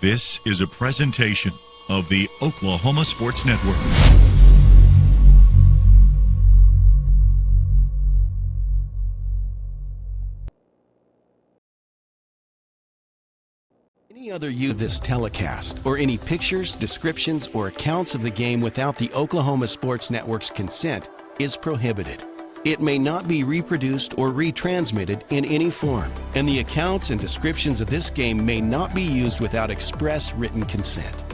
This is a presentation of the Oklahoma Sports Network. Any other use of this telecast or any pictures, descriptions, or accounts of the game without the Oklahoma Sports Network's consent is prohibited. It may not be reproduced or retransmitted in any form, and the accounts and descriptions of this game may not be used without express written consent.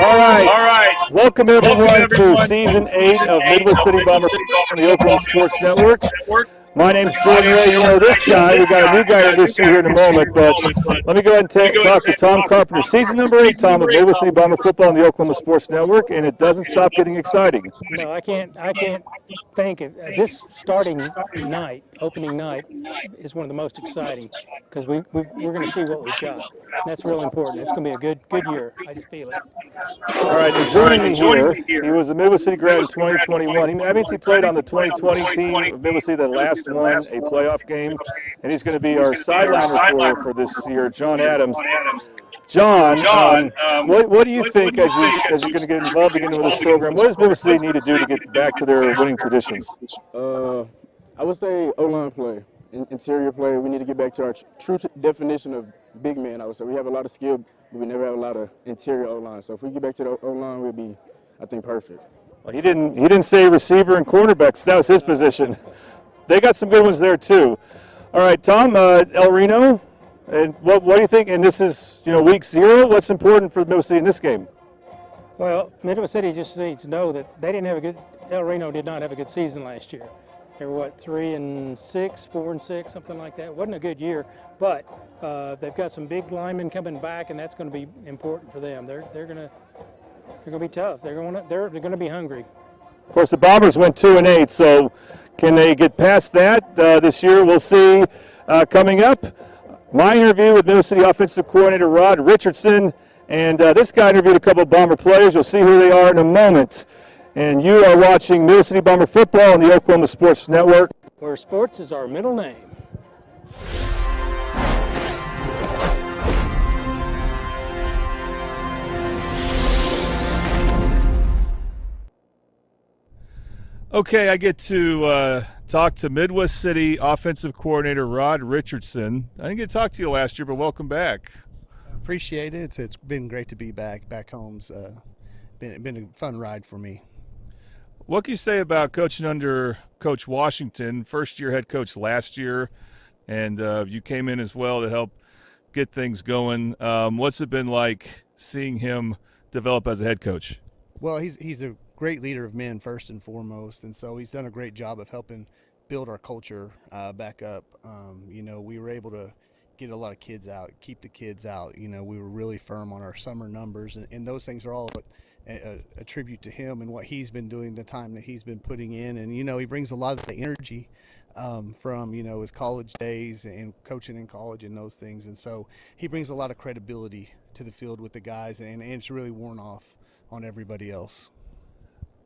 All right. Welcome everyone to Season 8 of Midwest City Bomber on the Oklahoma Sports Network. My name's Jordan Ray. You know this guy. We got a new guy introduced to you here in a moment, but let me go ahead and talk to Tom Carpenter. Season number 8, Tom, of Midwest City Bomber football on the Oklahoma Sports Network, and it doesn't stop getting exciting. No, I can't think of this starting night, opening night, is one of the most exciting because we're going to see what we've got. And that's real important. It's going to be a good year. I just feel it. All right, and joining me here, he was a Midwest City grad in 2021. That means he played on the 2020 team of Midwest City that last won a playoff game, and he's going to be our sideliner for this year, John Adams. John, what do you think as you're going to get involved again with this program? What does Midwest City need to do to get back to their winning traditions? I would say O-line play, interior play. We need to get back to our true definition of big man. I would say we have a lot of skill, but we never have a lot of interior O-line. So if we get back to the O-line, we'll be, I think, perfect. Well, he didn't say receiver and cornerbacks. That was his position. They got some good ones there too. All right, Tom, El Reno, and what do you think? And this is week 0. What's important for Midwest City in this game? Well, Midwest City just needs to know that El Reno did not have a good season last year. They were 3-6, 4-6, something like that. It wasn't a good year, but they've got some big linemen coming back, and that's going to be important for them. They're going to be tough. They're going to be hungry. Of course, the Bombers went 2-8, so can they get past that this year? We'll see. Coming up, my interview with Midwest City offensive coordinator Rod Richardson, and this guy interviewed a couple of Bomber players. You'll see who they are in a moment. And you are watching Midwest City Bomber football on the Oklahoma Sports Network, where sports is our middle name. Okay, I get to talk to Midwest City offensive coordinator Rod Richardson. I didn't get to talk to you last year, but welcome back. Appreciate it. It's been great to be back home. Been a fun ride for me. What can you say about coaching under Coach Washington, first-year head coach last year, and you came in as well to help get things going. What's it been like seeing him develop as a head coach? Well, he's a great leader of men first and foremost, and so he's done a great job of helping build our culture back up. We were able to get a lot of kids out, keep the kids out. We were really firm on our summer numbers, and those things are all a tribute to him and what he's been doing, the time that he's been putting in. And he brings a lot of the energy from his college days and coaching in college and those things, and so he brings a lot of credibility to the field with the guys, and it's really worn off on everybody else.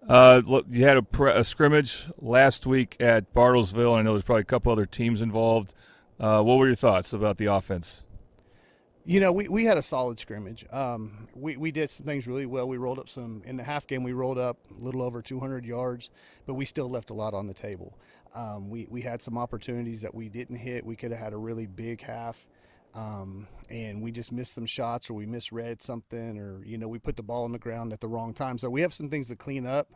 You had a scrimmage last week at Bartlesville. I know there's probably a couple other teams involved. What were your thoughts about the offense? We had a solid scrimmage. We did some things really well. We rolled up in the half game, we rolled up a little over 200 yards, but we still left a lot on the table. We had some opportunities that we didn't hit. We could have had a really big half. And we just missed some shots, or we misread something, or we put the ball on the ground at the wrong time. So we have some things to clean up,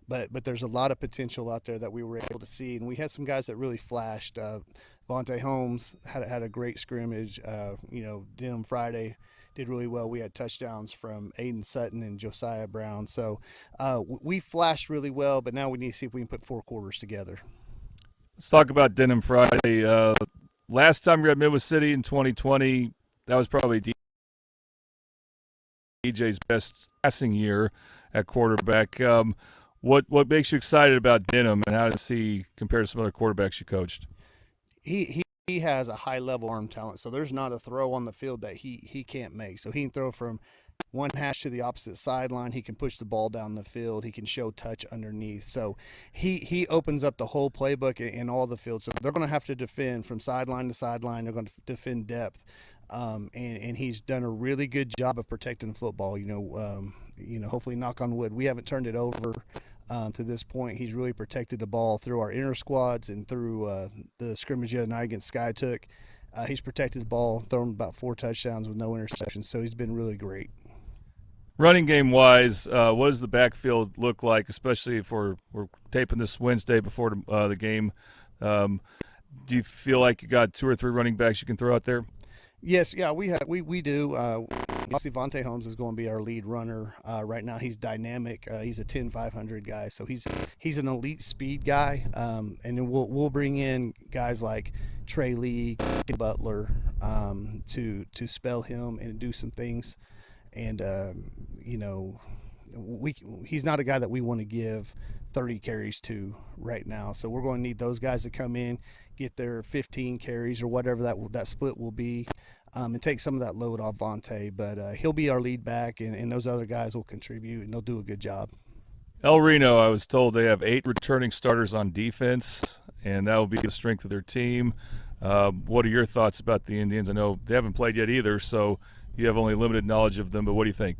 but there's a lot of potential out there that we were able to see, and we had some guys that really flashed. Vontae Holmes had a great scrimmage. Denham Friday did really well. We had touchdowns from Aiden Sutton and Josiah Brown. So we flashed really well, but now we need to see if we can put 4 quarters together. Let's talk about Denham Friday. Last time you were at Midwest City in 2020, that was probably DJ's best passing year at quarterback. What makes you excited about Denham, and how does he compare to some other quarterbacks you coached? He has a high level arm talent, so there's not a throw on the field that he can't make. So he can throw from one hash to the opposite sideline. He can push the ball down the field. He can show touch underneath. So he opens up the whole playbook in all the fields. So they're going to have to defend from sideline to sideline. They're going to defend depth. And he's done a really good job of protecting football. Hopefully, knock on wood, we haven't turned it over to this point. He's really protected the ball through our inner squads and through the scrimmage the other night against Skytook. He's protected the ball, thrown about 4 touchdowns with no interceptions, so he's been really great. Running game wise, what does the backfield look like, especially if we're taping this Wednesday before the game? Do you feel like you got 2 or 3 running backs you can throw out there? Yes, yeah, we do. Obviously, Vontae Holmes is going to be our lead runner right now. He's dynamic. He's a 10-500 guy, so he's an elite speed guy. And then we'll bring in guys like Trey Lee, Butler to spell him and do some things. And he's not a guy that we want to give 30 carries to right now. So we're going to need those guys to come in, get their 15 carries or whatever that split will be, and take some of that load off Vontae. But he'll be our lead back, and those other guys will contribute, and they'll do a good job. Reno, I was told they have 8 returning starters on defense, and that will be the strength of their team. What are your thoughts about the Indians? I know they haven't played yet either, so you have only limited knowledge of them, but what do you think?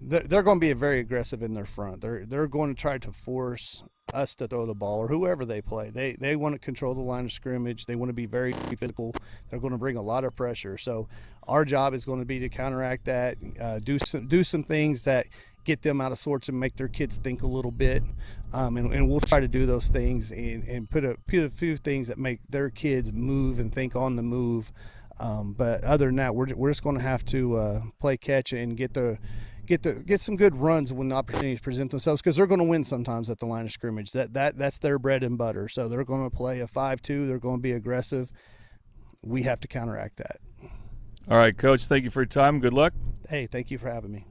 They're going to be very aggressive in their front. They're going to try to force us to throw the ball, or whoever they play. They want to control the line of scrimmage. They want to be very physical. They're going to bring a lot of pressure. So our job is going to be to counteract that, do some things that get them out of sorts and make their kids think a little bit. And we'll try to do those things and put a few things that make their kids move and think on the move. But other than that, we're just going to have to play catch and get some good runs when the opportunities present themselves, because they're going to win sometimes at the line of scrimmage. That's their bread and butter. So they're going to play a 5-2. They're going to be aggressive. We have to counteract that. All right, Coach, thank you for your time. Good luck. Hey, thank you for having me.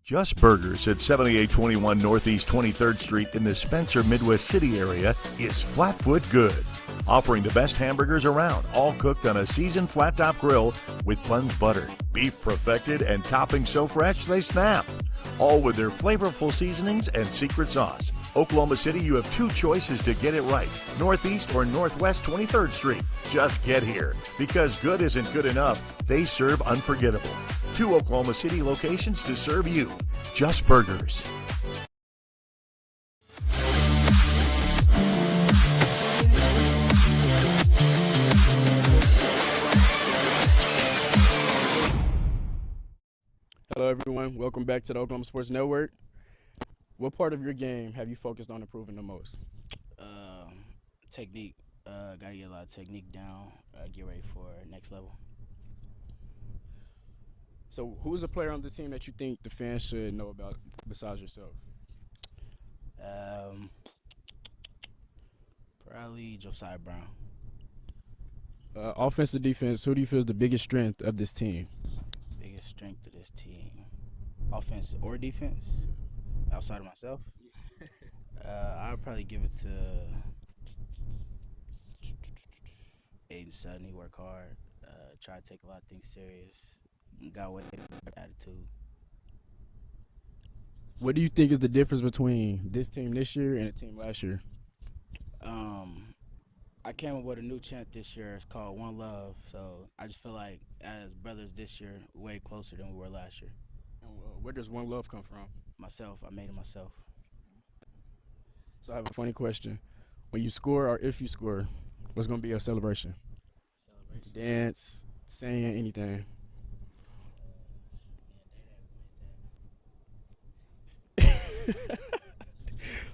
Just Burgers at 7821 Northeast 23rd Street in the Spencer, Midwest City area is Flatfoot Good, offering the best hamburgers around, all cooked on a seasoned flat-top grill with buns buttered, beef perfected, and toppings so fresh they snap, all with their flavorful seasonings and secret sauce. Oklahoma City, you have 2 choices to get it right, Northeast or Northwest 23rd Street. Just get here, because good isn't good enough. They serve unforgettable. 2 Oklahoma City locations to serve you. Just Burgers. Hello, everyone. Welcome back to the Oklahoma Sports Network. What part of your game have you focused on improving the most? Technique. Gotta get a lot of technique down. Get ready for next level. So who's a player on the team that you think the fans should know about besides yourself? Probably Josiah Brown. Offensive, defense, who do you feel is the biggest strength of this team? Biggest strength of this team. Offense or defense? Outside of myself? I would probably give it to Aiden Sutton. He work hard. Try to take a lot of things serious. Got away with attitude. What do you think is the difference between this team this year and the team last year? I came up with a new chant this year. It's called One Love. So I just feel like as brothers this year, way closer than we were last year. And where does One Love come from? Myself, I made it myself. So I have a funny question. When you score or if you score, what's going to be your celebration? Dance, sing, anything.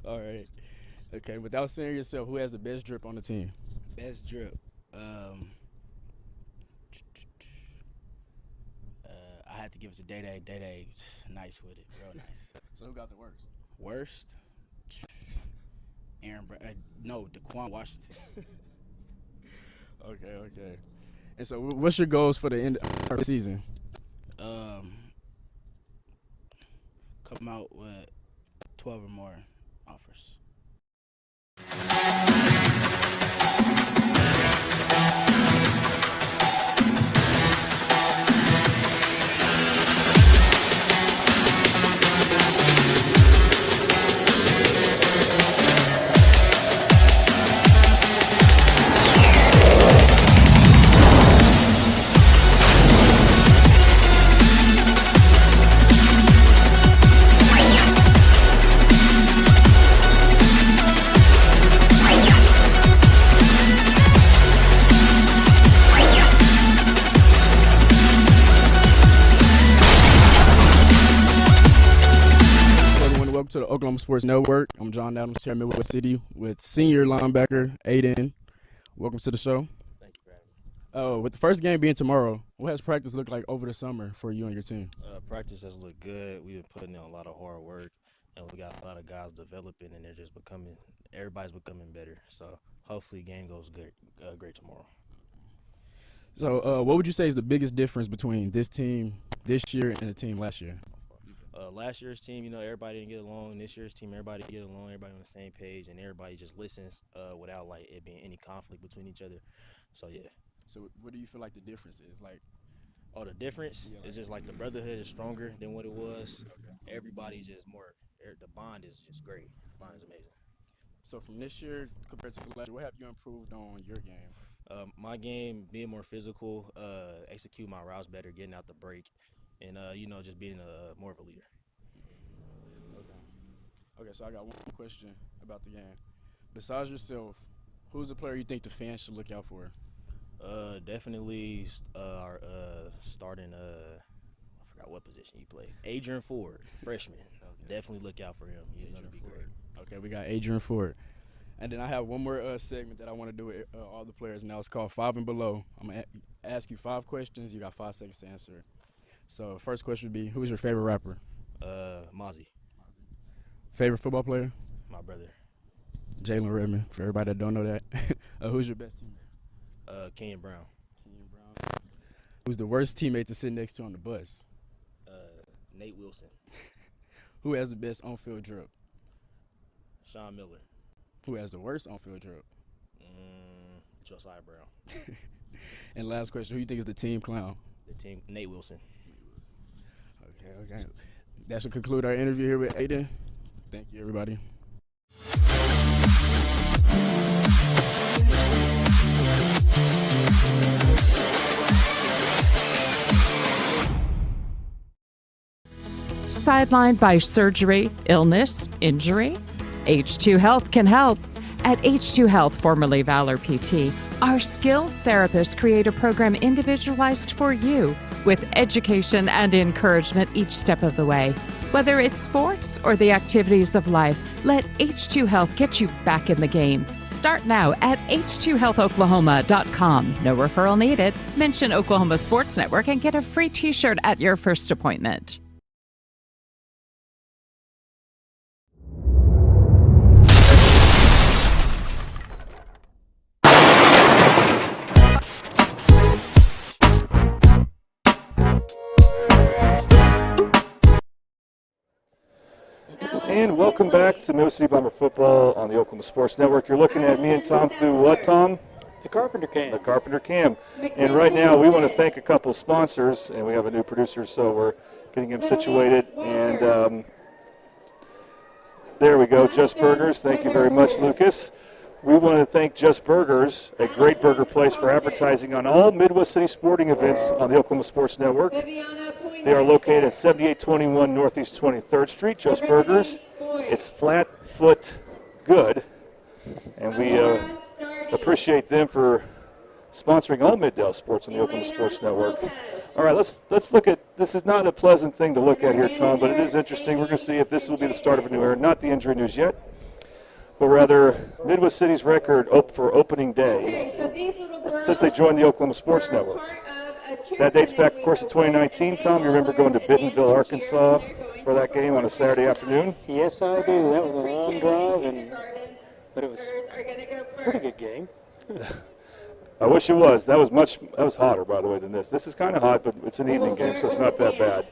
All right. Okay, without saying yourself, who has the best drip on the team? Best drip. I had to give it to Day. Day, nice with it, real nice. So who got the worst? Worst? Aaron Brown. No, DeQuan Washington. Okay. And so what's your goals for the end of the season? Come out with 12 or more offers. To the Oklahoma Sports Network. I'm John Adams here in Midwest City with senior linebacker Aiden. Welcome to the show. Thank you for having me. With the first game being tomorrow, what has practice looked like over the summer for you and your team? Practice has looked good. We've been putting in a lot of hard work, and we got a lot of guys developing, and they're just everybody's becoming better. So hopefully game goes good, great tomorrow. So what would you say is the biggest difference between this team this year and the team last year? Last year's team, everybody didn't get along. This year's team, everybody get along, everybody on the same page, and everybody just listens without like it being any conflict between each other. So yeah. So what do you feel like the difference is? The difference is just like the brotherhood is stronger than what it was. Okay. Everybody's just more. The bond is just great. The bond is amazing. So from this year compared to last year, what have you improved on your game? My game being more physical, execute my routes better, getting out the break. And, just being more of a leader. Okay, so I got one question about the game. Besides yourself, who's the player you think the fans should look out for? Definitely our starting, I forgot what position he played. Adrian Ford, freshman. Okay. Definitely look out for him. He's going to be great. Okay, we got Adrian Ford. And then I have one more segment that I want to do with all the players, and that was called 5 and Below. I'm going to ask you 5 questions. You got 5 seconds to answer. So first question would be, who's your favorite rapper? Mozzie. Favorite football player? My brother. Jalen Redmond, for everybody that don't know that. Who's your best teammate? Kenyon Brown. Who's the worst teammate to sit next to on the bus? Nate Wilson. Who has the best on-field drip? Sean Miller. Who has the worst on-field drip? Josiah Brown. And last question, who you think is the team clown? The team, Nate Wilson. Okay. That should conclude our interview here with Aiden. Thank you, everybody. Sidelined by surgery, illness, injury? H2 Health can help. At H2 Health, formerly Valor PT, our skilled therapists create a program individualized for you with education and encouragement each step of the way. Whether it's sports or the activities of life, let H2 Health get you back in the game. Start now at h2healthoklahoma.com. No referral needed. Mention Oklahoma Sports Network and get a free t-shirt at your first appointment. And welcome back to Middle City Bomber Football on the Oklahoma Sports Network. You're looking at me and Tom through what, Tom? The Carpenter Cam. The Carpenter Cam. And right now we want to thank a couple sponsors, and we have a new producer, so we're getting him situated. And there we go, Just Burgers. Thank you very much, Lucas. we want to thank Just Burgers, a great burger place, for advertising on all Midwest City sporting events on the Oklahoma Sports Network. They are located at 7821 Northeast 23rd Street, Just Burgers. It's Flatfoot Good, and we appreciate them for sponsoring all Middale sports on the Oklahoma Sports Network. All right, let's look at, this is not a pleasant thing to look at here, Tom, but it is interesting. We're going to see if this will be the start of a new era. Not the injury news yet, but rather Midwest City's record for opening day since they joined the Oklahoma Sports Network. That dates back, of course, to 2019. Tom, you remember going to Bentonville, Arkansas for that game on a Saturday afternoon? Yes, I do. That was a long drive, but it was a pretty good game. I wish it was. That was hotter, by the way, than this. This is kind of hot, but it's an evening game, so it's not that bad.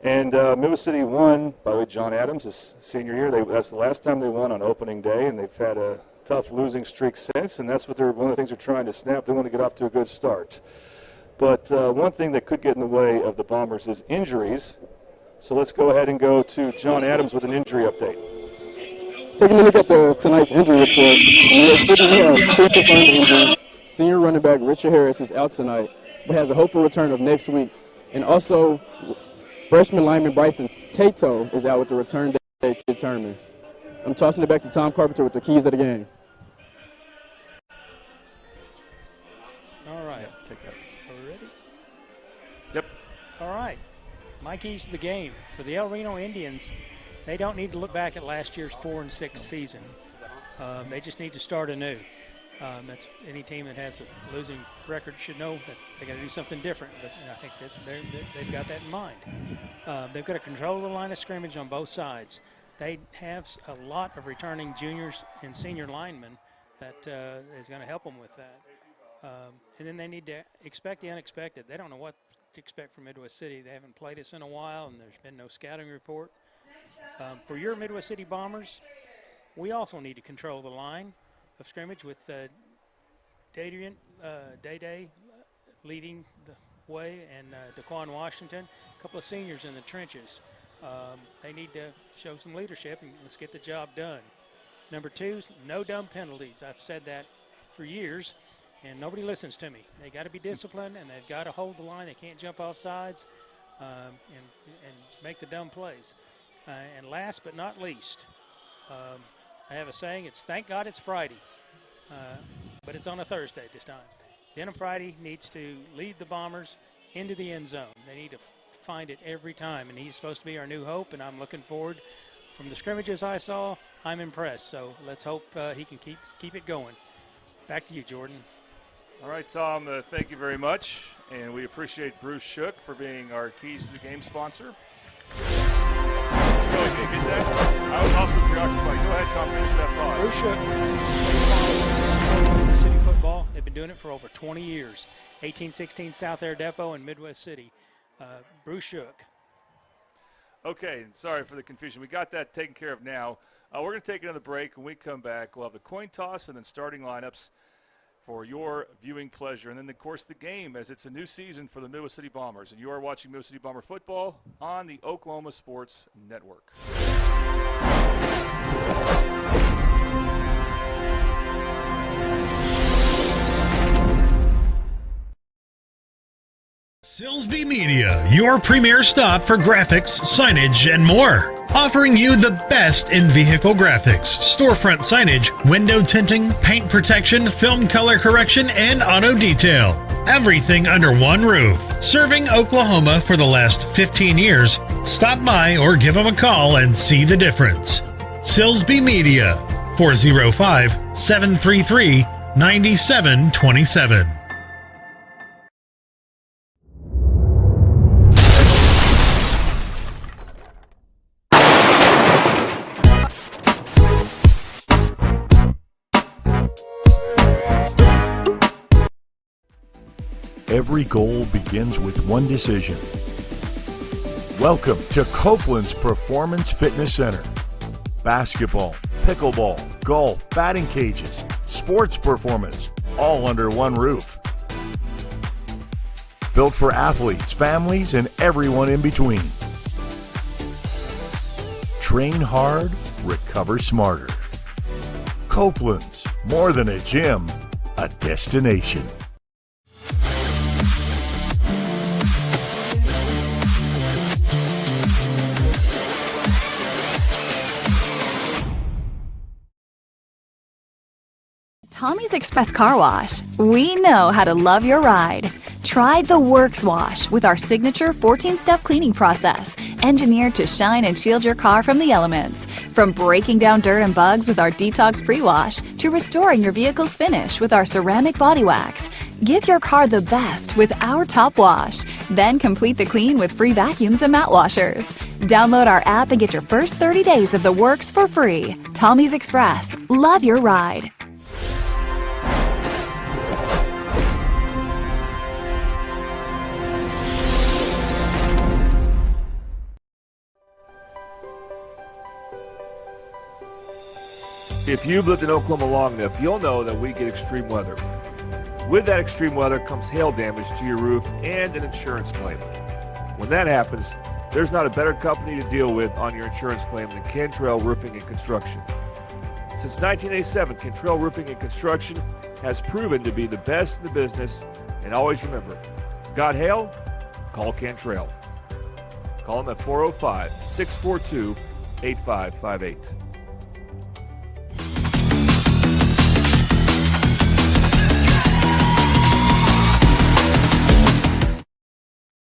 And Midwest City won, by the way, John Adams, his senior year. That's the last time they won on opening day, and they've had a tough losing streak since, and that's what one of the things they're trying to snap. They want to get off to a good start. But one thing that could get in the way of the Bombers is injuries. So let's go ahead and go to John Adams with an injury update. Taking a look at tonight's injury report, we are sitting here on 2 confirmed injuries. Senior running back Richard Harris is out tonight, but has a hopeful return of next week. And also, freshman lineman Bryson Tato is out with the return date to determine. I'm tossing it back to Tom Carpenter with the keys of the game. All right. Take that. Are we ready? Yep. All right. My keys to the game. For the El Reno Indians, they don't need to look back at last year's 4-6 season. They just need to start anew. That's any team that has a losing record should know that they got to do something different. But I think that they've got that in mind. They've got to control the line of scrimmage on both sides. They have a lot of returning juniors and senior linemen that is going to help them with that. And then they need to expect the unexpected. They don't know what to expect from Midwest City. They haven't played us in a while, and there's been no scouting report. For your Midwest City Bombers, we also need to control the line of scrimmage with Day leading the way, and Daquan Washington, a couple of seniors in the trenches. They need to show some leadership and let's get the job done. Number 2, no dumb penalties. I've said that for years, and nobody listens to me. They got to be disciplined, and they've got to hold the line. They can't jump off sides and make the dumb plays. And last but not least, I have a saying, it's thank God it's Friday, but it's on a Thursday this time. Denham Friday needs to lead the Bombers into the end zone. They need to find it every time, and he's supposed to be our new hope, and I'm looking forward. From the scrimmages I saw, I'm impressed, so let's hope he can keep it going. Back to you, Jordan. All right, Tom, thank you very much, and we appreciate Bruce Shook for being our Keys to the Game sponsor. Okay, get that? I was also preoccupied. Go ahead, Tom, finish that thought. Bruce Shook, City football. They've been doing it for over 20 years. 1816 South Air Depot in Midwest City. Bruce Shook. Okay, sorry for the confusion. We got that taken care of now. We're going to take another break. When we come back, we'll have the coin toss and then starting lineups for your viewing pleasure. And then, of course, the game, as it's a new season for the Midwest City Bombers. And you are watching Midwest City Bomber football on the Oklahoma Sports Network. Silsby Media, your premier stop for graphics, signage, and more. Offering you the best in vehicle graphics, storefront signage, window tinting, paint protection, film color correction, and auto detail. Everything under one roof. Serving Oklahoma for the last 15 years. Stop by or give them a call and see the difference. Silsby Media, 405-733-9727. Every goal begins with one decision. Welcome to Copeland's Performance Fitness Center. Basketball, pickleball, golf, batting cages, sports performance, all under one roof. Built for athletes, families, and everyone in between. Train hard, recover smarter. Copeland's More than a gym, a destination. Tommy's Express Car Wash. We know how to love your ride. Try the Works Wash with our signature 14-step cleaning process, engineered to shine and shield your car from the elements. From breaking down dirt and bugs with our Detox Pre-Wash to restoring your vehicle's finish with our ceramic body wax. Give your car the best with our Top Wash. Then complete the clean with free vacuums and mat washers. Download our app and get your first 30 days of the Works for free. Tommy's Express. Love your ride. If you've lived in Oklahoma long enough, you'll know that we get extreme weather. With that extreme weather comes hail damage to your roof and an insurance claim. When that happens, there's not a better company to deal with on your insurance claim than Cantrell Roofing and Construction. Since 1987, Cantrell Roofing and Construction has proven to be the best in the business, and always remember, got hail? Call Cantrell. Call them at 405-642-8558.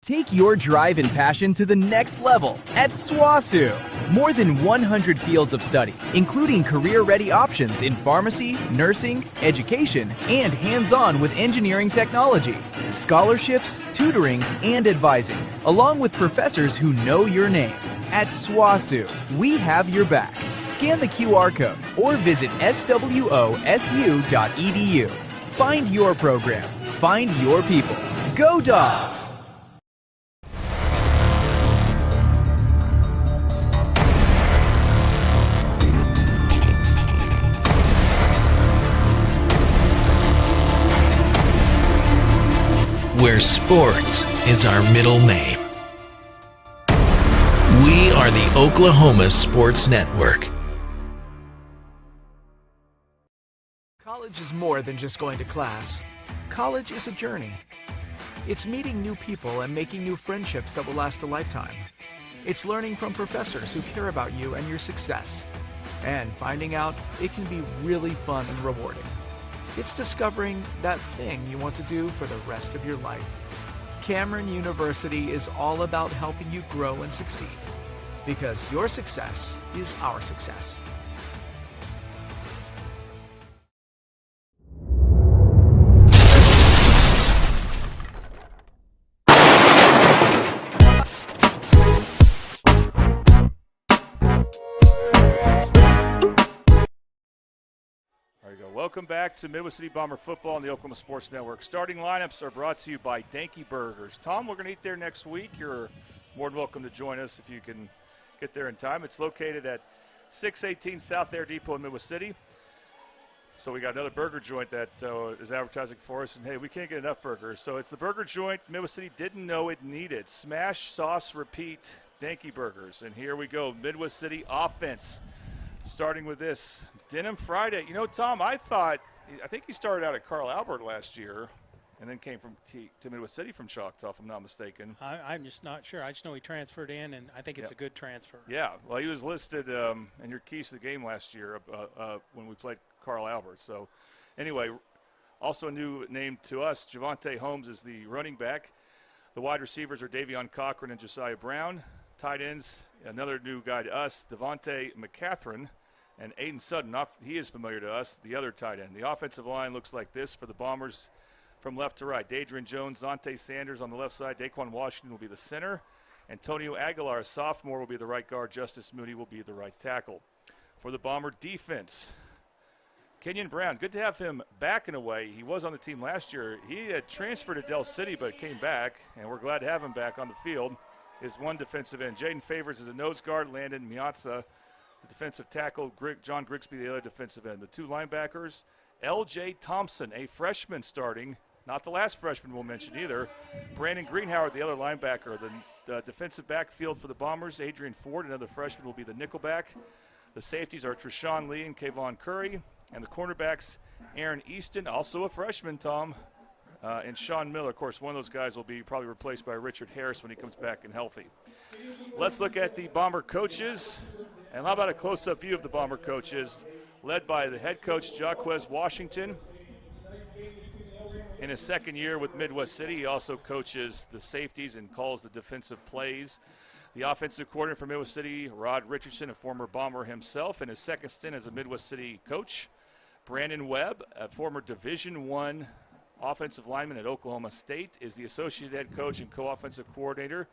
Take your drive and passion to the next level at SWOSU. More than 100 fields of study, including career-ready options in pharmacy, nursing, education, and hands-on with engineering technology, scholarships, tutoring, and advising, along with professors who know your name. At SWOSU, we have your back. Scan the QR code or visit swosu.edu. Find your program. Find your people. Go Dogs! Where sports is our middle name. We are the Oklahoma Sports Network. College is more than just going to class. College is a journey. It's meeting new people and making new friendships that will last a lifetime. It's learning from professors who care about you and your success. And finding out it can be really fun and rewarding. It's discovering that thing you want to do for the rest of your life. Cameron University is all about helping you grow and succeed. Because your success is our success. Welcome back to Midwest City Bomber football on the Oklahoma Sports Network. Starting lineups are brought to you by Danky Burgers. Tom, we're going to eat there next week. You're more than welcome to join us if you can get there in time. It's located at 618 South Air Depot in Midwest City. So we got another burger joint that is advertising for us. And, hey, we can't get enough burgers. So it's the burger joint Midwest City didn't know it needed. Smash, sauce, repeat, Danky Burgers. And here we go, Midwest City offense. Starting with this, Denim Friday. You know, Tom, I think he started out at Carl Albert last year and then came to Midwest City from Choctaw, if I'm not mistaken. I'm just not sure. I just know he transferred in, and I think it's a good transfer. Yeah, well, he was listed in your keys to the game last year when we played Carl Albert. So, anyway, also a new name to us, Javante Holmes is the running back. The wide receivers are Davion Cochran and Josiah Brown. Tight ends, another new guy to us, Devontae McCatherine, and Aiden Sutton. He is familiar to us, the other tight end. The offensive line looks like this for the Bombers from left to right. Dadrian Jones, Zontae Sanders on the left side. Daquan Washington will be the center. Antonio Aguilar, a sophomore, will be the right guard. Justice Moody will be the right tackle. For the Bomber defense, Kenyon Brown, good to have him back in a way. He was on the team last year. He had transferred to Del City but came back, and we're glad to have him back on the field. Is one defensive end. Jaden Favors is a nose guard. Landon Miazza, the defensive tackle. John Grigsby, the other defensive end. The two linebackers, L.J. Thompson, a freshman starting. Not the last freshman we'll mention either. Brandon Greenhoward, the other linebacker. The defensive backfield for the Bombers, Adrian Ford, another freshman, will be the nickelback. The safeties are Treshawn Lee and Kayvon Curry. And the cornerbacks, Aaron Easton, also a freshman, Tom. And Sean Miller, of course, one of those guys will be probably replaced by Richard Harris when he comes back and healthy. Let's look at the Bomber coaches. And how about a close-up view of the Bomber coaches, led by the head coach, Jaquez Washington. In his second year with Midwest City, he also coaches the safeties and calls the defensive plays. The offensive coordinator for Midwest City, Rod Richardson, a former Bomber himself, in his second stint as a Midwest City coach. Brandon Webb, a former Division I offensive lineman at Oklahoma State, is the associate head coach and co-offensive coordinator.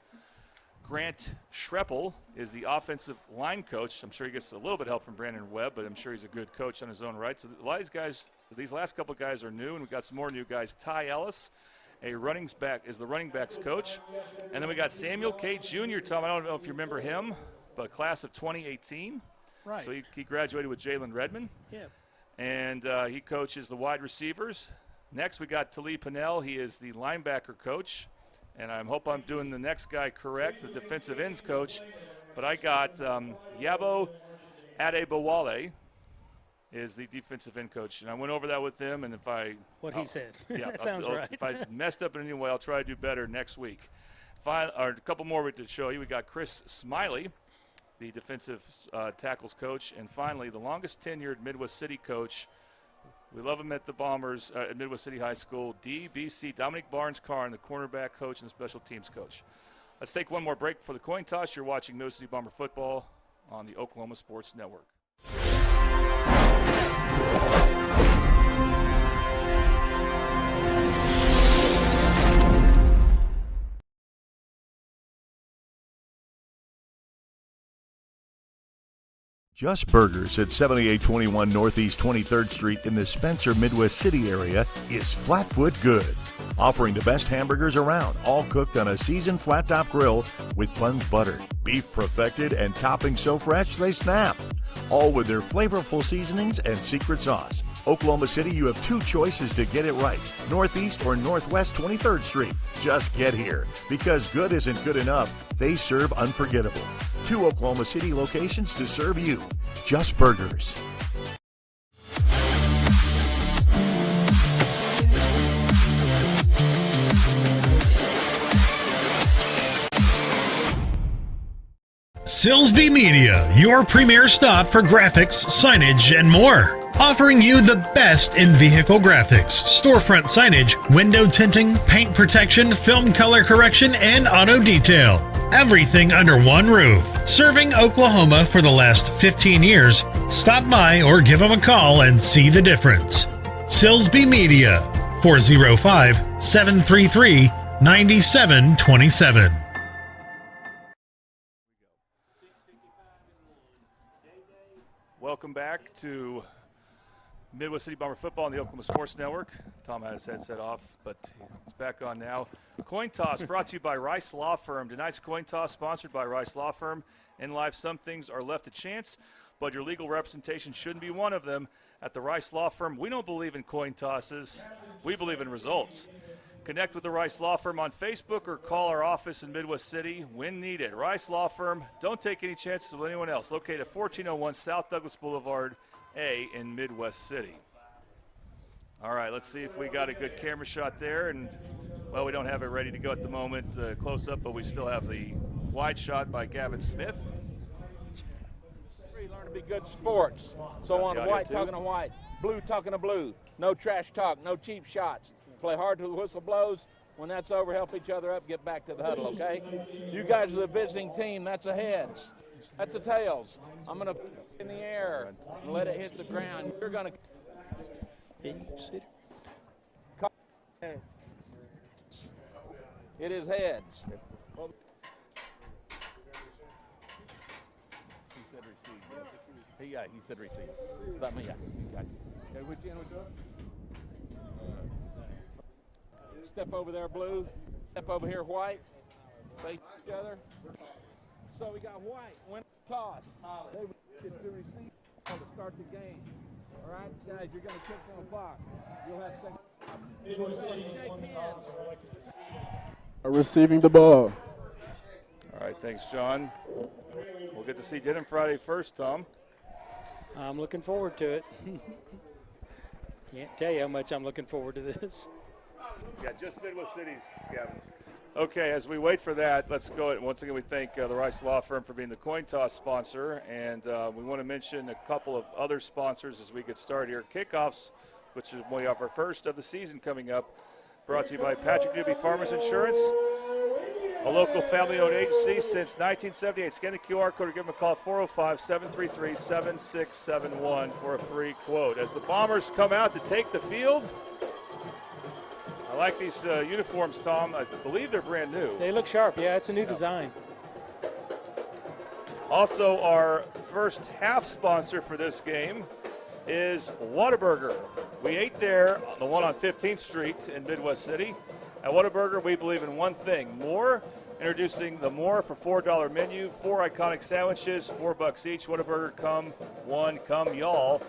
Grant Schreppel is the offensive line coach. I'm sure he gets a little bit of help from Brandon Webb, but I'm sure he's a good coach on his own right. So a lot of these guys, these last couple of guys are new, and we've got some more new guys. Ty Ellis, a running back, is the running backs coach. And then we got Samuel K. Jr., Tom, I don't know if you remember him, but class of 2018. Right. So he graduated with Jalen Redmond. Yeah. And he coaches the wide receivers. Next, we got Talib Pinnell. He is the linebacker coach. And I hope I'm doing the next guy correct, the defensive ends coach. But I got Yabo Adebowale is the defensive end coach. And I went over that with him. And if I – he said. Yeah, that sounds right. If I messed up in any way, I'll try to do better next week. A couple more to show you. We got Chris Smiley, the defensive tackles coach. And finally, the longest tenured Midwest City coach. We love him at the Bombers at Midwest City High School. DBC, Dominic Barnes-Carr, the cornerback coach and the special teams coach. Let's take one more break for the coin toss. You're watching Midwest City Bomber football on the Oklahoma Sports Network. Just Burgers at 7821 Northeast 23rd Street in the Spencer, Midwest City area is Flatfoot Good, offering the best hamburgers around, all cooked on a seasoned flat-top grill with buns buttered, beef perfected, and toppings so fresh they snap, all with their flavorful seasonings and secret sauce. Oklahoma City, you have two choices to get it right, Northeast or Northwest 23rd Street. Just get here, because good isn't good enough. They serve unforgettable. 2 Oklahoma City locations to serve you. Just Burgers. Silsby Media, your premier stop for graphics, signage, and more. Offering you the best in vehicle graphics, storefront signage, window tinting, paint protection, film color correction, and auto detail. Everything under one roof. Serving Oklahoma for the last 15 years. Stop by or give them a call and see the difference. Silsby Media, 405-733-9727. Welcome back to Midwest City Bomber football on the Oklahoma Sports Network. Tom had his headset off, but he's back on now. Coin toss brought to you by Rice Law Firm. Tonight's coin toss sponsored by Rice Law Firm. In life, some things are left to chance, but your legal representation shouldn't be one of them. At the Rice Law Firm, we don't believe in coin tosses. We believe in results. Connect with the Rice Law Firm on Facebook or call our office in Midwest City when needed. Rice Law Firm, don't take any chances with anyone else. Located at 1401 South Douglas Boulevard A in Midwest City. All right, let's see if we got a good camera shot there. And, well, we don't have it ready to go at the moment, the close-up, but we still have the wide shot by Gavin Smith. Learn to be good sports. So on white talking to white, blue talking to blue. No trash talk, no cheap shots. Play hard till the whistle blows. When that's over, help each other up, get back to the huddle, okay? You guys are the visiting team. That's a heads. That's a tails. I'm going to in the air and let it hit the ground. You're going to... It is heads. Well, he said receive. Yeah, he said receive. About me, yeah. Okay, which end we go? Step over there, blue. Step over here, white. Face each other. So we got white. Win toss. They get to receive to start the game. All right, guys, you're going to kick from a box. You'll have second. Receiving the ball. All right, thanks, John. We'll get to see Denham Friday first, Tom. I'm looking forward to it. Can't tell you how much I'm looking forward to this. Yeah, just Midwest Cities, Gavin. Okay, as we wait for that, let's go. Once again, we thank the Rice Law Firm for being the coin toss sponsor, and we want to mention a couple of other sponsors as we get started here. Kickoffs, which is we have our first of the season coming up, brought to you by Patrick Newby Farmers Insurance, a local family-owned agency since 1978. Scan the QR code or give them a call at 405-733-7671 for a free quote. As the Bombers come out to take the field, I like these uniforms, Tom. I believe they're brand new. They look sharp. Yeah, it's a new design. Also, our first half sponsor for this game is Whataburger. We ate there, the one on 15th Street in Midwest City. At Whataburger, we believe in one thing, more. Introducing the More for $4 menu, 4 iconic sandwiches, $4 each. Whataburger, come y'all.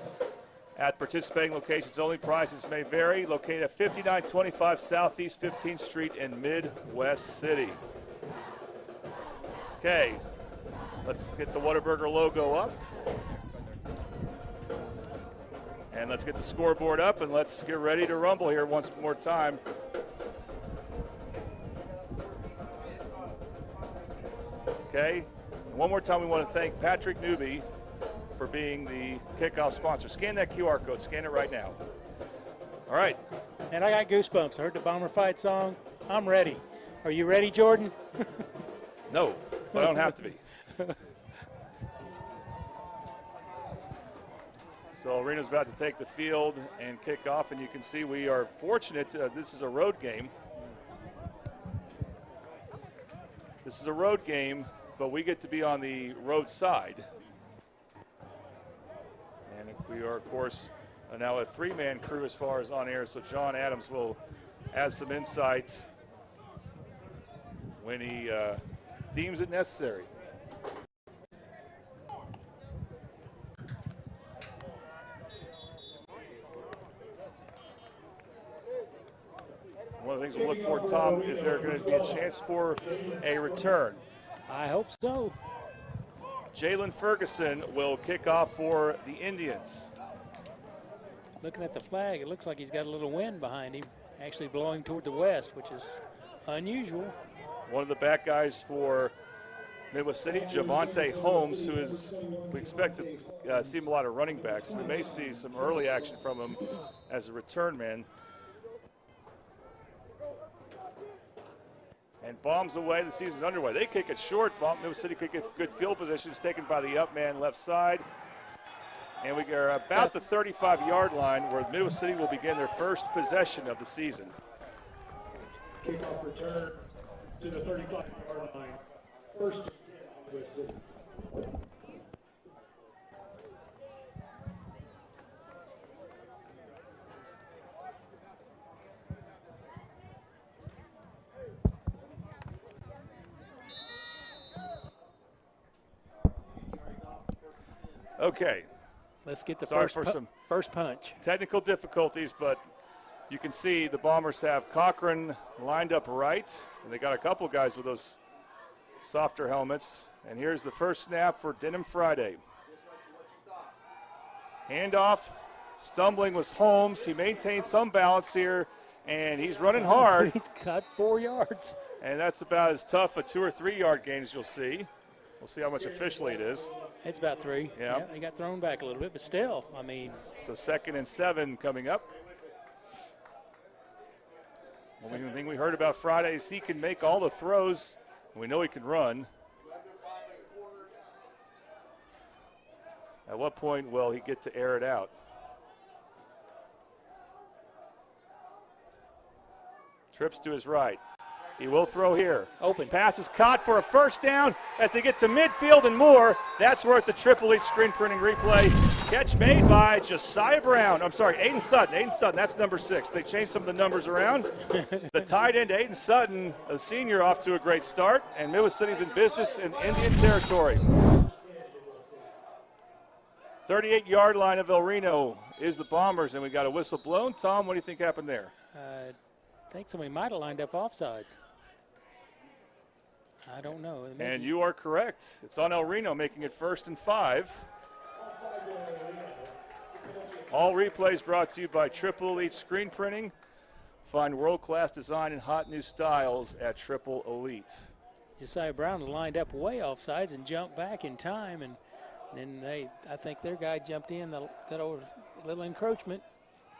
At participating locations only, prices may vary. Located at 5925 Southeast 15th Street in Midwest City. Okay, let's get the Whataburger logo up. And let's get the scoreboard up, and let's get ready to rumble here once more time. Okay, and one more time we want to thank Patrick Newby for being the kickoff sponsor. Scan that QR code. Scan it right now. All right. And I got goosebumps. I heard the Bomber Fight song. I'm ready. Are you ready, Jordan? No, but I don't have to be. So Reno's about to take the field and kick off, and you can see we are fortunate. This is a road game. This is a road game, but we get to be on the road side. And we are, of course, now a 3-man crew as far as on air, so John Adams will add some insight when he deems it necessary. One of the things we'll look for, Tom, is there going to be a chance for a return? I hope so. Jalen Ferguson will kick off for the Indians. Looking at the flag, it looks like he's got a little wind behind him, actually blowing toward the west, which is unusual. One of the back guys for Midwest City, Javante Holmes, who is, we expect to see him a lot of running backs. We may see some early action from him as a return man. And bombs away, the season's underway. They kick it short. Midwest City could get good field positions taken by the up man left side. And we are about the 35-yard line where Midwest City will begin their first possession of the season. Kickoff return to the 35-yard line. First Midwest City. Okay. Let's get the first punch. Technical difficulties, but you can see the Bombers have Cochran lined up right, and they got a couple guys with those softer helmets. And here's the first snap for Denham Friday. Handoff, stumbling was Holmes. He maintained some balance here, and he's running hard. He's got 4 yards. And that's about as tough a 2 or 3 yard gain as you'll see. We'll see how much officially it is. It's about 3. Yeah. He got thrown back a little bit, but still, I mean. So 2nd and 7 coming up. One thing we heard about Friday is he can make all the throws. We know he can run. At what point will he get to air it out? Trips to his right. He will throw here. Open. Pass is caught for a first down as they get to midfield and more. That's worth the Triple H screen printing replay. Catch made by Josiah Brown. I'm sorry, Aiden Sutton. Aiden Sutton, that's number 6. They changed some of the numbers around. The tight end, Aiden Sutton, a senior, off to a great start. And Midwest City's in business in Indian territory. 38-yard line of El Reno is the Bombers, and we got a whistle blown. Tom, what do you think happened there? I think somebody might have lined up offsides. I don't know. And you are correct. It's on El Reno, making it 1st and 5. All replays brought to you by Triple Elite Screen Printing. Find world-class design and hot new styles at Triple Elite. Josiah Brown lined up way off sides and jumped back in time, and then I think their guy jumped in, got over a little encroachment.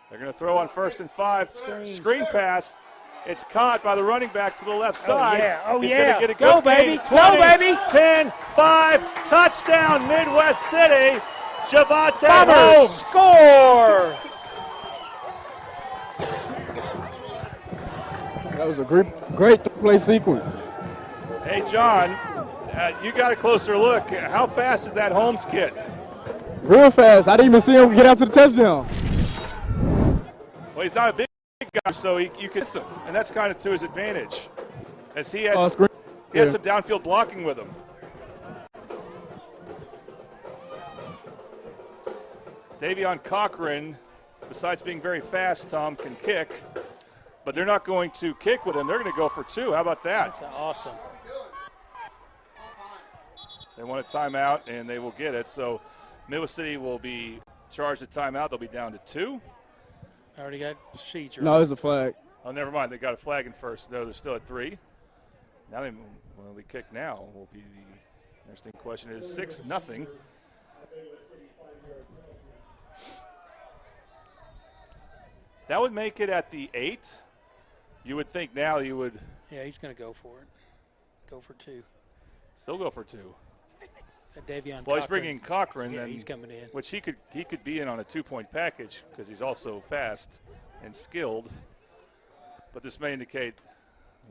They're going to throw on 1st and 5. Screen pass. It's caught by the running back to the left side. He's going to get a good go, baby. 20, Go, baby. 10, 5, touchdown, Midwest City. Javante Bombers Holmes. Score! That was a great play sequence. Hey, John, you got a closer look. How fast is that Holmes kid? Real fast. I didn't even see him get out to the touchdown. Well, he's not a big guy, so you can miss him, and that's kind of to his advantage, as he has some downfield blocking with him. Davion Cochran, besides being very fast, Tom, can kick, but they're not going to kick with him. They're going to go for 2. How about that? That's awesome. They want a timeout, and they will get it. So Midwest City will be charged a timeout. They'll be down to 2. Already got sheets. No, it's a flag. Oh, never mind. They got a flag in first. No, they're still at 3. Now they kick now. Will be the interesting question is 6-0. That would make it at the 8. You would think now you would. Yeah, he's going to go for it. Go for 2. Still go for 2. Davion well, he's bringing Cochran. Yeah, and, he's coming in. Which he could be in on a 2-point package because he's also fast and skilled. But this may indicate,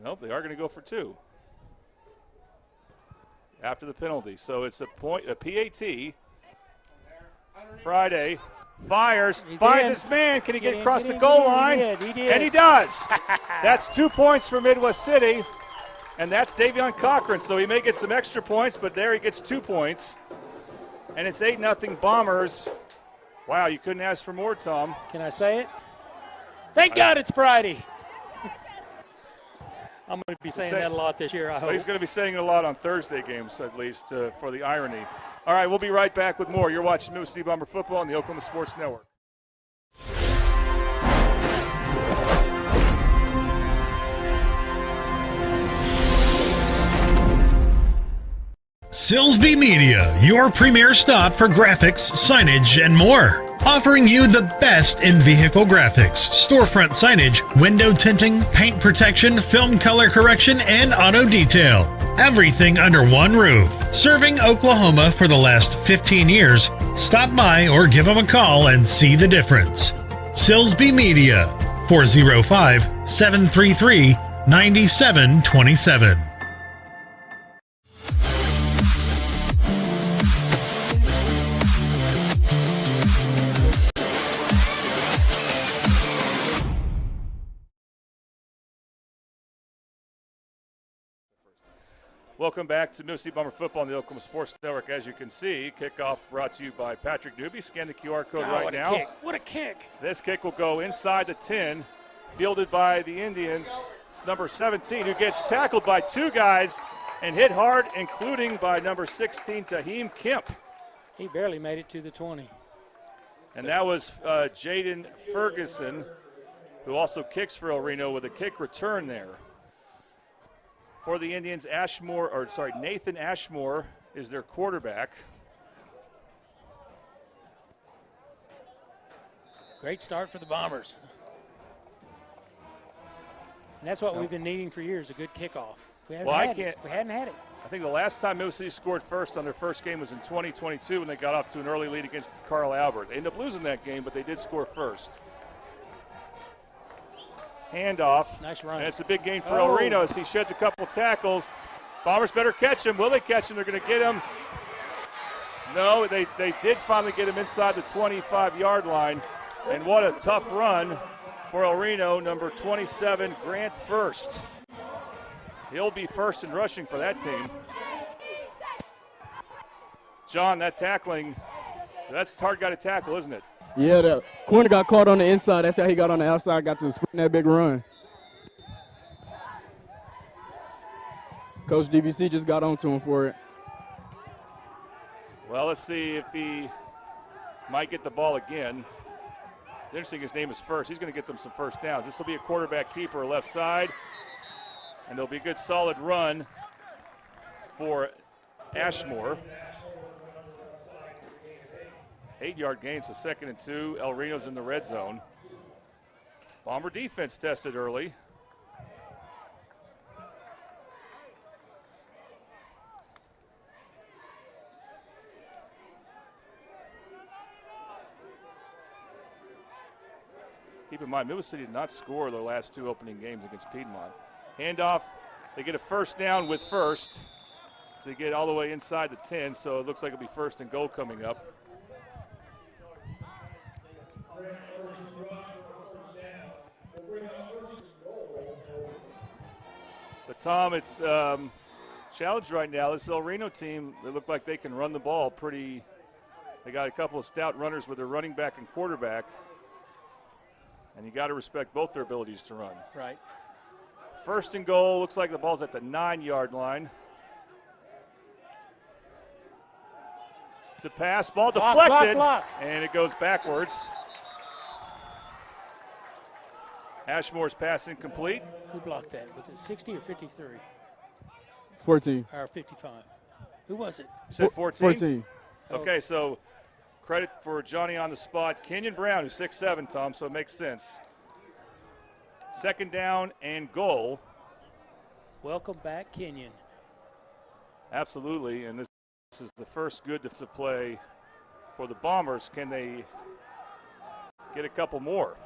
nope, they are going to go for 2 after the penalty. So it's a PAT. Friday. Fires, finds his man. Can he get across the goal line? He did. And he does. That's 2 points for Midwest City, and that's Davion Cochran. So he may get some extra points, but there he gets 2 points. And it's 8-0 Bombers. Wow, you couldn't ask for more, Tom. Can I say it? Thank God it's Friday. I'm going to be saying that a lot this year, I hope. He's going to be saying it a lot on Thursday games, at least, for the irony. All right, we'll be right back with more. You're watching Midwest City Bomber football on the Oklahoma Sports Network. Silsby Media, your premier stop for graphics, signage, and more. Offering you the best in vehicle graphics, storefront signage, window tinting, paint protection, film color correction, and auto detail. Everything under one roof. Serving Oklahoma for the last 15 years. Stop by or give them a call and see the difference. Silsby Media, 405-733-9727. Welcome back to Midwest City Bomber football on the Oklahoma Sports Network. As you can see, kickoff brought to you by Patrick Newby. Scan the QR code right now. What a kick. This kick will go inside the 10, fielded by the Indians. It's number 17 who gets tackled by 2 guys and hit hard, including by number 16, Taheem Kemp. He barely made it to the 20. And that was Jaden Ferguson, who also kicks for El Reno with a kick return there. For the Indians, Nathan Ashmore is their quarterback. Great start for the Bombers. And that's what we've been needing for years, a good kickoff. We hadn't had it. I think the last time Midwest City scored first on their first game was in 2022 when they got off to an early lead against Carl Albert. They ended up losing that game, but they did score first. Handoff. Nice run. And it's a big gain for El Reno as he sheds a couple tackles. Bombers better catch him. Will they catch him? They're going to get him. No, they did finally get him inside the 25-yard line. And what a tough run for El Reno, number 27, Grant First. He'll be first in rushing for that team. John, that tackling, that's a hard guy to tackle, isn't it? Yeah, the corner got caught on the inside. That's how he got on the outside, got to sprint that big run. Coach DBC just got onto him for it. Well, let's see if he might get the ball again. It's interesting his name is First. He's going to get them some first downs. This will be a quarterback keeper left side, and there'll be a good solid run for Ashmore. 8-yard gain, so 2nd and 2. El Reno's in the red zone. Bomber defense tested early. Keep in mind, Midwest City did not score their last 2 opening games against Piedmont. Handoff, they get a first down with First. So they get all the way inside the 10, so it looks like it'll be 1st and goal coming up. But Tom, it's challenged right now. This El Reno team, they look like they can run the ball pretty. They got a couple of stout runners with their running back and quarterback. And you got to respect both their abilities to run. Right. 1st and goal. Looks like the ball's at the 9-yard line. To pass, ball deflected, block. And it goes backwards. Ashmore's pass incomplete. Who blocked that? Was it 60 or 53? 14. Or 55? Who was it? You said 14? 14. Okay, so credit for Johnny on the spot. Kenyon Brown, who's 6'7", Tom, so it makes sense. 2nd down and goal. Welcome back, Kenyon. Absolutely, and this is the first good defensive play for the Bombers. Can they get a couple more?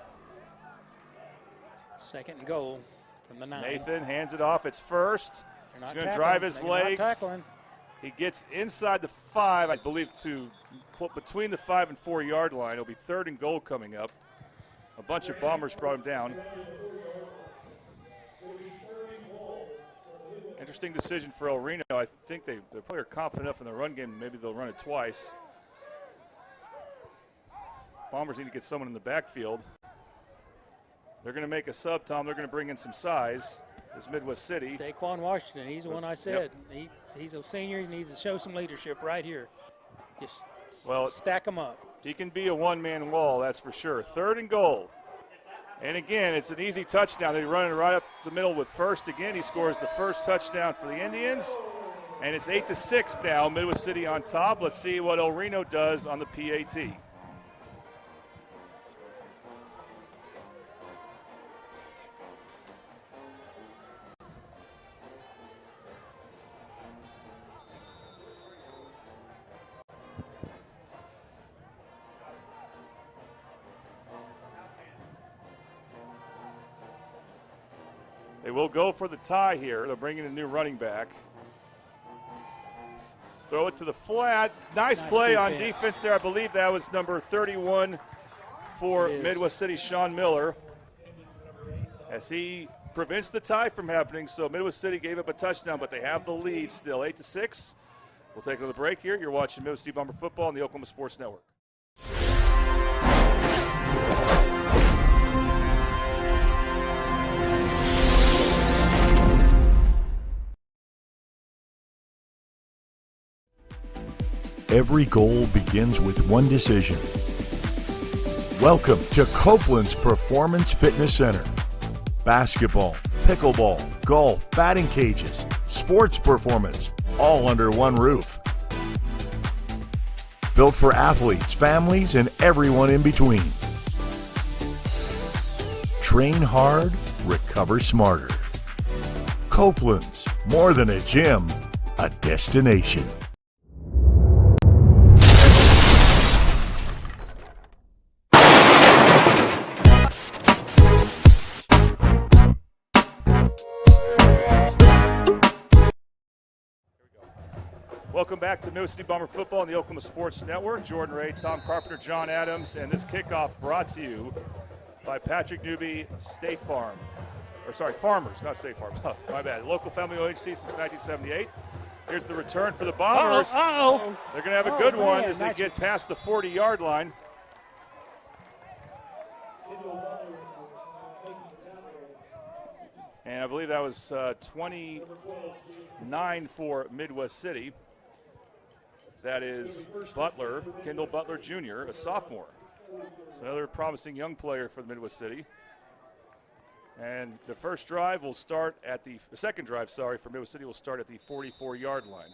2nd and goal from the 9. Nathan hands it off. It's First. He's going to drive his legs. He gets inside the 5, I believe, to between the 5 and 4 yard line. It'll be 3rd and goal coming up. A bunch of Bombers brought him down. Interesting decision for El Reno. I think they probably are confident enough in the run game. Maybe they'll run it twice. Bombers need to get someone in the backfield. They're going to make a sub, Tom. They're going to bring in some size. This Midwest City. Daquan Washington, he's the one I said. Yep. He's a senior. He needs to show some leadership right here. Just stack them up. He can be a one-man wall, that's for sure. 3rd and goal. And again, it's an easy touchdown. They run it right up the middle with First. Again, he scores the first touchdown for the Indians. And it's 8-6 now, Midwest City on top. Let's see what El Reno does on the PAT. They will go for the tie here. They're bringing a new running back. Throw it to the flat. Nice play on defense there. I believe that was number 31 for Midwest City, Sean Miller, as he prevents the tie from happening. So Midwest City gave up a touchdown, but they have the lead still, 8-6. We'll take another break here. You're watching Midwest City Bomber football on the Oklahoma Sports Network. Every goal begins with one decision. Welcome to Copeland's Performance Fitness Center. Basketball, pickleball, golf, batting cages, sports performance, all under one roof. Built for athletes, families, and everyone in between. Train hard, recover smarter. Copeland's, more than a gym, a destination. Welcome back to Midwest City Bomber football on the Oklahoma Sports Network. Jordan Ray, Tom Carpenter, John Adams, and this kickoff brought to you by Patrick Newby, State Farm. Or sorry, Farmers, not State Farm. Oh, my bad. Local family agency since 1978. Here's the return for the Bombers. Uh-oh. They're going to have a good one as they get past the 40-yard line. And I believe that was 29 for Midwest City. That is Butler, Kendall Butler Jr., a sophomore. So another promising young player for the Midwest City. And the first drive will start at the second drive, sorry, for Midwest City will start at the 44-yard line.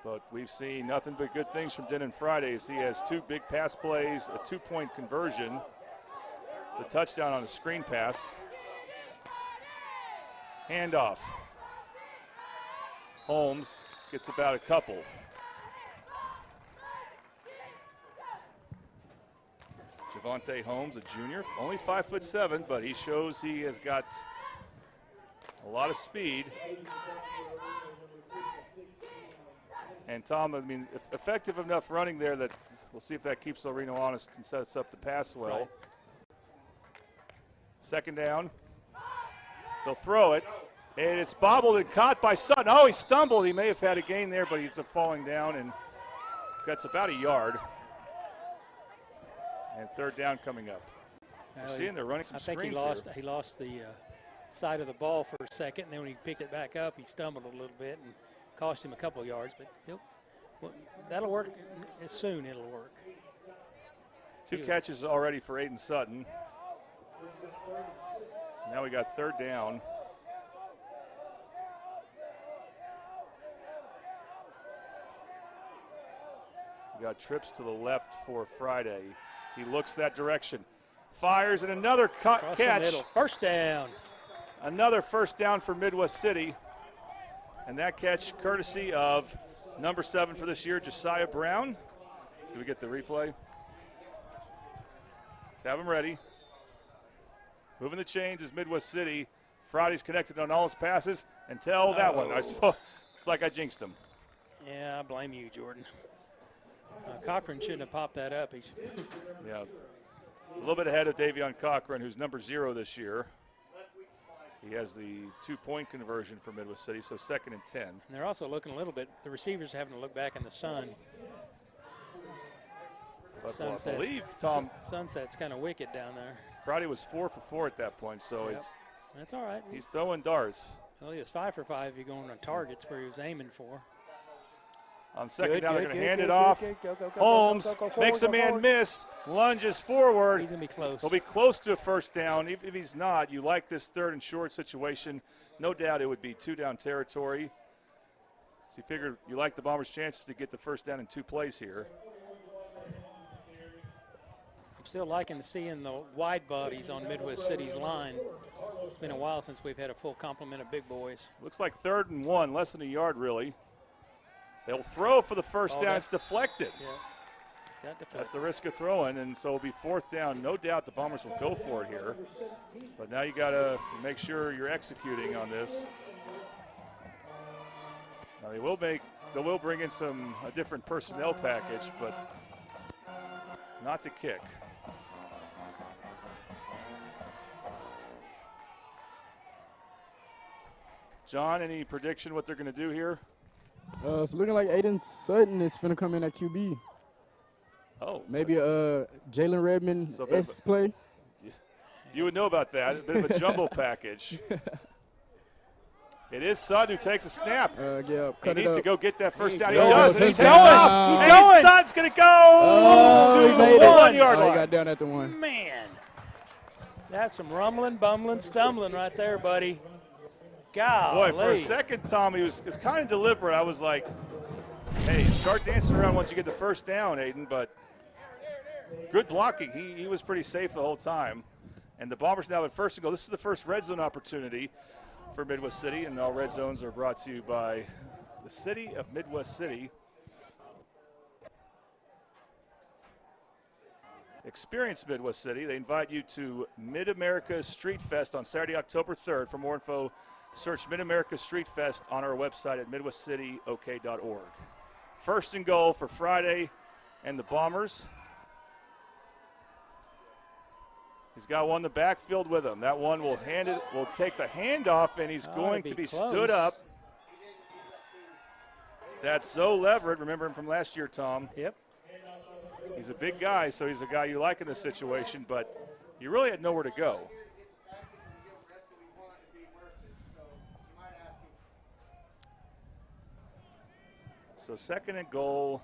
But we've seen nothing but good things from Denon Friday as he has 2 big pass plays, a 2-point conversion, the touchdown on a screen pass. Handoff. Holmes gets about a couple. Javonte Holmes, a junior, only 5'7", but he shows he has got a lot of speed. And Tom, I mean, effective enough running there that we'll see if that keeps Reno honest and sets up the pass well. Right. Second down. They'll throw it, and it's bobbled and caught by Sutton. Oh, he stumbled. He may have had a gain there, but he's falling down, and that's about a yard. And third down coming up. You're seeing they're running some screens here. I think he lost the side of the ball for a second, and then when he picked it back up, he stumbled a little bit and cost him a couple of yards. But that'll work soon. It'll work. 2 catches already for Aiden Sutton. Now we got third down. We got trips to the left for Friday. He looks that direction. Fires, and another catch. First down. Another first down for Midwest City. And that catch courtesy of number 7 for this year, Josiah Brown. Do we get the replay? Have him ready. Moving the chains is Midwest City. Friday's connected on all his passes until that one. I suppose it's like I jinxed him. Yeah, I blame you, Jordan. Cochran shouldn't have popped that up. Yeah. A little bit ahead of Davion Cochran, who's number 0 this year. He has the 2-point conversion for Midwest City, so 2nd and 10. And they're also looking a little bit, the receivers having to look back in the sun. But I believe, Tom, sunset's kind of wicked down there. Friday was 4 for 4 at that point, so that's all right. He's throwing darts. Well, he was 5 for 5 if you're going on targets where he was aiming for. On second down, they're going to hand it off. Holmes makes a man miss, lunges forward. He's going to be close. He'll be close to a first down. If he's not, you like this 3rd and short situation. No doubt it would be 2-down territory. So you figure you like the Bombers' chances to get the first down in 2 plays here. I'm still liking seeing the wide bodies on Midwest City's line. It's been a while since we've had a full complement of big boys. Looks like 3rd and 1, less than a yard really. They'll throw for the first down. It's deflected. Yeah, got deflected. That's the risk of throwing, and so it'll be 4th down. No doubt the Bombers will go for it here. But now you got to make sure you're executing on this. Now they will bring in a different personnel package, but not to kick. John, any prediction what they're going to do here? It's looking like Aiden Sutton is going to come in at QB. Oh. Maybe Jalen Redmond play. You would know about that. A bit of a jumbo package. It is Sutton who takes a snap. He needs to go get that first down. He does. He's going. He's going. Sutton's going to go to the 1-yard line. He got down at the 1. Man, that's some rumbling, bumbling, stumbling right there, buddy. Golly. Boy, for a second, Tom, it's kind of deliberate. I was like, hey, start dancing around once you get the first down, Aiden. But good blocking. He was pretty safe the whole time. And the Bombers now at 1st and goal. This is the first red zone opportunity for Midwest City, and all red zones are brought to you by the city of Midwest City. Experience Midwest City. They invite you to Mid-America Street Fest on Saturday, October 3rd. For more info, search Mid-America Street Fest on our website at midwestcityok.org. 1st and goal for Friday and the Bombers. He's got one in the backfield with him. That one will take the handoff, and he's going to be stood up. That's Zoe Leverett. Remember him from last year, Tom. Yep. He's a big guy, so he's a guy you like in this situation, but you really had nowhere to go. So second and goal.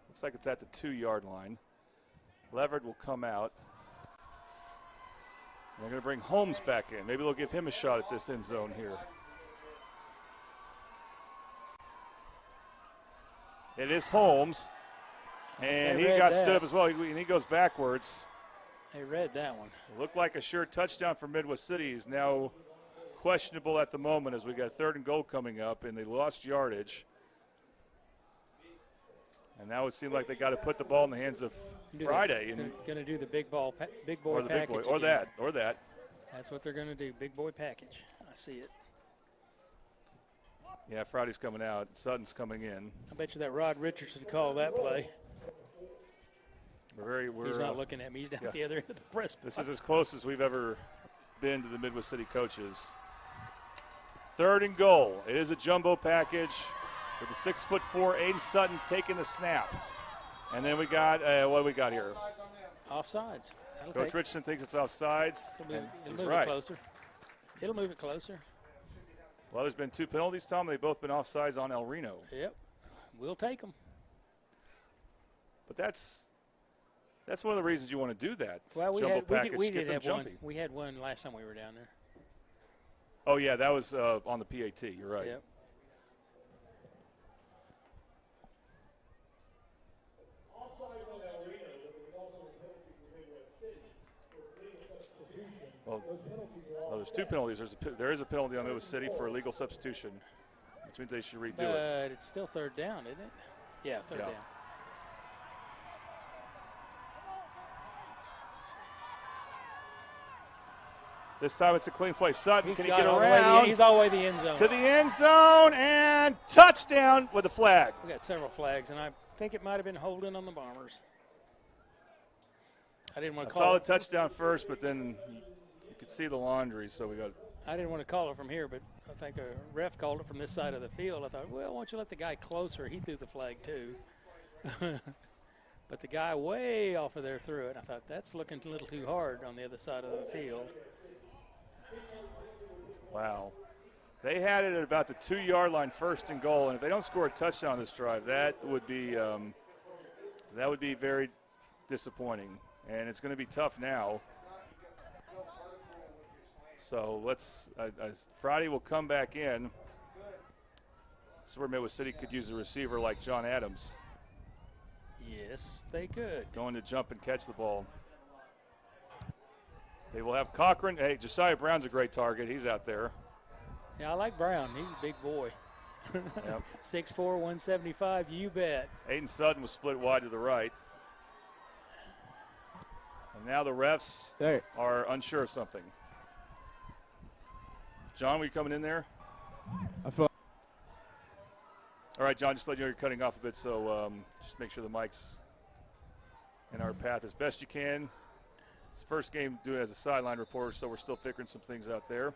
Looks like it's at the 2-yard line. Leverett will come out. And they're going to bring Holmes back in. Maybe they'll give him a shot at this end zone here. It is Holmes. And he got stood up as well, and he goes backwards. They read that one. Looked like a sure touchdown for Midwest City. He's now questionable at the moment as we got third and goal coming up, and they lost yardage. And now it seemed like they got to put the ball in the hands of Friday. Going to do the big boy or the package. Big boy, or that, or that. That's what they're going to do, big boy package. I see it. Yeah, Friday's coming out. Sutton's coming in. I bet you that Rod Richardson called that play. He's not looking at me. He's down at the other end of the press box. This is as close as we've ever been to the Midwest City coaches. Third and goal. It is a jumbo package with the 6'4" Aiden Sutton taking the snap. And then we got, what do we got here? Offsides. Coach Richardson thinks it's offsides. It'll move it closer. It'll move it closer. Well, there's been 2 penalties, Tom. They've both been offsides on El Reno. Yep. We'll take them. But that's one of the reasons you want to do that. Well, we did have jumping. one. We had one last time we were down there. Oh, yeah, that was on the PAT. You're right. Yep. Well, there's 2 penalties. There is a penalty on Midwest City for illegal substitution, which means they should redo it. But it's still third down, isn't it? Yeah, third down. This time it's a clean play. Sutton, can he get around? He's all the way to the end zone. To the end zone, and touchdown with a flag. We got several flags, and I think it might have been holding on the Bombers. I didn't want to call it. I saw the touchdown first, but then you could see the laundry, so we got. I didn't want to call it from here, but I think a ref called it from this side of the field. I thought, well, why don't you let the guy closer? He threw the flag too. But the guy way off of there threw it. I thought, that's looking a little too hard on the other side of the field. Wow. They had it at about the 2-yard line, first and goal, and if they don't score a touchdown on this drive, that would be very disappointing. And it's going to be tough now. So Friday will come back in. This is where Midwest City could use a receiver like John Adams. Yes, they could. Going to jump and catch the ball. They will have Cochran. Hey, Josiah Brown's a great target. He's out there. Yeah, I like Brown. He's a big boy. Yep. 6'4", 175, you bet. Aiden Sutton was split wide to the right. And now the refs are unsure of something. John, were you coming in there? All right, John, just let you know you're cutting off a bit, so just make sure the mic's in our path as best you can. It's the first game doing it as a sideline reporter, so we're still figuring some things out there.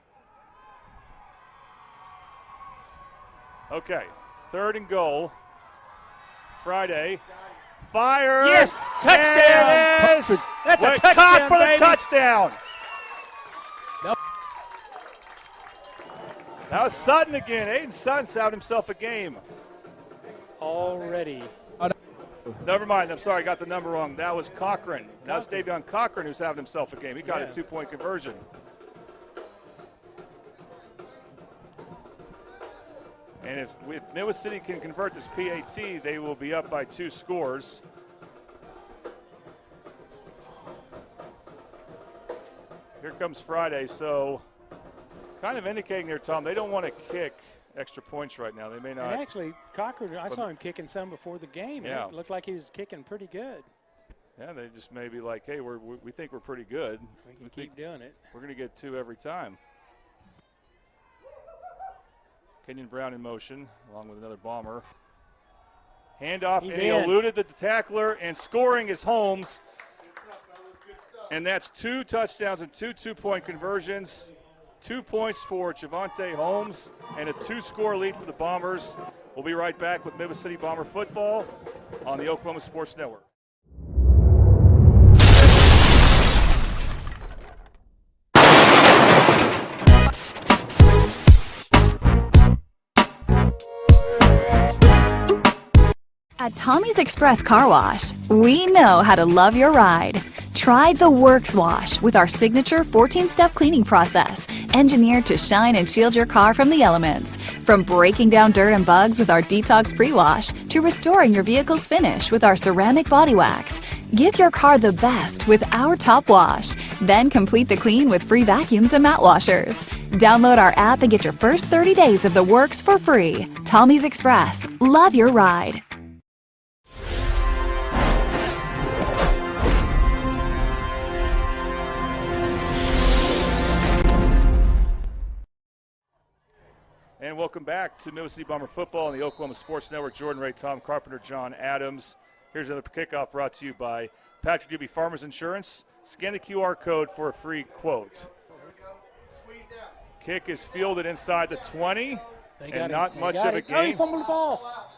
Okay, third and goal. Friday. Fires. Yes, touchdown. That's a touchdown, Cock for the baby. touchdown. Nope. Now Sutton again. Aiden Sutton's out himself a game. Already. Never mind. I'm sorry. I got the number wrong. That was Cochran. Now it's Davion Cochran who's having himself a game. He got a 2-point conversion. And if Midwest City can convert this PAT, they will be up by 2 scores. Here comes Friday. So kind of indicating there, Tom, they don't want to kick extra points right now. They may not. And actually, Cochran, I saw him kicking some before the game. Yeah. It looked like he was kicking pretty good. Yeah, they just may be like, hey, we think we're pretty good. We can keep doing it. We're going to get 2 every time. Kenyon Brown in motion, along with another bomber. Handoff, and he eluded the tackler, and scoring is Holmes. And that's 2 touchdowns and 2 2-point conversions. 2 points for Javante Holmes and a 2-score lead for the Bombers. We'll be right back with Midwest City Bomber football on the Oklahoma Sports Network. At Tommy's Express Car Wash, we know how to love your ride. Try the Works Wash with our signature 14-step cleaning process, engineered to shine and shield your car from the elements. From breaking down dirt and bugs with our Detox Pre-Wash to restoring your vehicle's finish with our ceramic body wax. Give your car the best with our Top Wash. Then complete the clean with free vacuums and mat washers. Download our app and get your first 30 days of the works for free. Tommy's Express. Love your ride. And welcome back to Middle City Bomber football on the Oklahoma Sports Network. Jordan Ray, Tom Carpenter, John Adams. Here's another kickoff brought to you by Patrick Doobie Farmers Insurance. Scan the QR code for a free quote. Kick is fielded inside the 20, and not much of a gain. Oh, he fumbled the ball.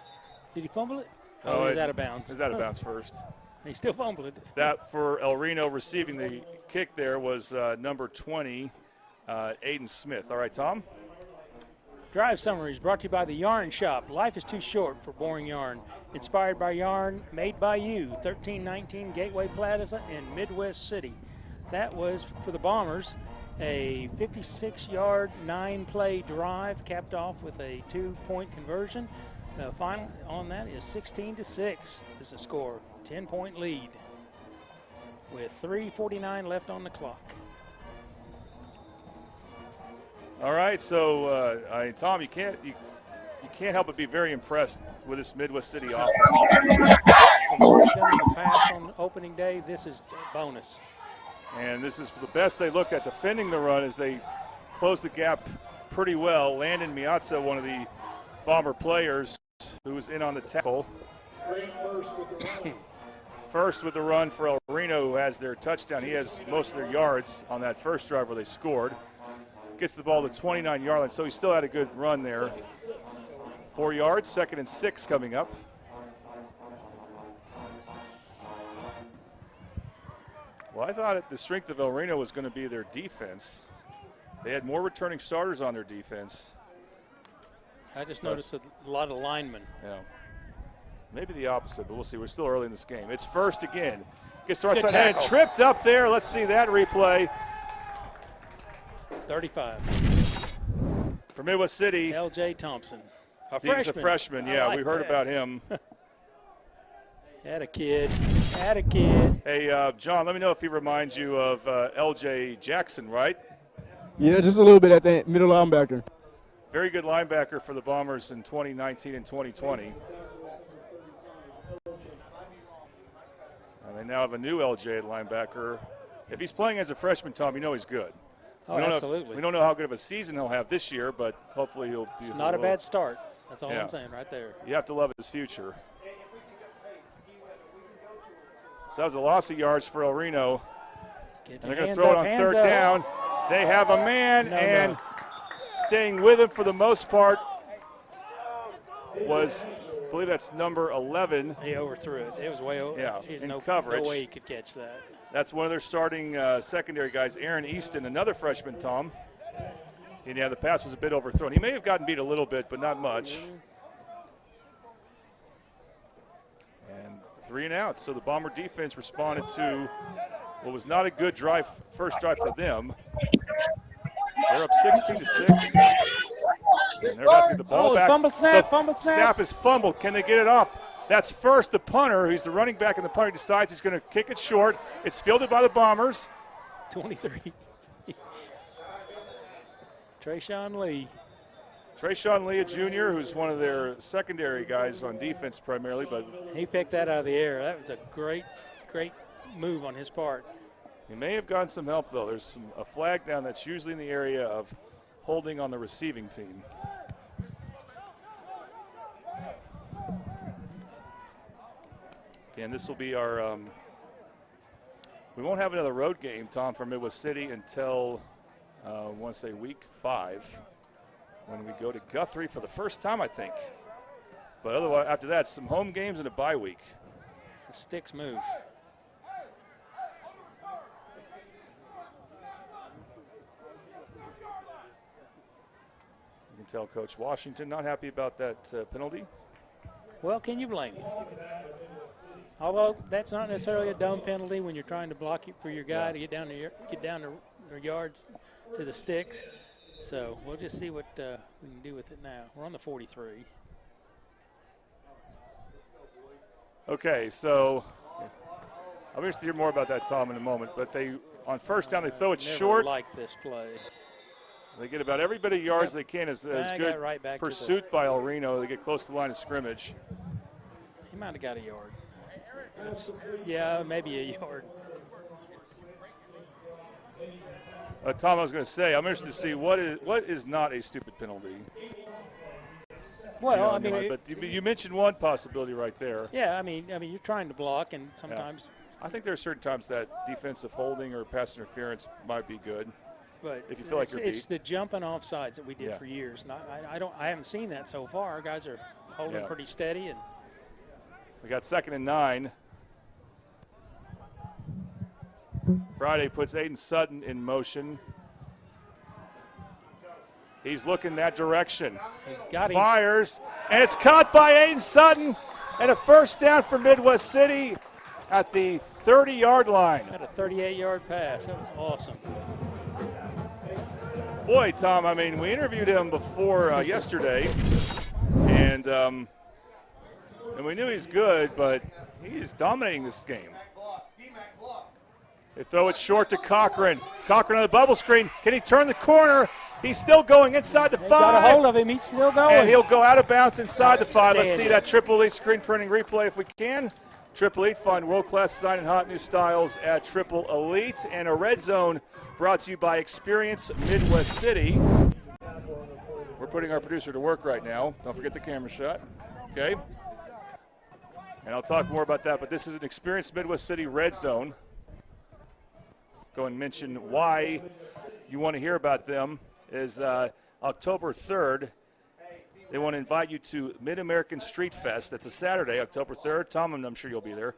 Did he fumble it? Oh, he's out of bounds. He's out of bounds first. He still fumbled it. That for El Reno receiving the kick there was number 20, Aiden Smith. All right, Tom? Drive summaries brought to you by the Yarn Shop. Life is too short for boring yarn. Inspired by yarn, made by you. 1319 Gateway Plaza in Midwest City. That was for the Bombers. A 56-yard, 9-play drive capped off with a 2-point conversion. The final on that is 16-6 is the score. 10-point lead with 3:49 left on the clock. All right, so Tom, you can't help but be very impressed with this Midwest City offense. From what we've done in the past on opening day, this is a bonus. And this is the best they looked at defending the run as they closed the gap pretty well. Landon Miazza, one of the Bomber players, who was in on the tackle. First with the run for El Reno, who has their touchdown. He has most of their yards on that first drive where they scored. Gets the ball to 29-yard line, so he still had a good run there. 4 yards, 2nd and 6 coming up. Well, I thought the strength of El Reno was going to be their defense. They had more returning starters on their defense. I just noticed a lot of linemen. Yeah. Maybe the opposite, but we'll see. We're still early in this game. It's first again. Gets the right Good side and tackle. tripped up there. Let's see that replay. 35. For Midwest City. L.J. Thompson. He's a freshman, yeah. Like we heard that. about him. Had a kid. Had a kid. Hey, John, let me know if he reminds you of L.J. Jackson, right? Yeah, just a little bit at the middle linebacker. Very good linebacker for the Bombers in 2019 and 2020. And they now have a new L.J. at linebacker. If he's playing as a freshman, Tom, you know he's good. Oh, absolutely. We don't know how good of a season he'll have this year, but hopefully he'll be. It's not a bad start. That's all Yeah. I'm saying right there. You have to love his future. So that was a loss of yards for El Reno. And they're going to throw it on third down. They have a man, and staying with him for the most part was, I believe that's number 11. He overthrew it. It was way over. Yeah, in no coverage. No way he could catch that. That's one of their starting secondary guys, Aaron Easton, another freshman, Tom. And yeah, the pass was a bit overthrown. He may have gotten beat a little bit, but not much. And 3 and out. So the Bomber defense responded to what was not a good drive, first drive for them. They're up 16-6. And they're about to get the ball back. Fumble snap, Snap is fumbled. Can they get it off? That's first the punter, who's the running back, and the punter decides he's going to kick it short. It's fielded by the Bombers. 23. Trayshawn Lee. Trayshawn Lee, a junior, who's one of their secondary guys on defense primarily, but He picked that out of the air. That was a great move on his part. he may have gotten some help, though. There's a flag down that's usually in the area of holding on the receiving team. And this will be our we won't have another road game, Tom, for Midwest City until, I want to say week 5, when we go to Guthrie for the first time, I think. But otherwise, after that, some home games and a bye week. The sticks move. You can tell Coach Washington not happy about that penalty. Well, can you blame him? Although that's not necessarily a dumb penalty when you're trying to block it for your guy to get down the yards to the sticks. So we'll just see what we can do with it now. We're on the 43. Okay, so I'm interested to hear more about that, Tom, in a moment. But on first down, they throw it short. Like this play. They get about every bit of yards they can. As good right back pursuit by El Reno. They get close to the line of scrimmage. He might have got a yard. Yeah, maybe a yard. Tom, I was going to say, I'm interested to see what is not a stupid penalty. Well, but you mentioned one possibility right there. Yeah, I mean, you're trying to block, and sometimes. I think there are certain times that defensive holding or pass interference might be good. But if you feel like you're beat. It's the jumping off sides that we did for years. And I haven't seen that so far. Our guys are holding pretty steady, and we got 2nd and 9. Friday puts Aiden Sutton in motion. He's looking that direction. Fires, and it's caught by Aiden Sutton, and a first down for Midwest City at the 30-yard line. Had a 38-yard pass. That was awesome. Boy, Tom, I mean, we interviewed him before yesterday, and we knew he's good, but he's dominating this game. They throw it short to Cochran. Cochran on the bubble screen. Can he turn the corner? He's still going inside the 5. Got a hold of him. He's still going. And he'll go out of bounds inside the 5. Let's see that Triple Elite screen printing replay if we can. Triple Elite, find world-class design and hot new styles at Triple Elite. And a Red Zone brought to you by Experience Midwest City. We're putting our producer to work right now. Don't forget the camera shot. Okay. And I'll talk more about that, but this is an Experience Midwest City Red Zone. Go and mention why you want to hear about them is October 3rd. They want to invite you to Mid-American Street Fest. That's a Saturday, October 3rd. Tom, I'm sure you'll be there.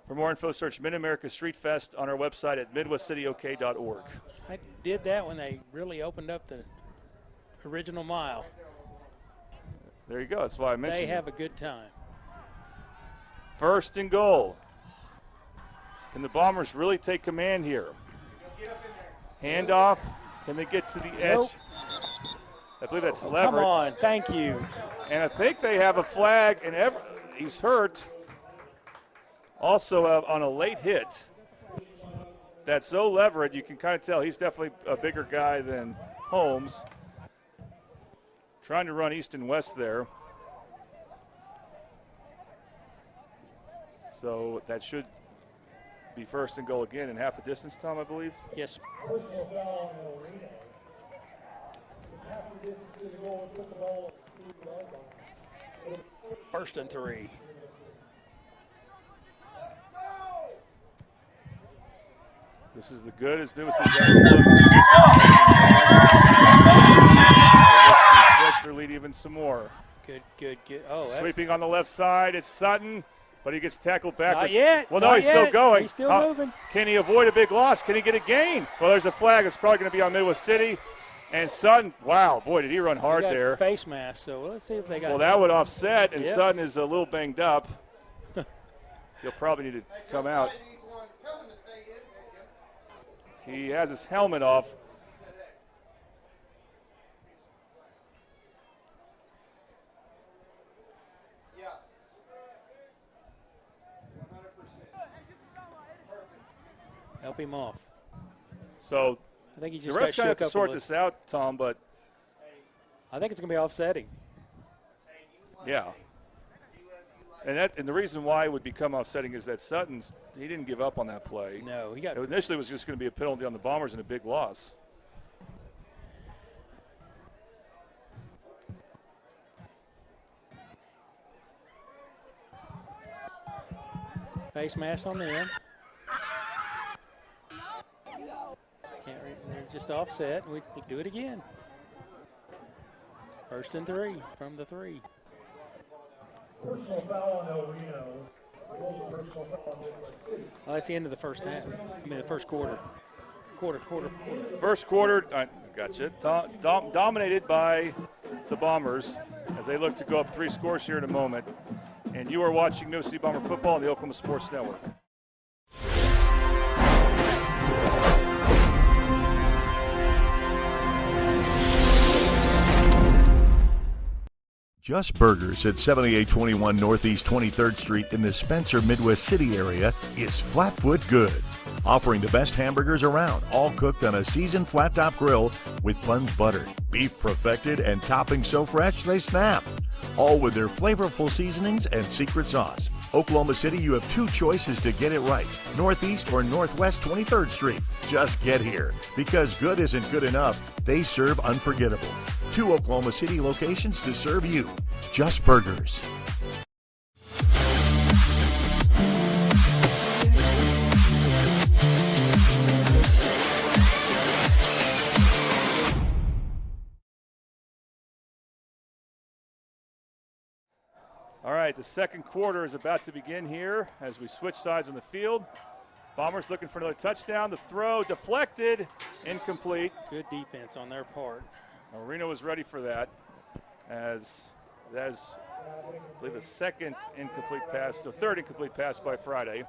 For more info, search Mid-America Street Fest on our website at midwestcityok.org. I did that when they really opened up the original mile. There you go. That's why I mentioned They have a good time. 1st and goal. Can the Bombers really take command here? Handoff. Can they get to the edge? Nope. I believe that's Leverett. Come on, thank you. And I think they have a flag, and he's hurt. Also on a late hit. That's Zoe Leverett. You can kind of tell he's definitely a bigger guy than Holmes. Trying to run east and west there. So that should be 1st and goal again in half the distance, Tom, I believe. Yes. Personal foul on El Reno. It's half the distance to the goal and put the ball through the yard line. 1st and 3. This is the good as Midwest City guys look. Stretch their lead even some more. Good. Oh, sweeping on the left side. It's Sutton. But he gets tackled backwards. Not yet. Well, no, he's still going. He's still moving. Can he avoid a big loss? Can he get a gain? Well, there's a flag. It's probably going to be on Midwest City. And Sutton, wow, boy, did he run hard there. Face mask, so let's see if they got Well, that would offset, and Sutton is a little banged up. He'll probably need to come out. He has his helmet off. Help him off. So I think he just the refs got have to shook sort up this out, Tom, but I think it's going to be offsetting. Yeah. And the reason why it would become offsetting is that he didn't give up on that play. No, it initially was just going to be a penalty on the Bombers and a big loss. Face mask on them. They're just offset. We do it again. 1st and 3 from the 3. Personal foul on El Reno. Personal foul on Midwest City. Well, that's the end of the first half. I mean, the first quarter. Quarter. First quarter, gotcha. Dominated by the Bombers as they look to go up 3 scores here in a moment. and you are watching Middle City Bomber football on the Oklahoma Sports Network. Just Burgers at 7821 Northeast 23rd Street in the Spencer, Midwest City area is Flatfoot Good. Offering the best hamburgers around, all cooked on a seasoned flat-top grill with buns buttered, beef perfected, and toppings so fresh they snap. All with their flavorful seasonings and secret sauce. Oklahoma City, you have two choices to get it right, Northeast or Northwest 23rd Street. Just get here, because good isn't good enough. They serve unforgettable. 2 Oklahoma City locations to serve you. Just Burgers. All right, the second quarter is about to begin here as we switch sides on the field. Bombers looking for another touchdown. The throw deflected, incomplete. Good defense on their part. Now, Reno was ready for that as that is, I believe, the second incomplete pass, the third incomplete pass by Friday.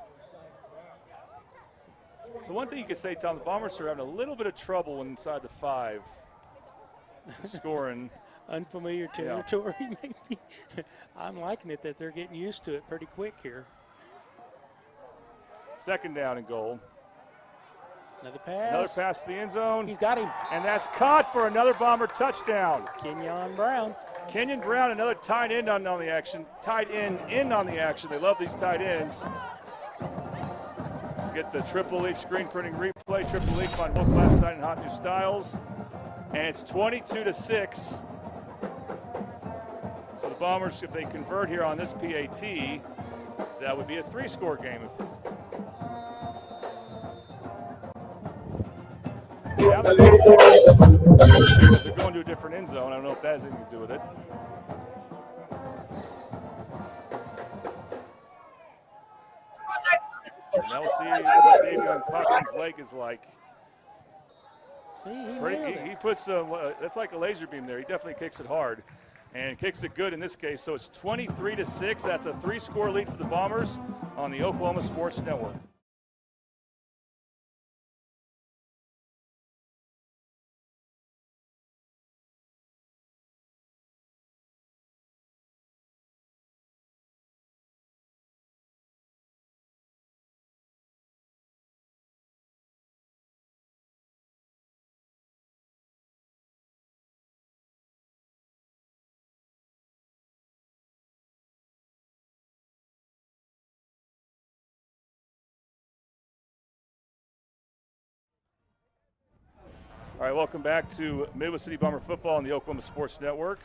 So one thing you could say, Tom, the Bombers are having a little bit of trouble inside the 5 scoring. Unfamiliar territory, maybe. I'm liking it that they're getting used to it pretty quick here. Second down and goal. Another pass. Another pass to the end zone. He's got him. And that's caught for another Bomber touchdown. Kenyon Brown. Kenyon Brown, another tight end on the action. Tight end in on the action. They love these tight ends. Get the Triple H screen printing replay. Triple H on world-class design and hot new styles. And it's 22-6. So the Bombers, if they convert here on this PAT, that would be a 3-score game. Now they're going to a different end zone. I don't know if that has anything to do with it. And now we'll see what Davion Cochran's leg is like. See, he puts that's like a laser beam there. He definitely kicks it hard and kicks it good in this case. So it's 23-6. That's a 3-score lead for the Bombers on the Oklahoma Sports Network. All right, welcome back to Midwest City Bomber football on the Oklahoma Sports Network.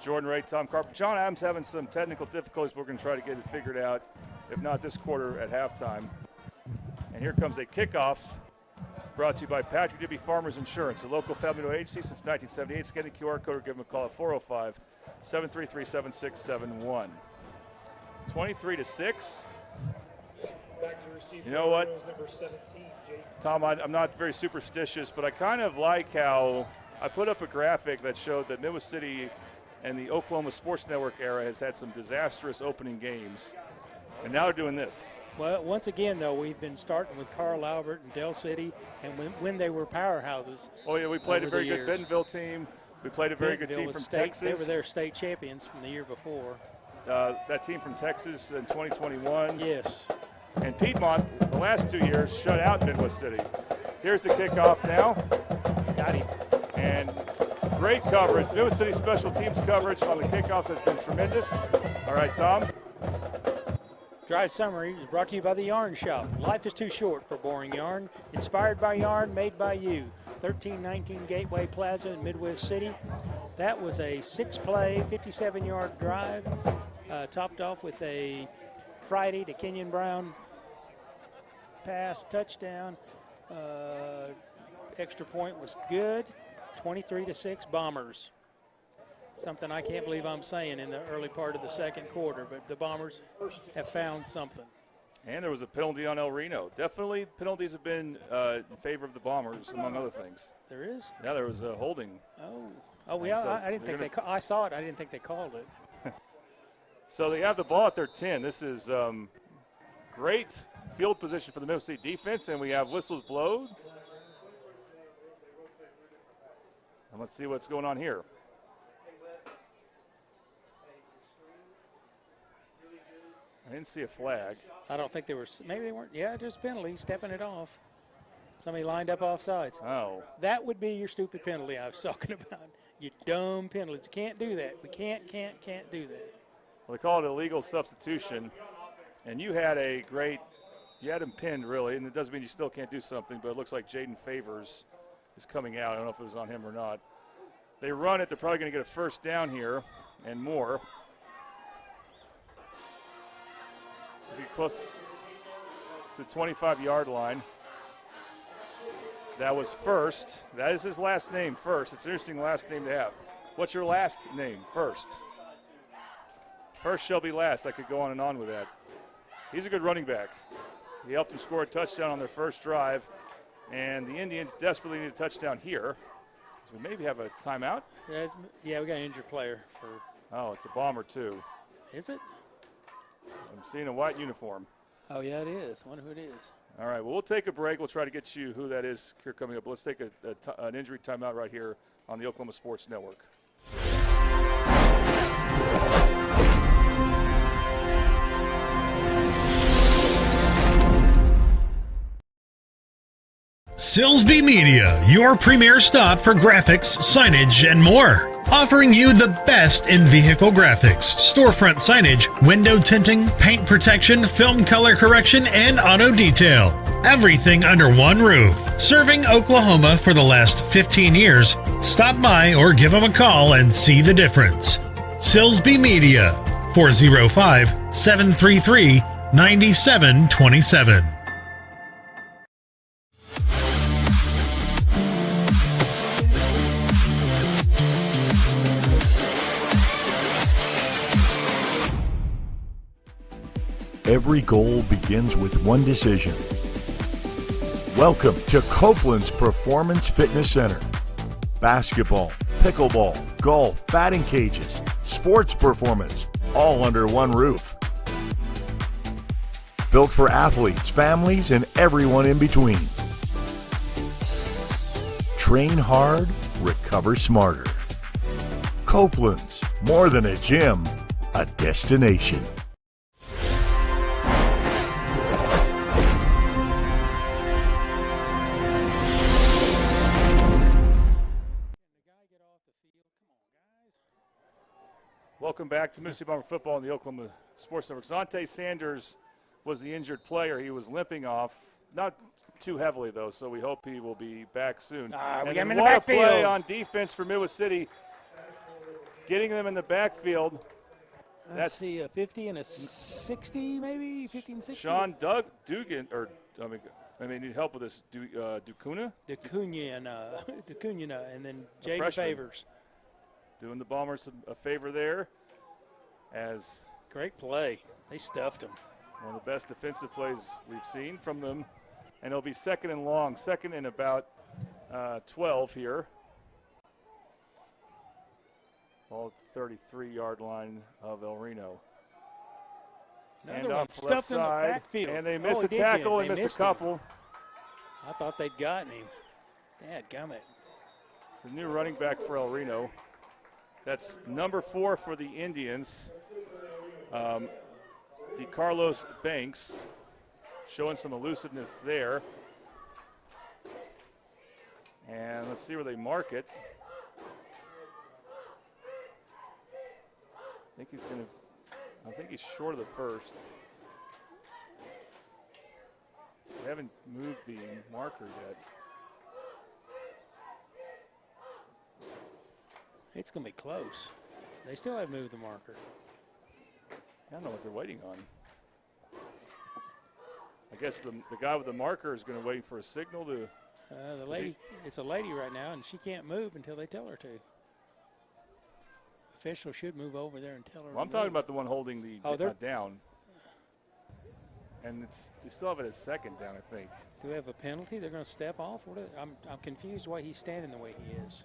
Jordan Ray, Tom Carper. John Adams having some technical difficulties. We're going to try to get it figured out, if not this quarter, at halftime. And here comes a kickoff brought to you by Patrick Dibby Farmers Insurance, a local family agency since 1978. Scan the QR code or give them a call at 405-733-7671. 23-6. You know what? Tom, I'm not very superstitious, but I kind of like how I put up a graphic that showed that Midwest City and the Oklahoma Sports Network era has had some disastrous opening games, and now they're doing this. Well, once again, though, we've been starting with Carl Albert and Del City, and when they were powerhouses. Oh, yeah, we played a very good Bentonville team. We played a very good team from Texas. They were their state champions from the year before. That team from Texas in 2021. Yes. And Piedmont, the last 2 years, shut out Midwest City. Here's the kickoff now. Got him. And great coverage. Midwest City special teams coverage on the kickoffs has been tremendous. All right, Tom. Drive Summary is brought to you by the Yarn Shop. Life is too short for boring yarn. Inspired by yarn, made by you. 1319 Gateway Plaza in Midwest City. That was a 6-play, 57-yard drive, topped off with a Friday to Kenyon Brown pass, touchdown. Extra point was good. 23-6 Bombers. Something I can't believe I'm saying in the early part of the second quarter, but the Bombers have found something. And there was a penalty on El Reno. Definitely penalties have been in favor of the Bombers, among other things. There is? Yeah, there was a holding. Oh, yeah, so I didn't think I saw it. I didn't think they called it. So they have the ball at their 10. This is great field position for the Middle City defense, and we have whistles blown. And let's see what's going on here. I didn't see a flag. I don't think they were. Maybe they weren't. Yeah, just penalty, stepping it off. Somebody lined up off sides. Oh. That would be your stupid penalty I was talking about. You dumb penalties. You can't do that. We can't do that. Well, they call it illegal substitution. And you had you had him pinned, really, and it doesn't mean you still can't do something, but it looks like Jaden Favors is coming out. I don't know if it was on him or not. They run it. They're probably going to get a first down here and more. As he close to the 25-yard line. That was First. That is his last name, First. It's an interesting last name to have. What's your last name, First? First shall be last. I could go on and on with that. He's a good running back. He helped them score a touchdown on their first drive, and the Indians desperately need a touchdown here. So we maybe have a timeout. Yeah, we got an injured player. Oh, it's a Bomber, too. Is it? I'm seeing a white uniform. Oh, yeah, it is. I wonder who it is. All right, well, we'll take a break. We'll try to get you who that is here coming up. Let's take an injury timeout right here on the Oklahoma Sports Network. Silsby Media, your premier stop for graphics, signage, and more. Offering you the best in vehicle graphics, storefront signage, window tinting, paint protection, film color correction, and auto detail. Everything under one roof. Serving Oklahoma for the last 15 years. Stop by or give them a call and see the difference. Silsby Media, 405-733-9727. Every goal begins with one decision. Welcome to Copeland's Performance Fitness Center. Basketball, pickleball, golf, batting cages, sports performance, all under one roof. Built for athletes, families, and everyone in between. Train hard, recover smarter. Copeland's, more than a gym, a destination. Welcome back to Mississippi Bomber football on the Oklahoma Sports Network. Zontae Sanders was the injured player. He was limping off, not too heavily though, so we hope he will be back soon. We and got him then in the what a backfield. play on defense for Midwest City, getting them in the backfield. Let's see, a 50 and a 60, maybe 50 and 60. Sean Dugan, or I mean, need help with this. Ducuna, and then Jaden Favors. Doing the Bombers a favor there. As great play. They stuffed him. One of the best defensive plays we've seen from them. And it'll be second and long, second and about 12 here. Ball at the 33-yard line of El Reno. Another and one off stuffed left in the side, backfield. and they miss a tackle and miss a couple. I thought they'd gotten him. Dadgummit. It's a new running back for El Reno. That's number 4 for the Indians. DeCarlos Banks showing some elusiveness there. And let's see where they mark it. I think he's short of the first. They haven't moved the marker yet. It's going to be close. They still haven't moved the marker. I don't know what they're waiting on. I guess the guy with the marker is going to wait for a signal to. The lady, it's a lady right now, and she can't move until they tell her to. Official should move over there and tell her. Well, I'm talking about the one holding the down. And they still have it as second down, I think. Do we have a penalty? They're going to step off? I'm confused why he's standing the way he is.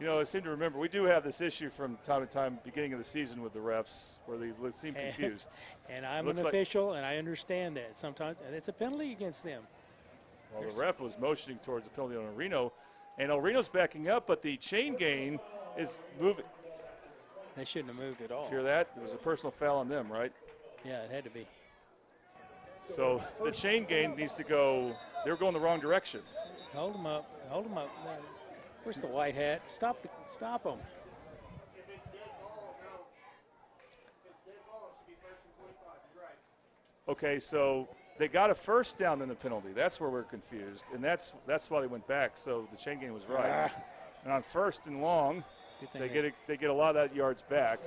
You know, I seem to remember we do have this issue from time to time, beginning of the season with the refs, where they seem confused. And I'm an official, and I understand that sometimes, and it's a penalty against them. Well, the ref was motioning towards a penalty on El Reno, and El Reno's backing up, but the chain gain is moving. They shouldn't have moved at all. Did you hear that? It was a personal foul on them, right? Yeah, it had to be. So the chain gain needs to go. They were going the wrong direction. Hold them up. Hold them up. Where's the white hat? Stop them. Okay, so they got a first down in the penalty. That's where we're confused, and that's why they went back. So the chain gain was right. And on first and long, they get a lot of that yards back.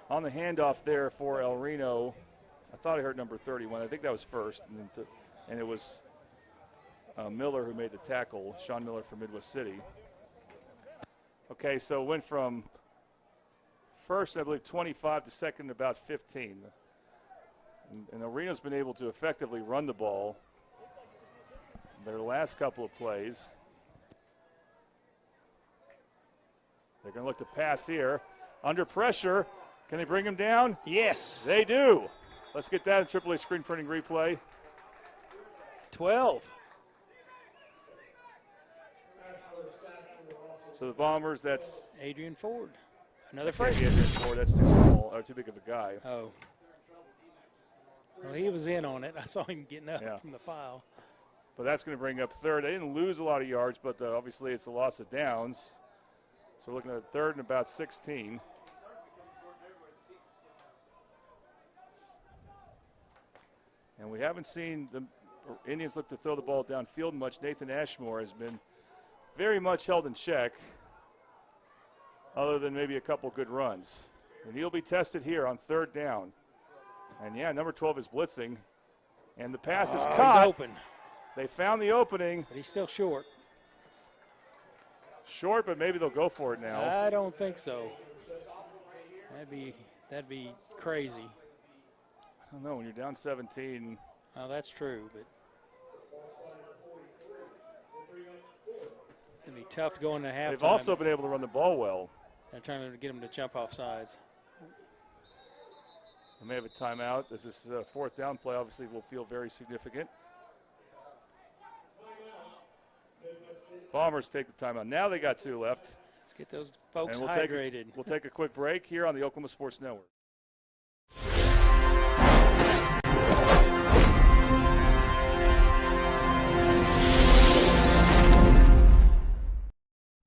On the handoff there for El Reno, I thought I heard number 31. I think that was first, and it was Miller who made the tackle, Sean Miller from Midwest City. Okay, so it went from first, I believe, 25 to second, about 15. And El Reno's been able to effectively run the ball their last couple of plays. They're going to look to pass here. Under pressure. Can they bring him down? Yes. They do. Let's get that in AAA screen printing replay. 12. So the Bombers, that's Adrian Ford. Another freshman. freshman. Adrian Ford, that's too small, or too big of a guy. Oh. Well, he was in on it. I saw him getting up from the pile. But that's going to bring up third. They didn't lose a lot of yards, but obviously it's a loss of downs. So we're looking at third and about 16. And we haven't seen the Indians look to throw the ball downfield much. Nathan Ashmore has been very much held in check, other than maybe a couple good runs. And he'll be tested here on third down. And, yeah, number 12 is blitzing. And the pass is caught. He's open. They found the opening. But he's still short. Short, but maybe they'll go for it now. I don't think so. That'd be crazy. I don't know. When you're down 17. Well, that's true, but it'd be tough going to halftime. They've also been able to run the ball well. They're trying to get them to jump off sides. They may have a timeout. This is a fourth down play. Obviously, will feel very significant. Bombers take the timeout. Now they got 2 left. Let's get those folks and hydrated. We'll take a quick break here on the Oklahoma Sports Network.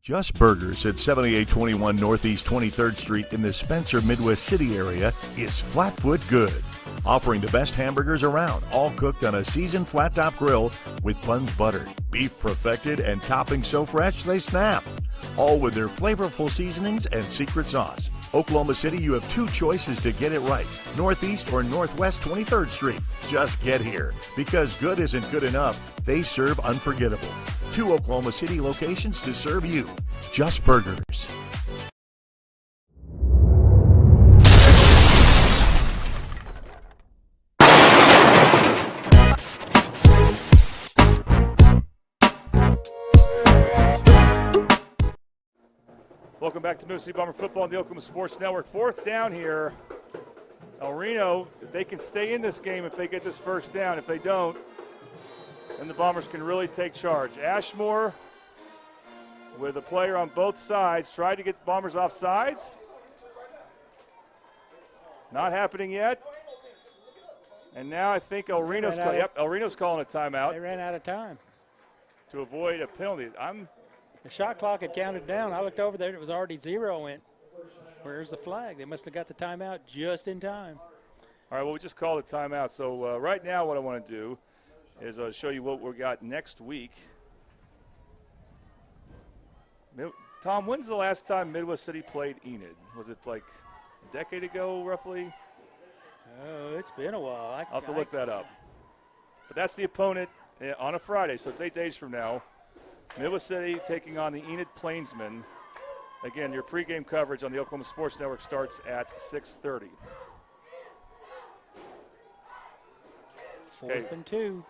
Just Burgers at 7821 Northeast 23rd Street in the Spencer, Midwest City area is Flatfoot Good, offering the best hamburgers around, all cooked on a seasoned flat-top grill with buns buttered, beef perfected, and toppings so fresh they snap, all with their flavorful seasonings and secret sauce. Oklahoma City, you have 2 choices to get it right, Northeast or Northwest 23rd Street. Just get here, because good isn't good enough. They serve unforgettable. 2 Oklahoma City locations to serve you. Just Burgers. Welcome back to Mississippi Bomber football on the Oklahoma Sports Network. Fourth down here. El Reno, if they can stay in this game, if they get this first down. If they don't, then the Bombers can really take charge. Ashmore with a player on both sides. Tried to get the Bombers off sides. Not happening yet. And now I think El Reno's calling a timeout. They ran out of time. To avoid a penalty. The shot clock had counted down. I looked over there. It was already 0. Went, where's the flag? They must have got the timeout just in time. All right, well, we just called a timeout. So right now what I want to do is show you what we got next week. Tom, when's the last time Midwest City played Enid? Was it like a decade ago, roughly? Oh, it's been a while. I'll have to look that up. But that's the opponent on a Friday, so it's 8 days from now. Midwest City taking on the Enid Plainsmen. Again, your pregame coverage on the Oklahoma Sports Network starts at 6:30. 4th and 2.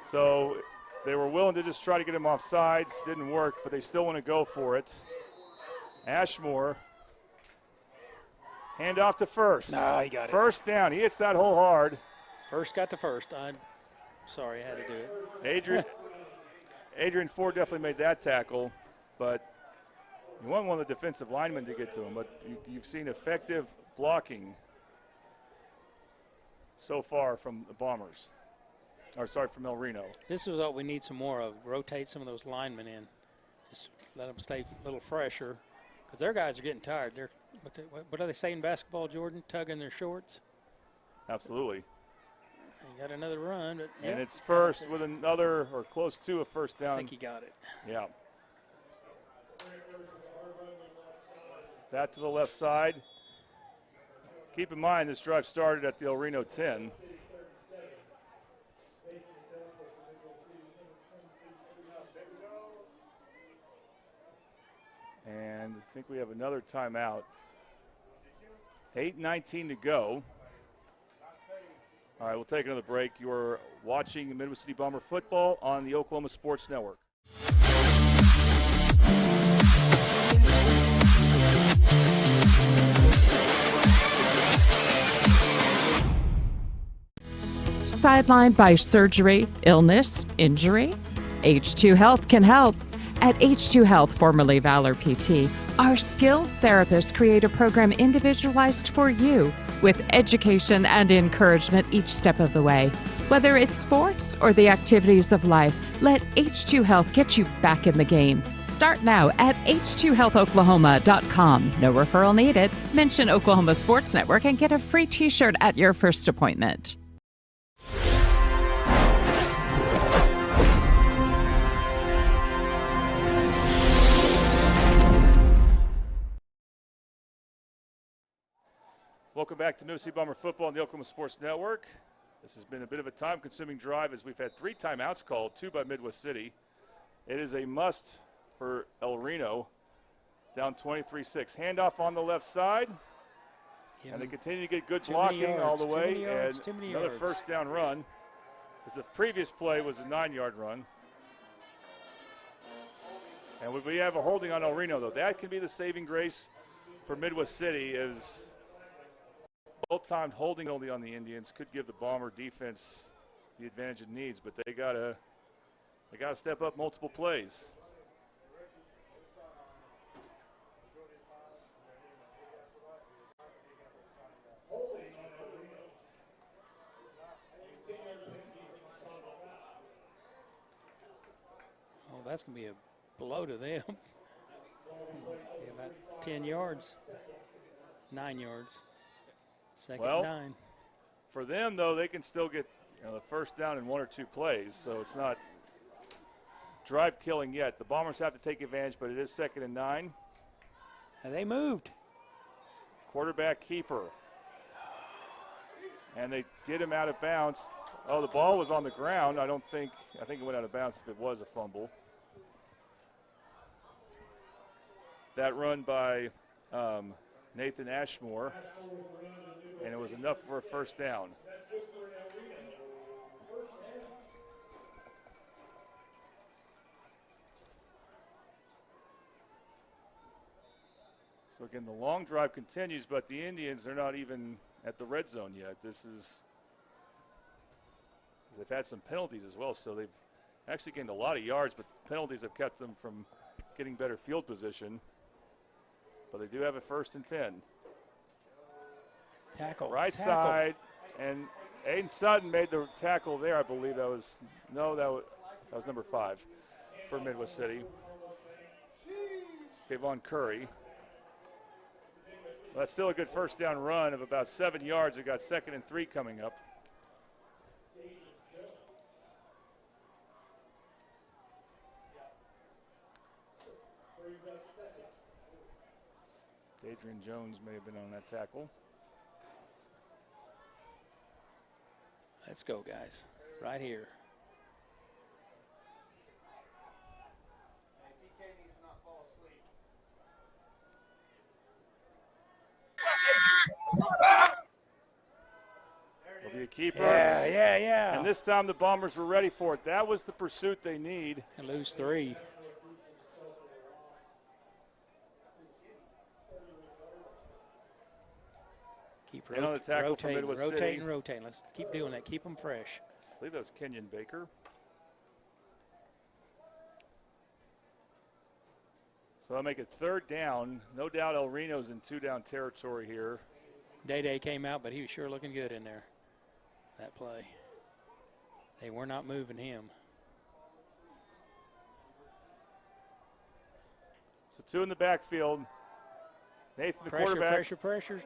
So They were willing to just try to get him off sides. Didn't work, but they still want to go for it. Ashmore. Hand off to First. No, he got it. First down. He hits that hole hard. First got to first. I'm sorry, I had to do it. Adrian Ford definitely made that tackle, but you want one of the defensive linemen to get to him. But you've seen effective blocking so far from the Bombers. From El Reno. This is what we need some more of. Rotate some of those linemen in. Just let them stay a little fresher. Because their guys are getting tired. What do they say in basketball, Jordan? Tugging their shorts? Absolutely. He got another run. But and it's First with another, or close to a first down. I think he got it. Yeah. Back to the left side. Keep in mind this drive started at the El Reno 10. And I think we have another timeout. 8:19 to go. All right, we'll take another break. You're watching Midwest City Bomber football on the Oklahoma Sports Network. Sidelined by surgery, illness, injury? H2 Health can help. At H2 Health, formerly Valor PT, our skilled therapists create a program individualized for you with education and encouragement each step of the way. Whether it's sports or the activities of life, let H2 Health get you back in the game. Start now at h2healthoklahoma.com. No referral needed. Mention Oklahoma Sports Network and get a free t-shirt at your first appointment. Welcome back to Midwest City Bomber football on the Oklahoma Sports Network. This has been a bit of a time-consuming drive as we've had 3 timeouts called, 2 by Midwest City. It is a must for El Reno, down 23-6. Handoff on the left side, and they continue to get good blocking all the way, and another first down run, as the previous play was a 9-yard run. And we have a holding on El Reno, though. That can be the saving grace for Midwest City, is well-timed holding only on the Indians could give the Bomber defense the advantage it needs, but they gotta step up multiple plays. Oh, that's gonna be a blow to them. Be about 10 yards, 9 yards. Second 9. For them, though, they can still get the first down in 1 or 2 plays, so it's not drive killing yet. The Bombers have to take advantage, but it is 2nd and 9. And they moved. Quarterback keeper. And they get him out of bounds. Oh, the ball was on the ground. I think it went out of bounds if it was a fumble. That run by Nathan Ashmore. And it was enough for a first down. So again, the long drive continues, but the Indians are not even at the red zone yet. They've had some penalties as well, so they've actually gained a lot of yards, but penalties have kept them from getting better field position. But they do have a 1st and 10. Tackle. Right side, and Aiden Sutton made the tackle there, I believe. That was number 5 for Midwest City. Kayvon Curry. Well, that's still a good first down run of about 7 yards. They got 2nd and 3 coming up. Adrian Jones may have been on that tackle. Let's go, guys. Right here. We'll be a keeper. Yeah. And this time the Bombers were ready for it. That was the pursuit they need. And lose 3. Keep on the tackle from Midwest City. rotating. Let's keep doing that. Keep them fresh. I believe that was Kenyon Baker. So I'll make it 3rd down. No doubt El Reno's in 2-down territory here. Day came out, but he was sure looking good in there, that play. They were not moving him. So 2 in the backfield. Nathan, the quarterback. Pressure.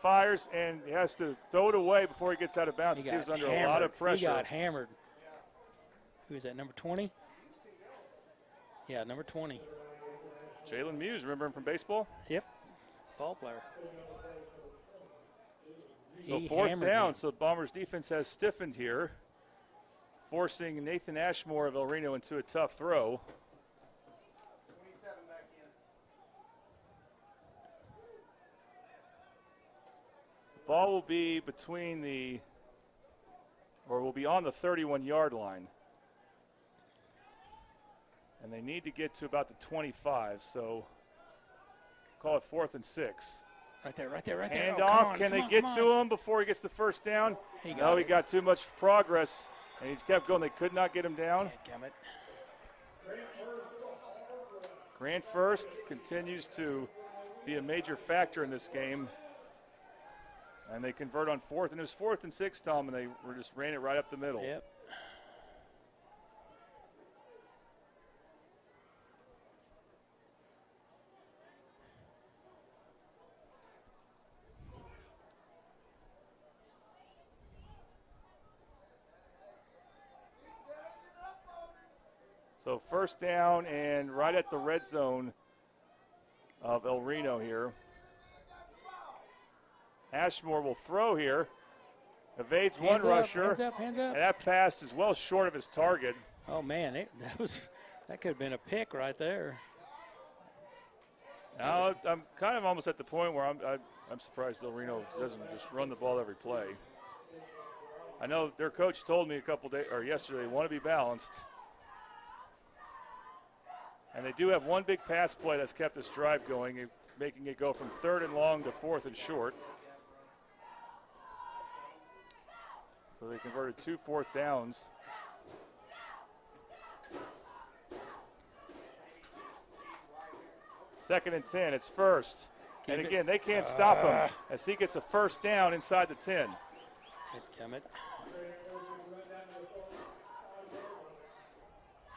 Fires, and he has to throw it away before he gets out of bounds. He was under a lot of pressure. He got hammered. Who is that, number 20? Yeah, number 20. Jalen Muse, remember him from baseball? Yep, ball player. So 4th down, so Bombers defense has stiffened here, forcing Nathan Ashmore of El Reno into a tough throw. The ball will be will be on the 31-yard line. And they need to get to about the 25, so call it 4th and 6. Right there. Hand off. Can they get to him before he gets the first down? He got too much progress, and he kept going. They could not get him down. Grant First continues to be a major factor in this game. And they convert on 4th, and it was 4th and 6, Tom, and they just ran it right up the middle. Yep. So 1st down and right at the red zone of El Reno here. Ashmore will throw here. Evades one rusher. Hands up. And that pass is well short of his target. Oh, man, that could have been a pick right there. Now, I'm kind of almost at the point where I'm surprised El Reno doesn't just run the ball every play. I know their coach told me yesterday they want to be balanced. And they do have one big pass play that's kept this drive going, making it go from 3rd and long to 4th and short. So they converted 2 4th downs. Second and 10, it's First. And again, they can't stop him as he gets a 1st down inside the 10.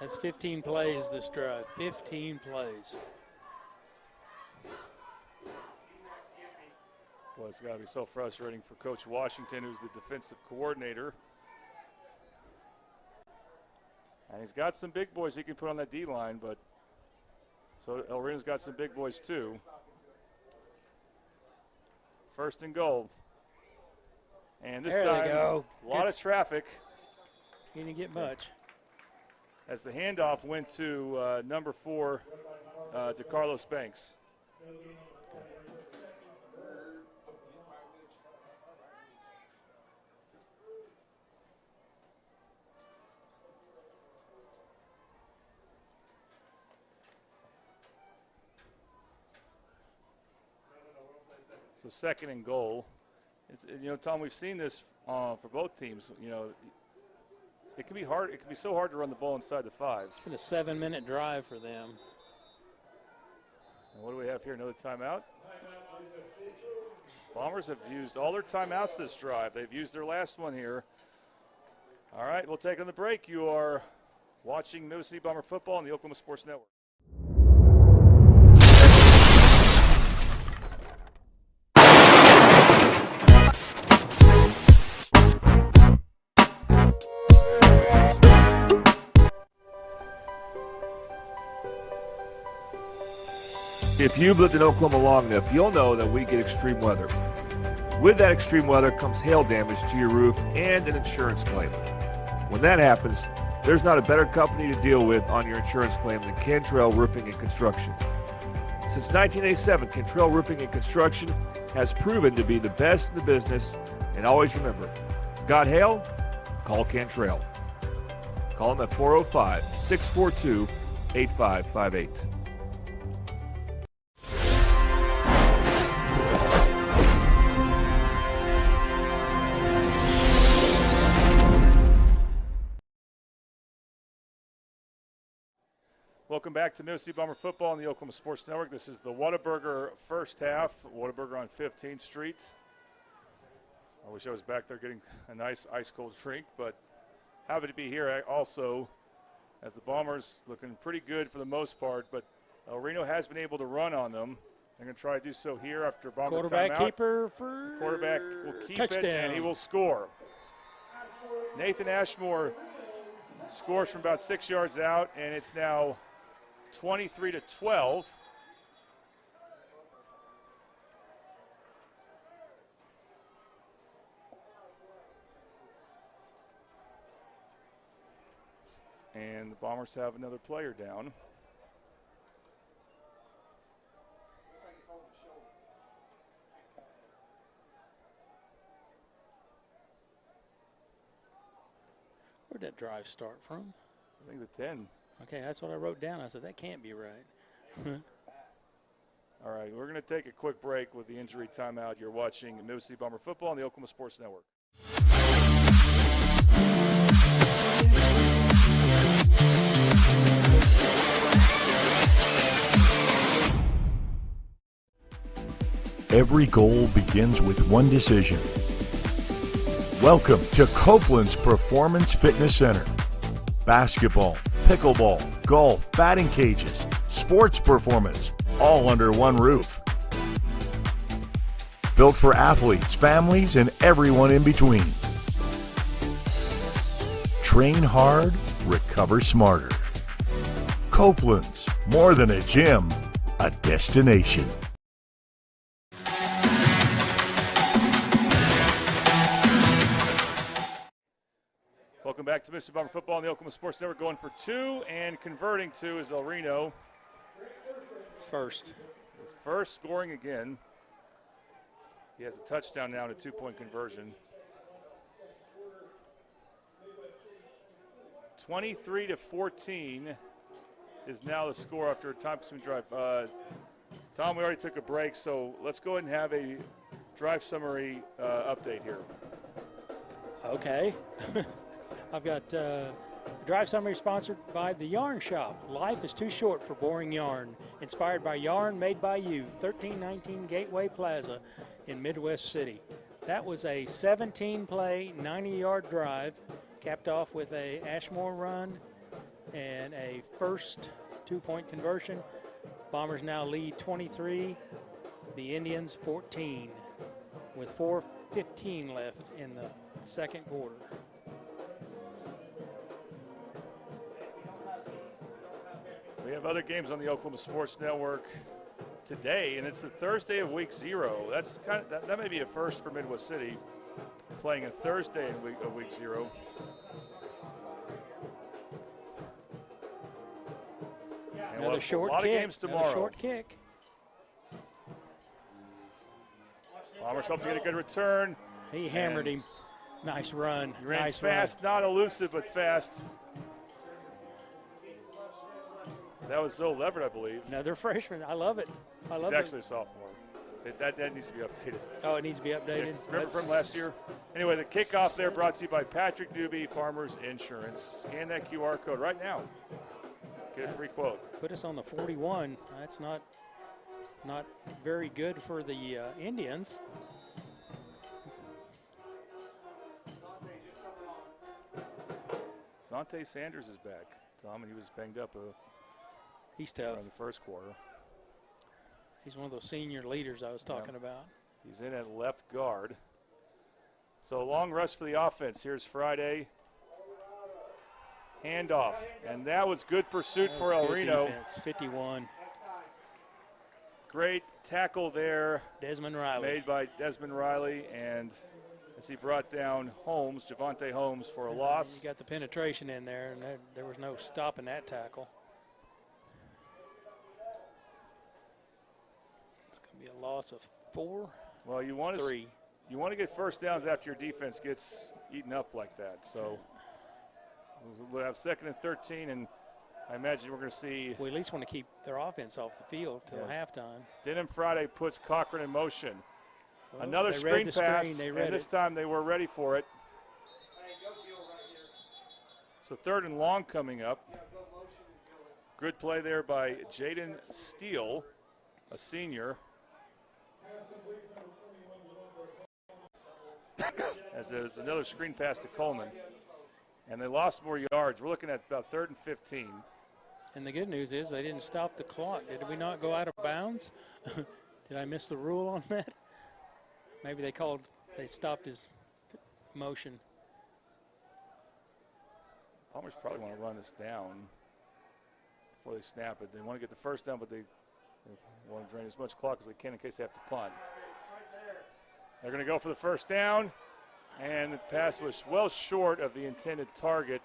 That's 15 plays this drive, 15 plays. Well, it's got to be so frustrating for Coach Washington, who's the defensive coordinator. And he's got some big boys he can put on that D-line, but so El Reno's got some big boys too. 1st and goal. And this time, a lot of traffic. He didn't get much. As the handoff went to number 4, to Carlos Banks. So 2nd and goal. Tom, we've seen this for both teams. It can be hard. It can be so hard to run the ball inside the 5. It's been a 7-minute drive for them. And what do we have here? Another timeout. Bombers have used all their timeouts this drive. They've used their last one here. All right, we'll take on the break. You are watching Midwest City Bomber football on the Oklahoma Sports Network. If you've lived in Oklahoma long enough, you'll know that we get extreme weather. With that extreme weather comes hail damage to your roof and an insurance claim. When that happens, there's not a better company to deal with on your insurance claim than Cantrell Roofing and Construction. Since 1987, Cantrell Roofing and Construction has proven to be the best in the business, and always remember, Got hail? Call Cantrell. Call them at 405-642-8558. Welcome back to Mississippi Bomber football on the Oklahoma Sports Network. This is the Whataburger first half. Whataburger on 15th Street. I wish I was back there getting a nice ice-cold drink, but happy to be here also as the Bombers looking pretty good for the most part, but Reno has been able to run on them. They're going to try to do so here after Bomber quarterback timeout. Keeper for quarterback will keep touchdown. it, and he will score. Nathan Ashmore scores from about 6 yards out, and it's now 23-12. And the Bombers have another player down. Where'd that drive start from? I think the 10. Okay, that's what I wrote down. I said, that can't be right. All right, we're going to take a quick break with the injury timeout. You're watching Mississippi Bomber football on the Oklahoma Sports Network. Every goal begins with one decision. Welcome to Copeland's Performance Fitness Center. Basketball, pickleball, golf, batting cages, sports performance, all under one roof. Built for athletes, families, and everyone in between. Train hard, recover smarter. Copeland's, more than a gym, a destination. Welcome back to Mississippi Bomber football on the Oklahoma Sports Network. Going for two and converting two is El Reno. First. His first scoring again. He has a touchdown now and a two-point conversion. 23-14 is now the score after a time-consuming drive. Tom, we already took a break, so let's go ahead and have a drive summary update here. Okay. I've got a drive summary sponsored by the Yarn Shop. Life is too short for boring yarn. Inspired by yarn made by you. 1319 Gateway Plaza in Midwest City. That was a 17-play, 90-yard drive, capped off with a Ashmore run and a first two-point conversion. Bombers now lead 23, the Indians 14, with 4:15 left in the second quarter. We have other games on the Oklahoma Sports Network today, and it's the Thursday of week 0. That's that may be a first for Midwest City, playing a Thursday of week 0. And Another short kick. A lot of games tomorrow. Another short kick. Bombers hope to get a good return. He hammered him. Nice run. He ran nice fast, run. not elusive, but fast. That was Zoe Leverett, I believe. Another freshman. I love it. I love it. He's actually a sophomore. That needs to be updated. Oh, it needs to be updated. Yeah, remember from last year? Anyway, the kickoff there brought to you by Patrick Newby, Farmers Insurance. Scan that QR code right now. Get a free quote. Put us on the 41. That's not very good for the Indians. Sante Sanders is back, Tom, and he was banged up He's tough. in the first quarter. He's one of those senior leaders I was talking about. He's in at left guard. So long rush for the offense. Here's Friday. Handoff. And that was good pursuit for El Reno. Defense, 51. Great tackle there. Desmond Riley. Made by Desmond Riley. And as he brought down Holmes, Javonte Holmes, for a loss. You got the penetration in there, and there was no stopping that tackle. It's going to be a loss of 4. Well, you want 3. You want to get first downs after your defense gets eaten up like that. So we'll have 2nd and 13, and I imagine we're going to see. We at least want to keep their offense off the field till halftime. Denham Friday puts Cochran in motion. Well, Another screen pass, and this time they were ready for it. So 3rd and long coming up. Good play there by Jaden Steele, a senior. As there's another screen pass to Coleman. And they lost more yards. We're looking at about 3rd and 15. And the good news is they didn't stop the clock. Did we not go out of bounds? Did I miss the rule on that? Maybe they stopped his motion. Palmer's probably want to run this down before they snap it. They want to get the first down, but they want to drain as much clock as they can in case they have to punt. They're going to go for the first down, and the pass was well short of the intended target.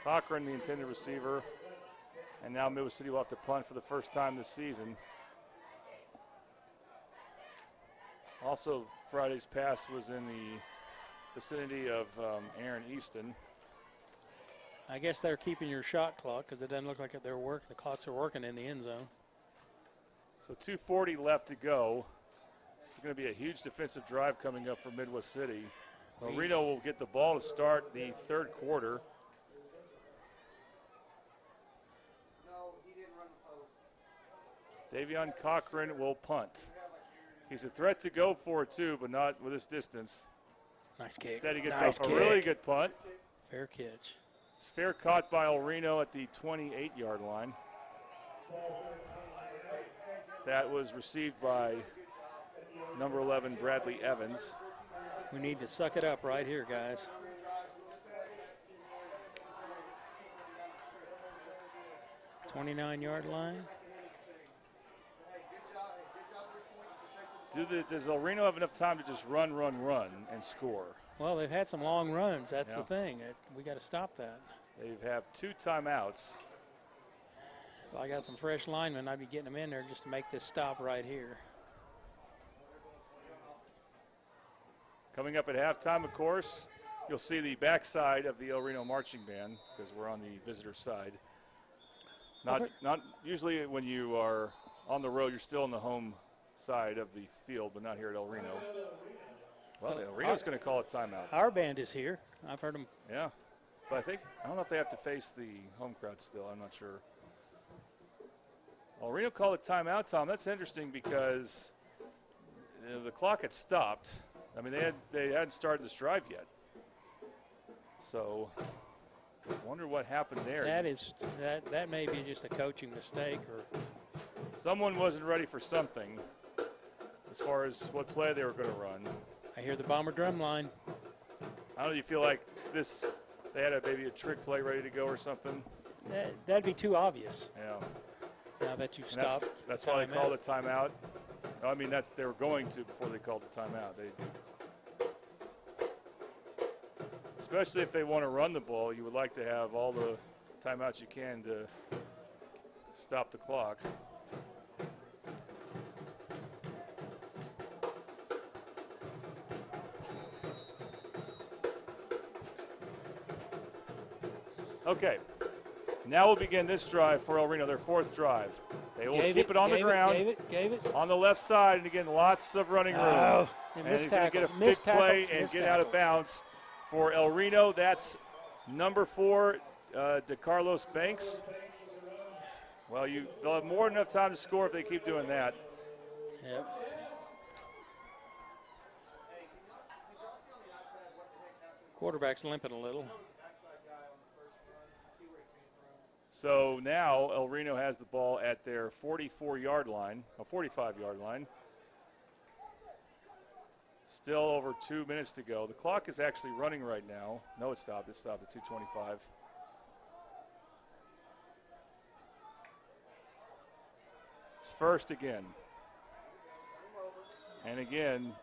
Cochran, the intended receiver, and now Midwest City will have to punt for the first time this season. Also, Friday's pass was in the vicinity of Aaron Easton. I guess they're keeping your shot clock because it doesn't look like they're working. The clocks are working in the end zone. So 2:40 left to go. It's going to be a huge defensive drive coming up for Midwest City. Well, Reno will get the ball to start the 3rd quarter. Davion Cochran will punt. He's a threat to go for it too, but not with this distance. Nice kick. Instead, he gets off a really good punt. Fair catch. It's fair caught by El Reno at the 28-yard line. That was received by number 11, Bradley Evans. We need to suck it up right here, guys. .29-yard line. Does El Reno have enough time to just run, and score? Well, they've had some long runs. That's Yeah. the thing. We got to stop that. They have 2 timeouts. If I got some fresh linemen, I'd be getting them in there just to make this stop right here. Coming up at halftime, of course, you'll see the backside of the El Reno marching band because we're on the visitor side. Not usually when you are on the road, you're still on the home side of the field, but not here at El Reno. Well, El Reno's going to call it timeout. Our band is here. I've heard them. Yeah, but I don't know if they have to face the home crowd still. I'm not sure. El Reno called it timeout, Tom. That's interesting because the clock had stopped. I mean, they hadn't started this drive yet. So, I wonder what happened there. That may be just a coaching mistake, or someone wasn't ready for something as far as what play they were going to run. I hear the Bomber drum line. How do you feel like this? They had maybe a trick play ready to go or something? That'd be too obvious. Yeah. Now that you've stopped. That's why they called it timeout. I mean, they were going to before they called the timeout. Especially if they want to run the ball, you would like to have all the timeouts you can to stop the clock. Okay, now we'll begin this drive for El Reno, their 4th drive. They will keep it on the ground. Gave it. On the left side, and again, lots of running room. Oh, and he's going to get a big play and get out of bounds for El Reno. That's number 4, DeCarlos Banks. Well, they'll have more than enough time to score if they keep doing that. Yep. Quarterback's limping a little. So now El Reno has the ball at their 45-yard line. Still over 2 minutes to go. The clock is actually running right now. No, it stopped. It stopped at 2:25. It's first again. And again,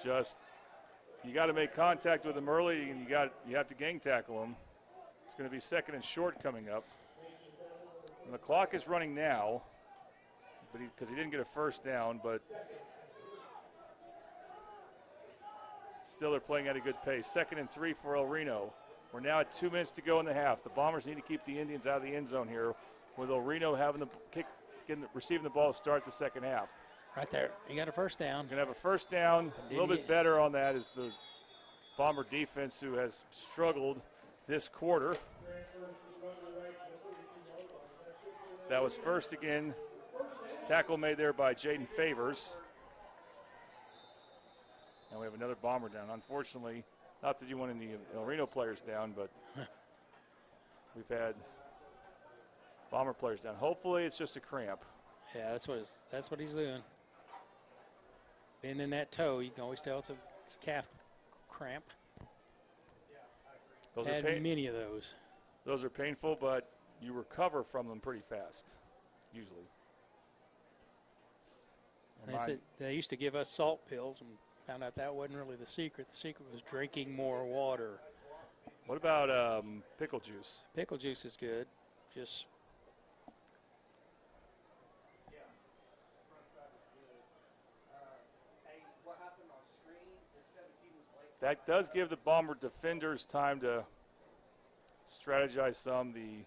you got to make contact with them early, and you have to gang tackle them. It's going to be 2nd and short coming up. And the clock is running now, but because he didn't get a first down, but Still, they're playing at a good pace. 2nd and 3 for El Reno. We're now at 2 minutes to go in the half. The Bombers need to keep the Indians out of the end zone here, with El Reno having the receiving the ball to start the second half. Right there. You got a first down. Going to have a first down. A little bit better on that is the Bomber defense, who has struggled this quarter. That was first again. Tackle made there by Jaden Favors. And we have another Bomber down. Unfortunately, not that you want any El Reno players down, but we've had Bomber players down. Hopefully it's just a cramp. Yeah, that's what he's doing. Being in that toe, you can always tell it's a calf cramp. Had many of those. Those are painful, but you recover from them pretty fast, usually. And they used to give us salt pills, and found out that wasn't really the secret. The secret was drinking more water. What about pickle juice? Pickle juice is good. Just that does give the Bomber defenders time to strategize some. The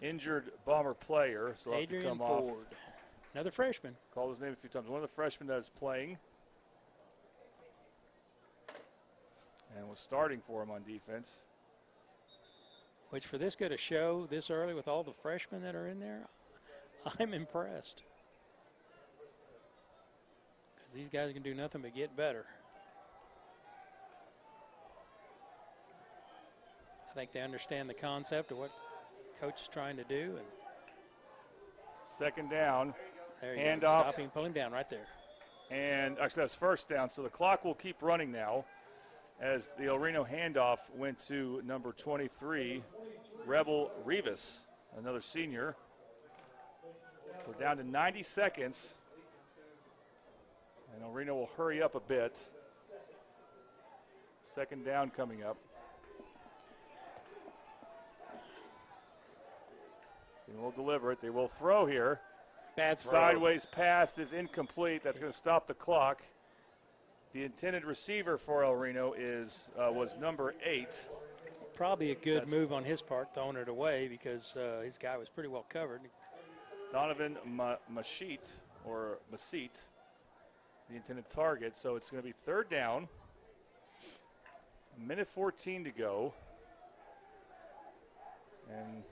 injured Bomber player, so he'll have to come off. Ford. Another freshman. Called his name a few times. One of the freshmen that is playing and was starting for him on defense. Which, for this good a show this early with all the freshmen that are in there, I'm impressed. Because these guys can do nothing but get better. I think they understand the concept of what coach is trying to do. And second down. There you hand go. off. Stop him, pull him down right there. And actually that's first down, so the clock will keep running now as the El Reno handoff went to number 23, Rebel Rivas, another senior. We're down to 90 seconds. And El Reno will hurry up a bit. Second down coming up. They will deliver it. They will throw here. Bad throw. Sideways pass is incomplete. That's going to stop the clock. The intended receiver for El Reno was number 8. Probably a good move on his part, throwing it away, because his guy was pretty well covered. Donovan Masheet, the intended target. So it's going to be third down. 1:14 to go. And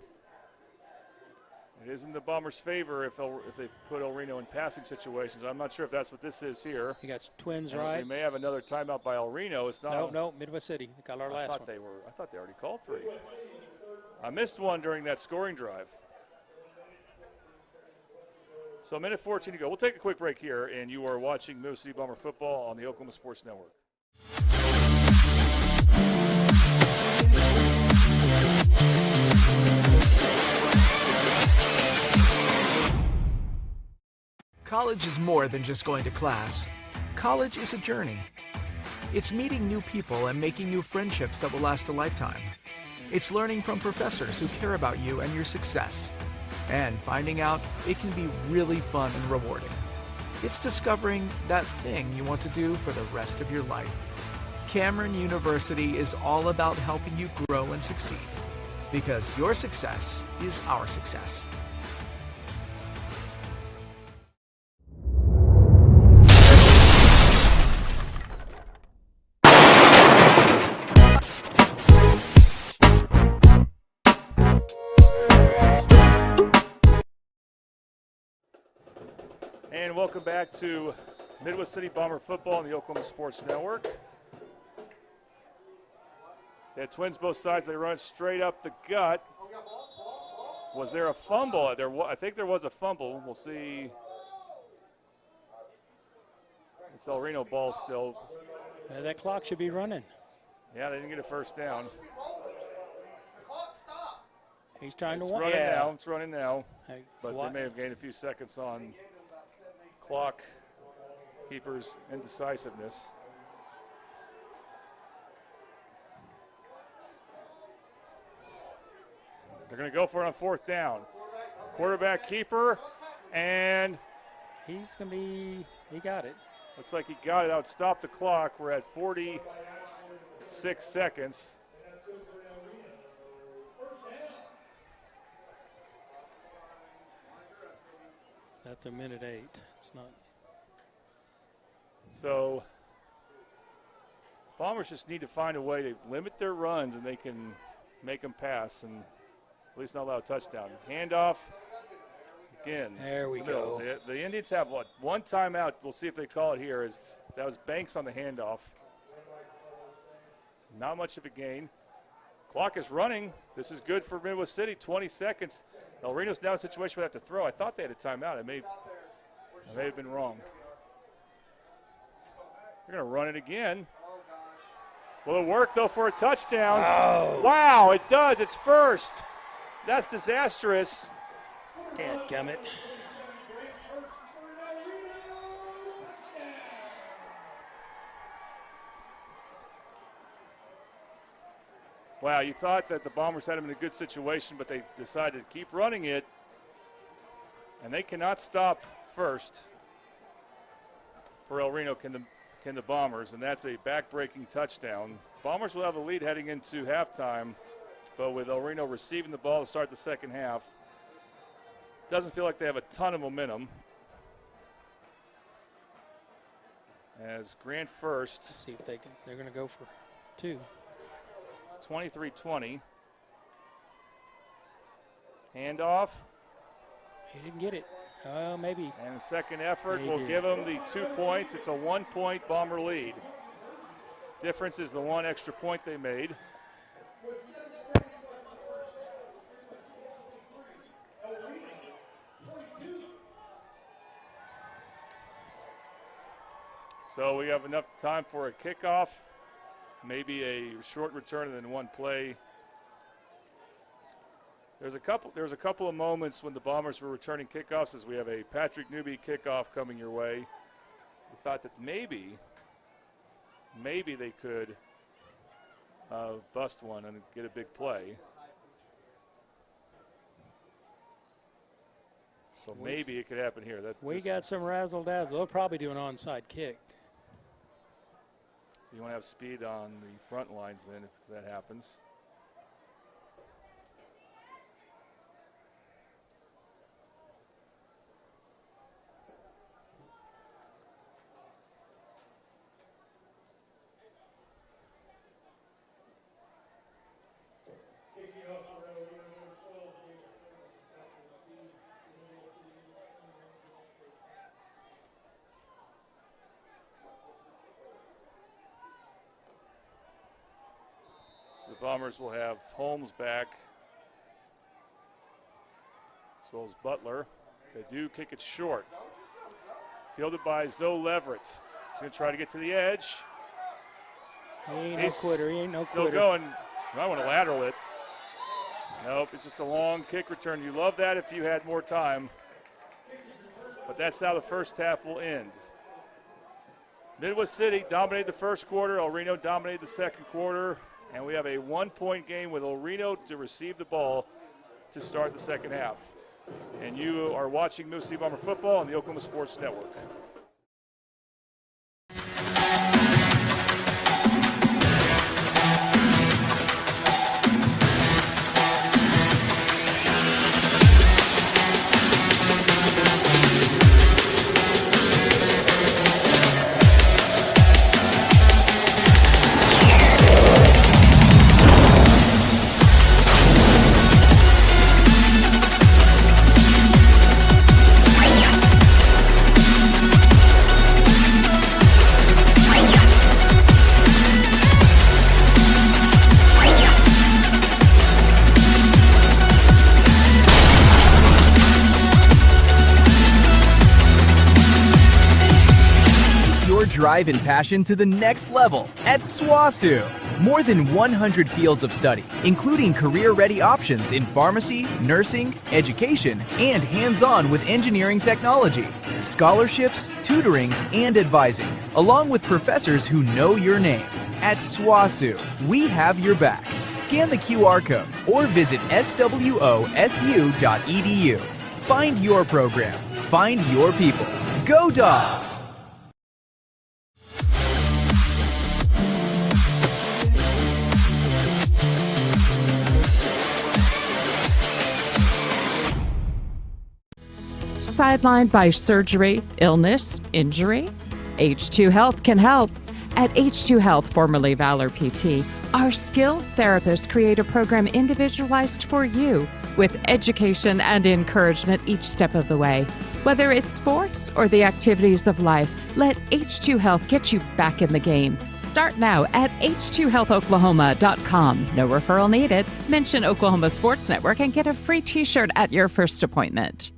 it is in the Bombers' favor if they put El Reno in passing situations. I'm not sure if that's what this is here. You got twins, and right? We may have another timeout by El Reno. It's not. No, Midwest City. They got our last one. I thought they already called 3. I missed one during that scoring drive. So 1:14 to go. We'll take a quick break here, and you are watching Midwest City Bomber football on the Oklahoma Sports Network. College is more than just going to class. College is a journey. It's meeting new people and making new friendships that will last a lifetime. It's learning from professors who care about you and your success. And finding out it can be really fun and rewarding. It's discovering that thing you want to do for the rest of your life. Cameron University is all about helping you grow and succeed. Because your success is our success. And welcome back to Midwest City Bomber football on the Oklahoma Sports Network. They had twins both sides. They run straight up the gut. Was there a fumble? I think there was a fumble. We'll see. It's El Reno ball still. That clock should be running. Yeah, they didn't get a first down. He's trying to run. It's running now. Hey, but they may have gained a few seconds on clock keeper's indecisiveness. They're going to go for it on fourth down. Quarterback keeper, and he got it. Looks like he got it out, stopped the clock. We're at 46 seconds. That's a minute 8. It's not. So Bombers just need to find a way to limit their runs, and they can make them pass and at least not allow a touchdown. Handoff. Again. There we go. The Indians have one timeout. We'll see if they call it here. That was Banks on the handoff. Not much of a gain. Clock is running. This is good for Midwest City. 20 seconds. El Reno's now in a situation where they have to throw. I thought they had a timeout. I may have been wrong. They're going to run it again. Will it work, though, for a touchdown? Oh. Wow, it does. It's first. That's disastrous. Dadgummit. Wow, you thought that the Bombers had him in a good situation, but they decided to keep running it, and they cannot stop first. For El Reno, can the Bombers, and that's a back-breaking touchdown. Bombers will have a lead heading into halftime, but with El Reno receiving the ball to start the second half, doesn't feel like they have a ton of momentum. As Grant first. Let's see if they're going to go for 2. 23-20. Handoff. He didn't get it. Maybe. And the second effort He will did. give him the 2 points. It's a 1-point Bomber lead. Difference is the 1 extra point they made. So we have enough time for a kickoff. Maybe a short return and then 1 play. There's a couple of moments when the Bombers were returning kickoffs, as we have a Patrick Newby kickoff coming your way. We thought that maybe they could bust one and get a big play. So maybe it could happen here. We got some razzle-dazzle. They'll probably do an onside kick. So you want to have speed on the front lines then if that happens. The Bombers will have Holmes back, as well as Butler. They do kick it short. Fielded by Zoe Leverett. He's going to try to get to the edge. He ain't no quitter. He ain't no still quitter. Going. You might want to lateral it. Nope, it's just a long kick return. You love that if you had more time. But that's how the first half will end. Midwest City dominated the first quarter. El Reno dominated the second quarter. And we have a 1-point game with El Reno to receive the ball to start the second half. And you are watching Midwest City Bomber football on the Oklahoma Sports Network. Drive and passion to the next level at SWOSU. More than 100 fields of study, including career-ready options in pharmacy, nursing, education, and hands-on with engineering technology, scholarships, tutoring, and advising, along with professors who know your name. At SWOSU, we have your back. Scan the QR code or visit swosu.edu. Find your program. Find your people. Go Dogs! sidelined by surgery, illness, injury? H2 Health can help. At H2 Health, formerly Valor PT, our skilled therapists create a program individualized for you with education and encouragement each step of the way. Whether it's sports or the activities of life, let H2 Health get you back in the game. Start now at h2healthoklahoma.com. No referral needed. Mention Oklahoma Sports Network and get a free t-shirt at your first appointment.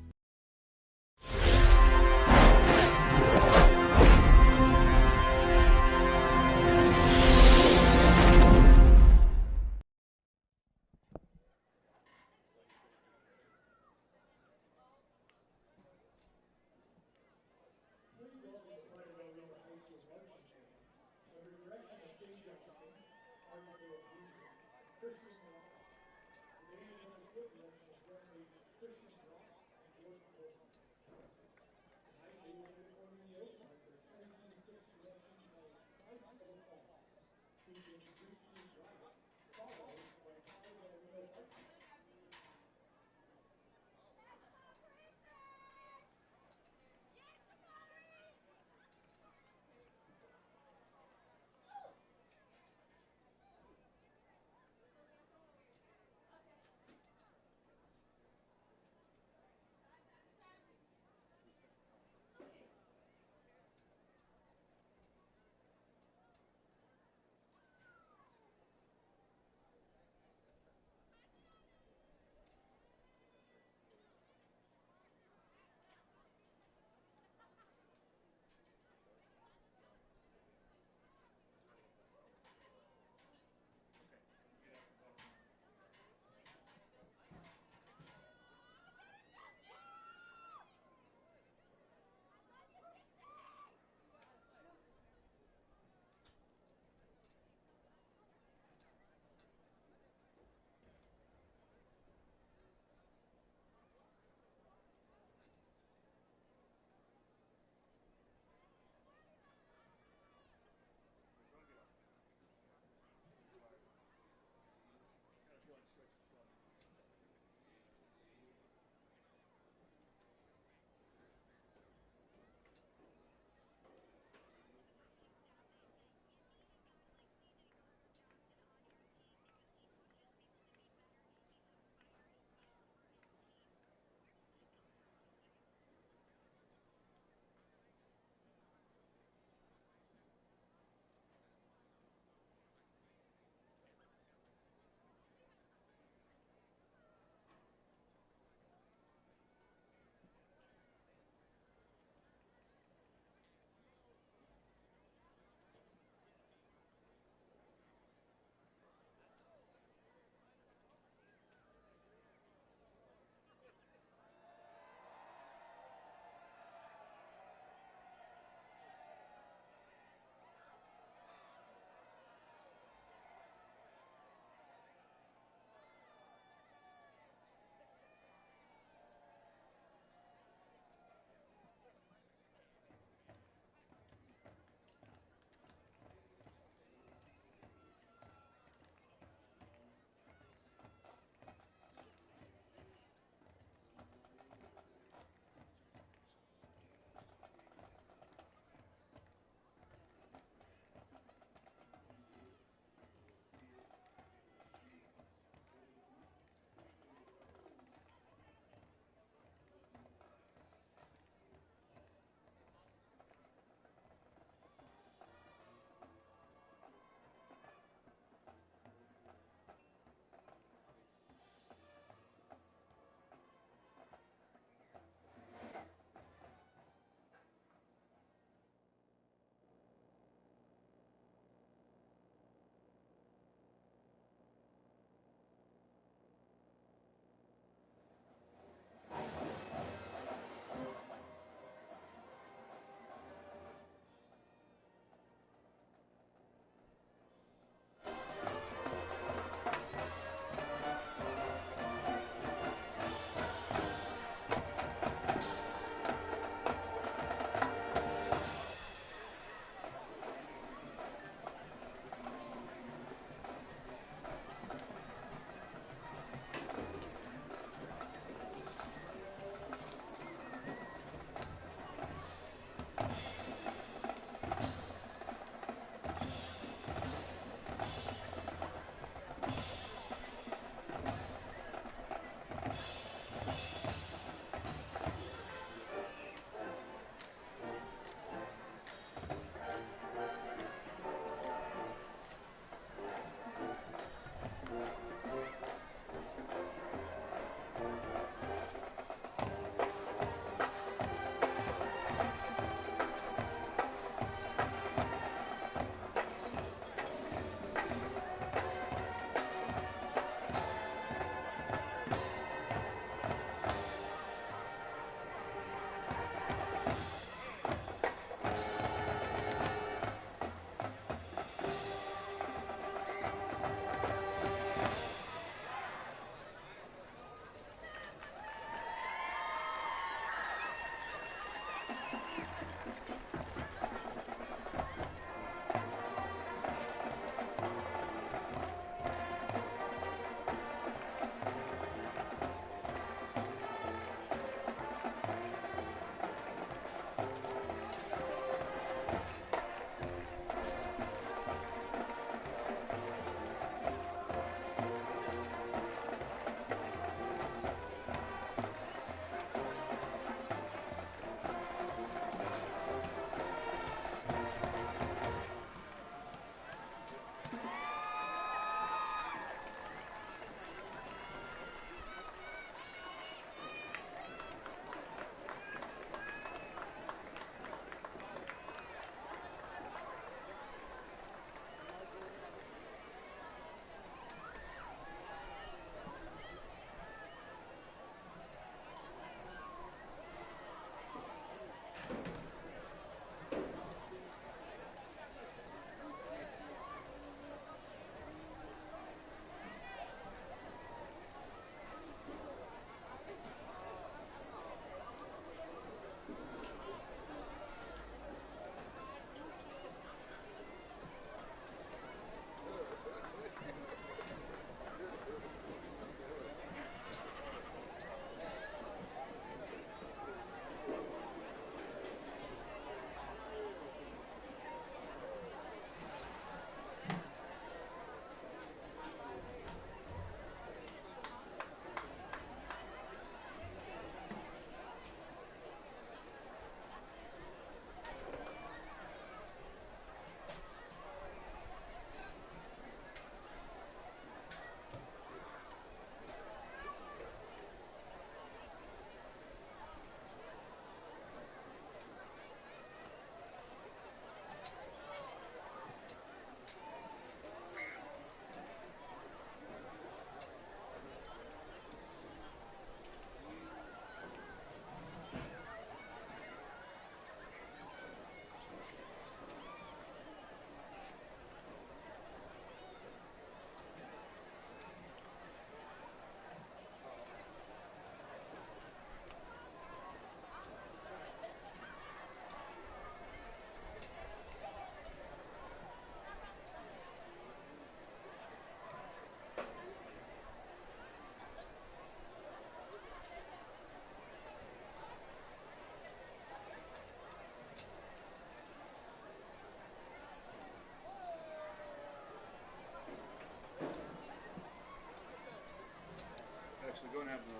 Actually, go and have the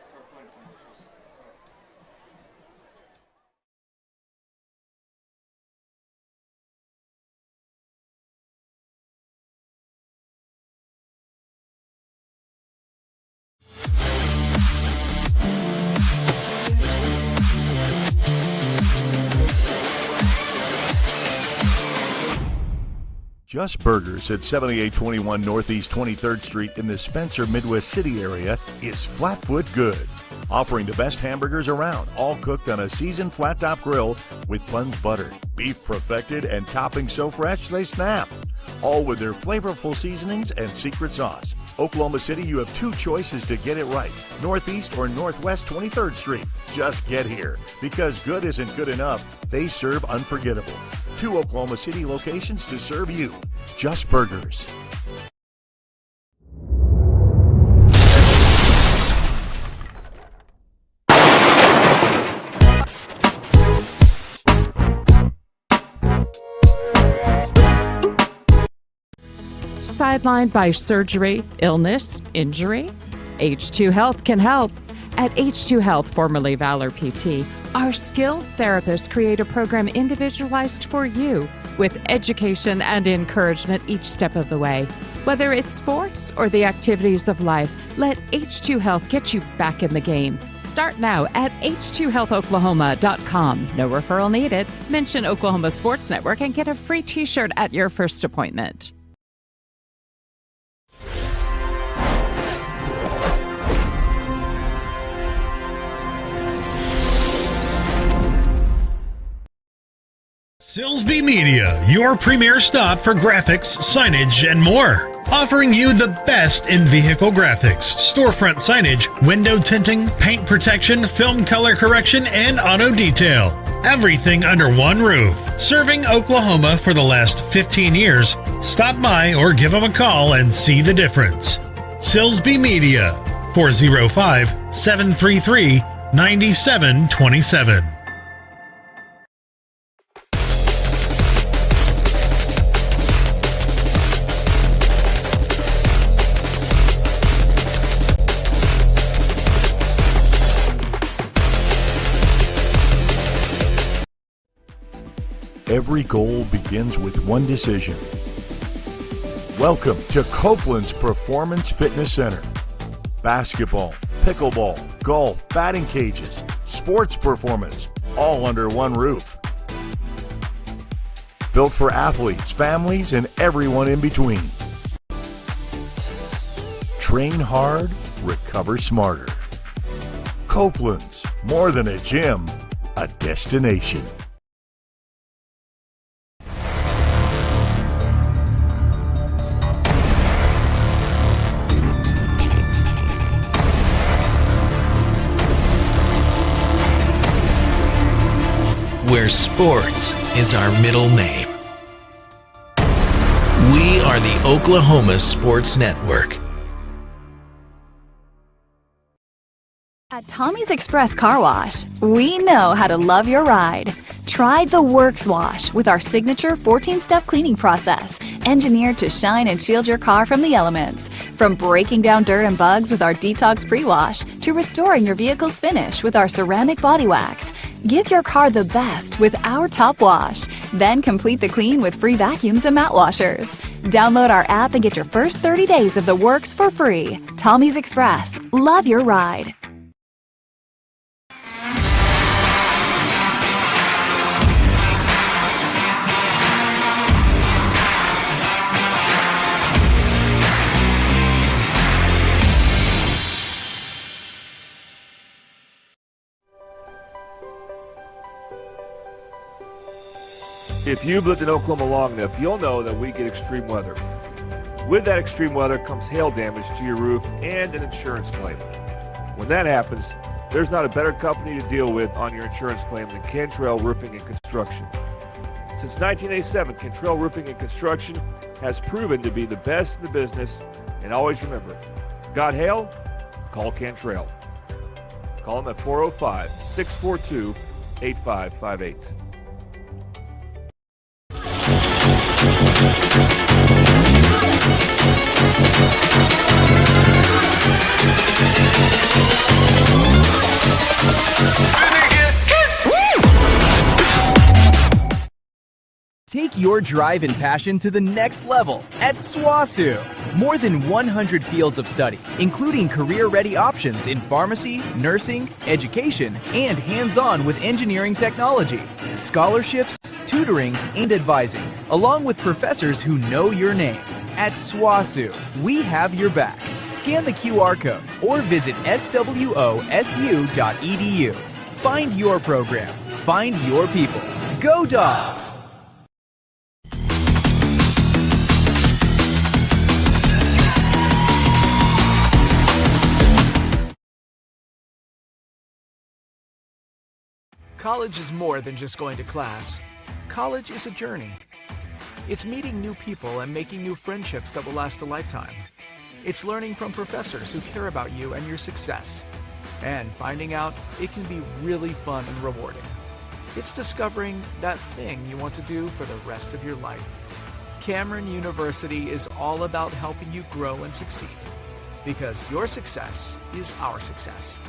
start playing commercials. Just Burgers at 7821 Northeast 23rd Street in the Spencer, Midwest City area is Flatfoot Good. Offering the best hamburgers around, all cooked on a seasoned flat-top grill with buns buttered, beef perfected, and toppings so fresh they snap. All with their flavorful seasonings and secret sauce. Oklahoma City, you have two choices to get it right. Northeast or Northwest 23rd Street. Just get here. Because good isn't good enough, they serve unforgettable. 2 Oklahoma City locations to serve you. Just Burgers. Sidelined by surgery, illness, injury? H2 Health can help. At H2 Health, formerly Valor PT, our skilled therapists create a program individualized for you with education and encouragement each step of the way. Whether it's sports or the activities of life, let H2 Health get you back in the game. Start now at h2healthoklahoma.com. No referral needed. Mention Oklahoma Sports Network and get a free t-shirt at your first appointment. Silsby Media, your premier stop for graphics, signage, and more. Offering you the best in vehicle graphics, storefront signage, window tinting, paint protection, film color correction, and auto detail. Everything under one roof. Serving Oklahoma for the last 15 years. Stop by or give them a call and see the difference. Silsby Media, 405-733-9727. Every goal begins with one decision. Welcome to Copeland's Performance Fitness Center. Basketball, pickleball, golf, batting cages, sports performance, all under one roof. Built for athletes, families, and everyone in between. Train hard, recover smarter. Copeland's, more than a gym, a destination. Where sports is our middle name. We are the Oklahoma Sports Network. At Tommy's Express Car Wash, we know how to love your ride. Try the Works Wash with our signature 14-step cleaning process, engineered to shine and shield your car from the elements. From breaking down dirt and bugs with our Detox Pre-Wash to restoring your vehicle's finish with our ceramic body wax. Give your car the best with our Top Wash. Then complete the clean with free vacuums and mat washers. Download our app and get your first 30 days of the works for free. Tommy's Express. Love your ride. If you've lived in Oklahoma long enough, you'll know that we get extreme weather. With that extreme weather comes hail damage to your roof and an insurance claim. When that happens, there's not a better company to deal with on your insurance claim than Cantrell Roofing and Construction. Since 1987, Cantrell Roofing and Construction has proven to be the best in the business, and always remember, got hail? Call Cantrell. Call them at 405-642-8558. your drive and passion to the next level at SWOSU. More than 100 fields of study, including career-ready options in pharmacy, nursing, education, and hands-on with engineering technology. Scholarships, tutoring, and advising, along with professors who know your name. At SWOSU, we have your back. Scan the QR code or visit swosu.edu. Find your program. Find your people. Go Dogs! College is more than just going to class. College is a journey. It's meeting new people and making new friendships that will last a lifetime. It's learning from professors who care about you and your success. And finding out it can be really fun and rewarding. It's discovering that thing you want to do for the rest of your life. Cameron University is all about helping you grow and succeed. Because your success is our success.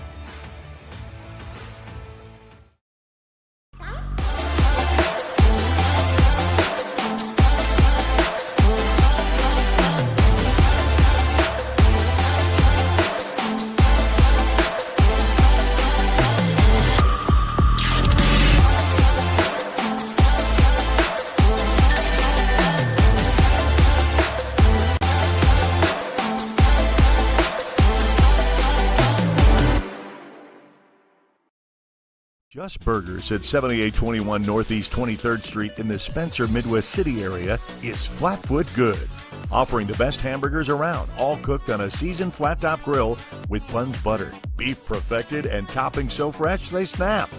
Just Burgers at 7821 Northeast 23rd Street in the Spencer, Midwest City area is Flatfoot Good. Offering the best hamburgers around, all cooked on a seasoned flat-top grill with buns buttered, beef perfected, and toppings so fresh they snap.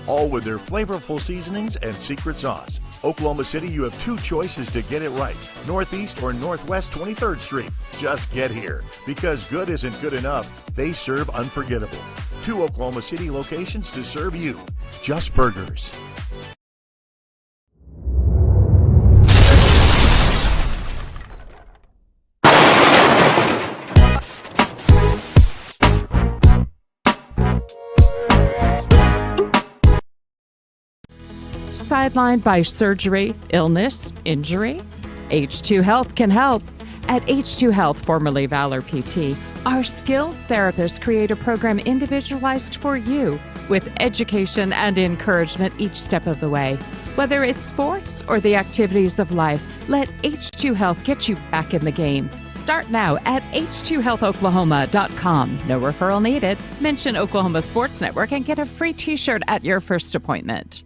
All with their flavorful seasonings and secret sauce. Oklahoma City, you have two choices to get it right, Northeast or Northwest 23rd Street. Just get here. Because good isn't good enough, they serve unforgettable. 2 Oklahoma City locations to serve you. Just Burgers. Sidelined by surgery, illness, injury? H2 Health can help. At H2 Health, formerly Valor PT, our skilled therapists create a program individualized for you with education and encouragement each step of the way. Whether it's sports or the activities of life, let H2 Health get you back in the game. Start now at h2healthoklahoma.com. No referral needed. Mention Oklahoma Sports Network and get a free t-shirt at your first appointment.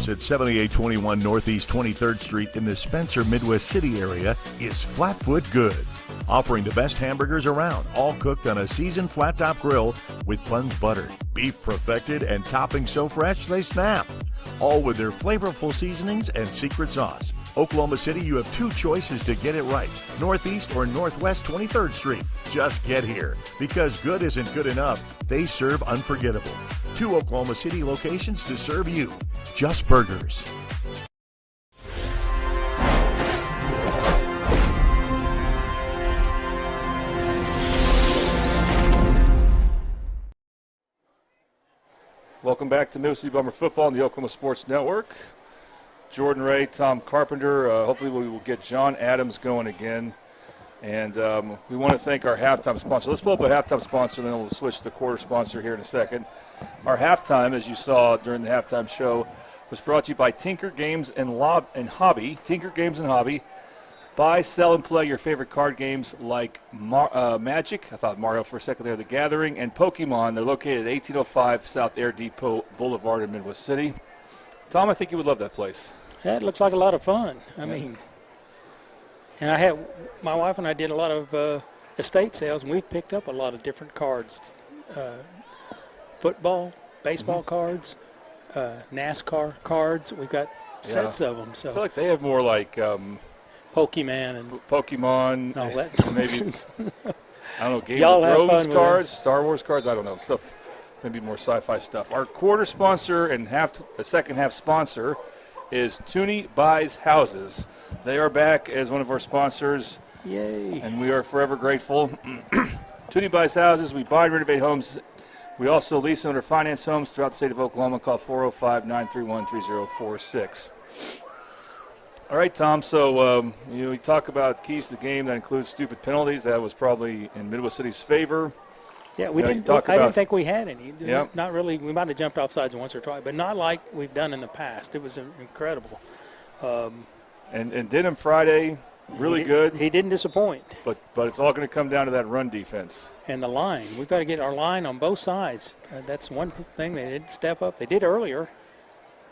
At 7821 Northeast 23rd Street in the Spencer, Midwest City area is Flatfoot Good. Offering the best hamburgers around, all cooked on a seasoned flat-top grill with buns buttered, beef perfected, and toppings so fresh they snap. All with their flavorful seasonings and secret sauce. Oklahoma City, you have two choices to get it right, Northeast or Northwest 23rd Street. Just get here. Because good isn't good enough, they serve unforgettable. 2 Oklahoma City locations to serve you. Just Burgers. Welcome back to Midwest City Bummer Football on the Oklahoma Sports Network. Jordan Ray, Tom Carpenter. Hopefully we will get John Adams going again. And we want to thank our halftime sponsor. Let's pull up a halftime sponsor, and then we'll switch to the quarter sponsor here in a second. Our halftime, as you saw during the halftime show, was brought to you by Tinker Games and Hobby. Tinker Games and Hobby. Buy, sell, and play your favorite card games like Magic. I thought Mario for a second there. The Gathering and Pokemon. They're located at 1805 South Air Depot Boulevard in Midwest City. Tom, I think you would love that place. Yeah, it looks like a lot of fun. I mean, and my wife and I did a lot of estate sales, and we picked up a lot of different cards. Football, baseball cards, NASCAR cards. We've got sets of them. So I feel like they have more like Pokemon and Pokemon, all that maybe nonsense. I don't know, Game Y'all of have Thrones fun with cards, Star Wars cards. I don't know, stuff. Maybe more sci-fi stuff. Our quarter sponsor and second half sponsor is Tooney Buys Houses. They are back as one of our sponsors. Yay! And we are forever grateful. Tooney Buys Houses. We buy and renovate homes. We also lease and or finance homes throughout the state of Oklahoma. Call 405-931-3046. All right, Tom, so we talk about keys to the game. That includes stupid penalties. That was probably in Midwest City's favor. Yeah, I didn't think we had any. Yep. Not really. We might have jumped off sides once or twice, but not like we've done in the past. It was incredible. And Denham Friday, really good. He didn't disappoint. But it's all going to come down to that run defense. And the line. We've got to get our line on both sides. That's one thing they didn't step up. They did earlier.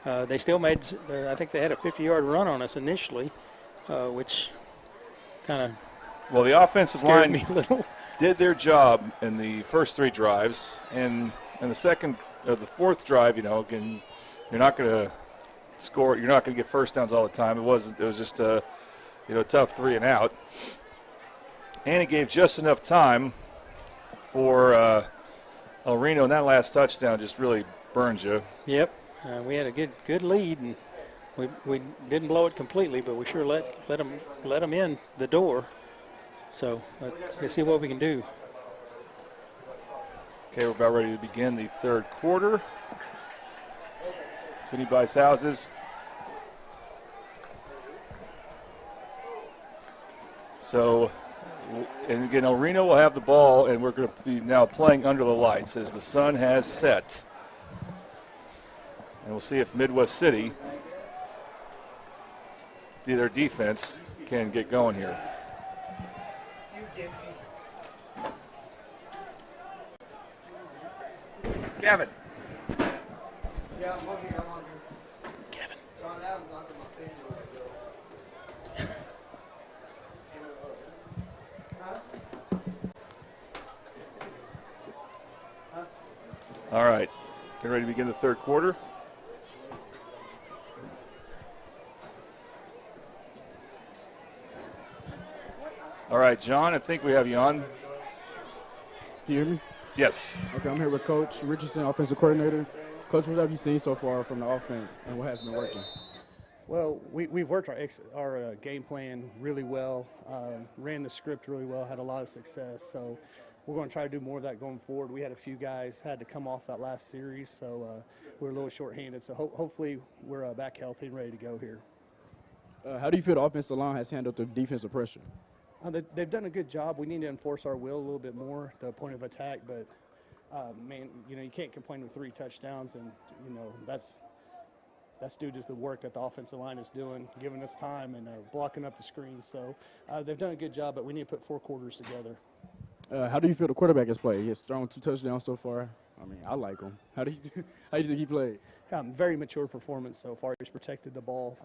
They still made, I think they had a 50-yard run on us initially, which kind of Well, the offensive line me a little. Did their job in the first three drives. And in the fourth drive, again, you're not going to score. You're not going to get first downs all the time. It was just a tough 3 and out. And it gave just enough time for El Reno, and that last touchdown just really burns you. Yep. We had a good lead, and we didn't blow it completely, but we sure let them in the door. So let's see what we can do. Okay, we're about ready to begin the third quarter. Tooney Buys Houses. So, and again, El Reno will have the ball, and we're going to be now playing under the lights as the sun has set. And we'll see if Midwest City, their defense, can get going here. Kevin. Kevin. All right. Get ready to begin the third quarter. All right, John, I think we have you on. Can you hear me? Yes. Okay, I'm here with Coach Richardson, offensive coordinator. Coach, what have you seen so far from the offense, and what has been working? Well, we've worked our game plan really well, ran the script really well, had a lot of success. So we're going to try to do more of that going forward. We had a few guys had to come off that last series, so we're a little shorthanded. So hopefully we're back healthy and ready to go here. How do you feel the offensive line has handled the defensive pressure? They've done a good job. We need to enforce our will a little bit more, the point of attack. But, man, you can't complain with 3 touchdowns, and, that's due to the work that the offensive line is doing, giving us time and blocking up the screen. So they've done a good job, but we need to put 4 quarters together. How do you feel the quarterback has played? He has thrown 2 touchdowns so far. I mean, I like him. How do you think he played? Very mature performance so far. He's protected the ball.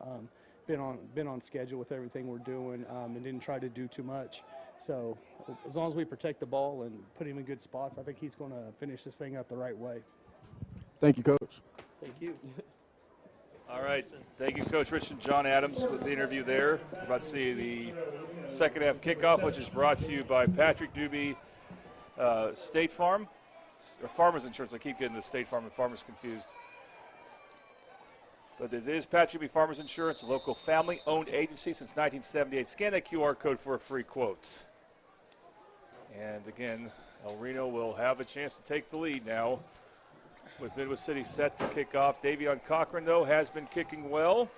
Been on schedule with everything we're doing, and didn't try to do too much. So as long as we protect the ball and put him in good spots, I think he's going to finish this thing up the right way. Thank you, Coach. Thank you. All right. Thank you, Coach Rich and John Adams, with the interview there. We're about to see the second half kickoff, which is brought to you by Patrick Doobie, State Farm, or Farmers Insurance. I keep getting the State Farm and Farmers confused. But it is Patrick Doobie Farmers Insurance, a local family-owned agency since 1978. Scan that QR code for a free quote. And again, El Reno will have a chance to take the lead now, with Midwest City set to kick off. Davion Cochran, though, has been kicking well.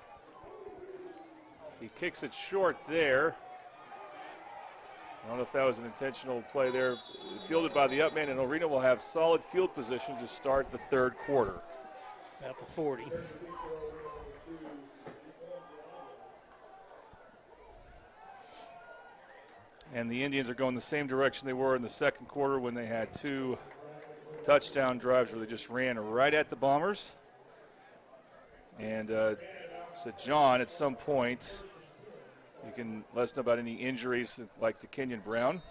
He kicks it short there. I don't know if that was an intentional play there. Fielded by the up man, and El Reno will have solid field position to start the third quarter. At the 40. And the Indians are going the same direction they were in the second quarter when they had 2 touchdown drives where they just ran right at the Bombers. And so, John, at some point, you can let us know about any injuries like to Kenyon Brown.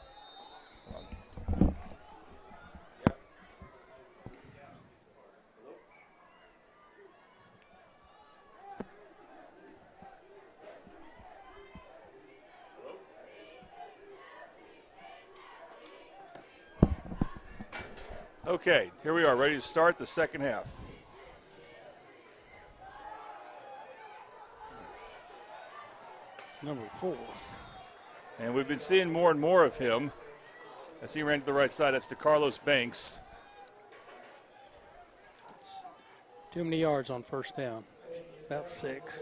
Okay, here we are, ready to start the second half. It's number 4. And we've been seeing more and more of him as he ran to the right side. That's to Carlos Banks. It's too many yards on first down. It's about 6.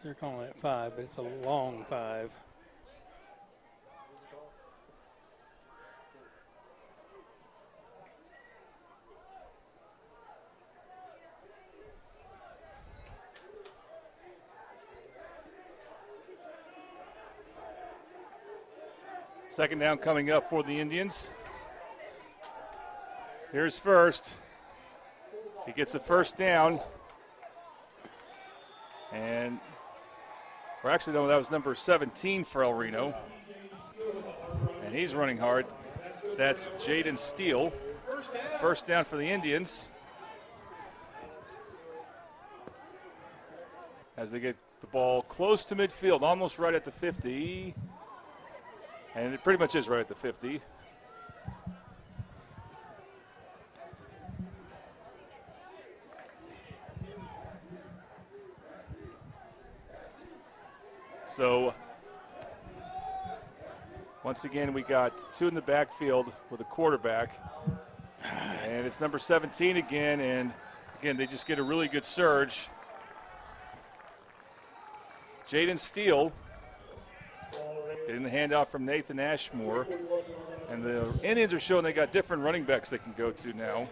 They're calling it 5, but it's a long 5. Second down coming up for the Indians. Here's first. He gets a first down. And, or actually, no, that was number 17 for El Reno. And he's running hard. That's Jaden Steele. First down for the Indians. As they get the ball close to midfield, almost right at the 50. And it pretty much is right at the 50. So, once again, we got 2 in the backfield with a quarterback. And it's number 17 again, and again, they just get a really good surge. Jaden Steele getting the handoff from Nathan Ashmore. And the Indians are showing they got different running backs they can go to now.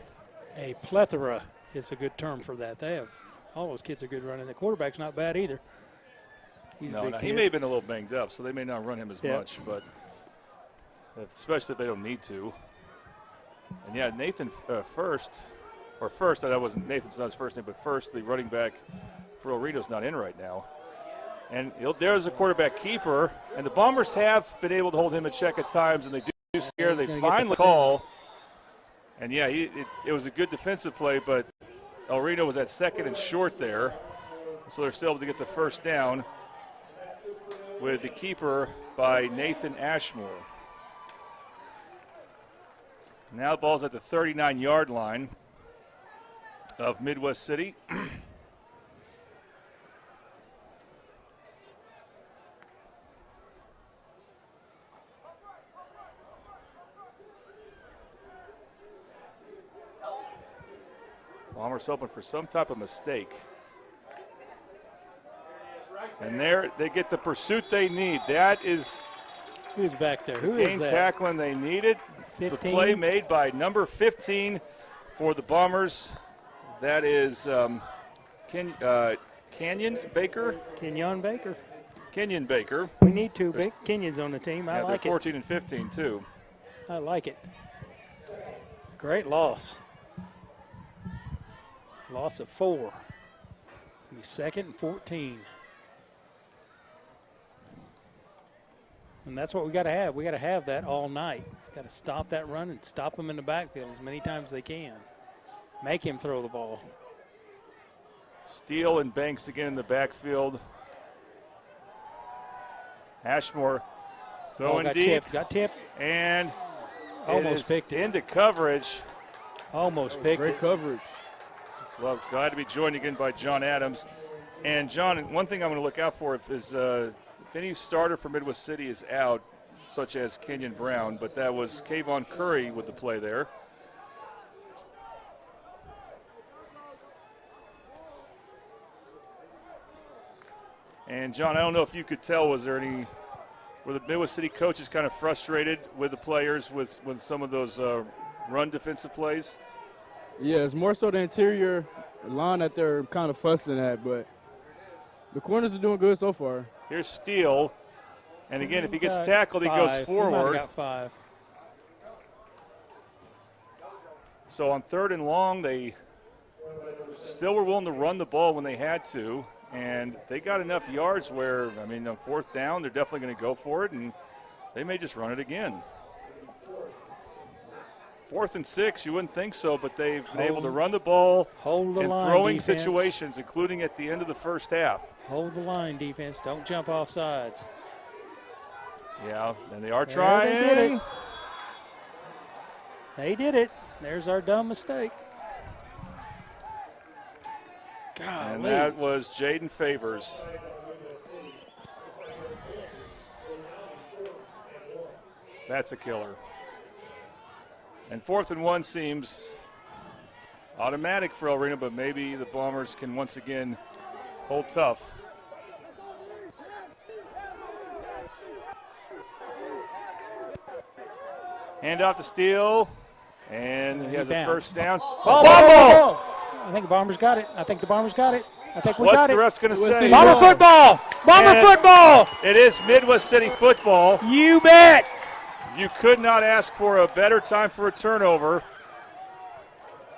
A plethora is a good term for that. They have, all those kids are good running. The quarterback's not bad either. He's No, he may have been a little banged up, so they may not run him as much, but especially if they don't need to. And yeah, Nathan first, that wasn't Nathan's not his first name, but first, the running back for El Reno's not in right now. And there's a quarterback keeper, and the Bombers have been able to hold him in check at times, and they do scare. They finally call. And yeah, it was a good defensive play, but El Reno was at second and short there. So they're still able to get the first down with the keeper by Nathan Ashmore. Now the ball's at the 39-yard line of Midwest City. Bombers hoping for some type of mistake. And there they get the pursuit they need. That is who's back there? Who the is that? tackling they needed. 15? The play made by number 15 for the Bombers. That is Kenyon Baker. Kenyon Baker. Kenyon Baker. We need 2 big Kenyons on the team. I like it. 14 and 15 too. I like it. Great loss. Loss of 4. It'll be 2nd and 14. And that's what we got to have. We got to have that all night. Got to stop that run and stop them in the backfield as many times as they can. Make him throw the ball. Steele and Banks again in the backfield. Ashmore throwing got deep. Tipped. Got tipped. And almost picked it. Into coverage. Almost picked great it. Coverage. Well, glad to be joined again by John Adams. And, John, one thing I'm going to look out for is if any starter for Midwest City is out, such as Kenyon Brown, but that was Kayvon Curry with the play there. And, John, I don't know if you could tell, were the Midwest City coaches kind of frustrated with the players with some of those run defensive plays? Yeah, it's more so the interior line that they're kind of fussing at, but the corners are doing good so far. Here's Steele And again, if he gets tackled, he goes forward. He might have got 5. So on 3rd and long, they still were willing to run the ball when they had to, and they got enough yards where, I mean, on 4th down, they're definitely going to go for it, and they may just run it again. 4th and 6, you wouldn't think so, but they've been able to run the ball in throwing situations, including at the end of the first half. Hold the line, defense. Don't jump off sides. Yeah, and they are trying. They did it. There's our dumb mistake. Golly. And that was Jaden Favors. That's a killer. And 4th and 1 seems automatic for El Reno, but maybe the Bombers can once again hold tough. Hand off to Steele, and he has a first down. Ball! I think the Bombers got it. I think the Bombers got it. I think we got it. What's the refs going to say? Bomber football! Bomber football! It is Midwest City football. You bet! You could not ask for a better time for a turnover.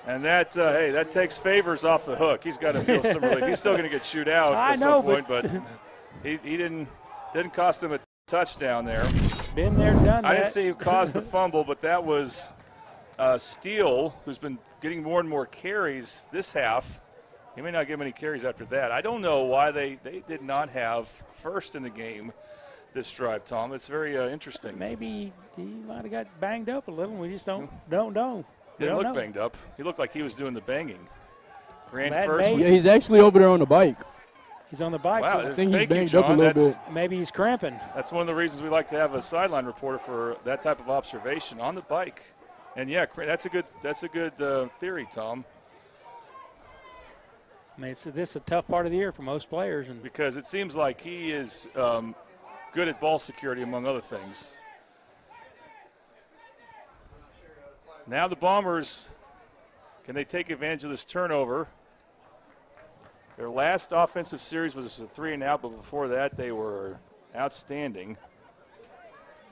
And that, hey, that takes Favors off the hook. He's got to feel some relief. He's still going to get chewed out at some point, but he didn't cost him a touchdown there. Been there, done that. I didn't see who caused the fumble, but that was Steele, who's been getting more and more carries this half. He may not get many carries after that. I don't know why they did not have first in the game this drive, Tom. It's very interesting. Maybe he might have got banged up a little. We just don't know. He didn't look banged up. He looked like he was doing the banging. Ran first. Yeah, he's actually over there on the bike. He's on the bike. Wow, So I think he's banged up a little bit. Maybe he's cramping. That's one of the reasons we like to have a sideline reporter for that type of observation on the bike. And yeah, that's a good theory, Tom. I mean, this is a tough part of the year for most players, and because it seems like he is good at ball security, among other things. Now the Bombers, can they take advantage of this turnover? Their last offensive series was a 3-and-out, but before that they were outstanding.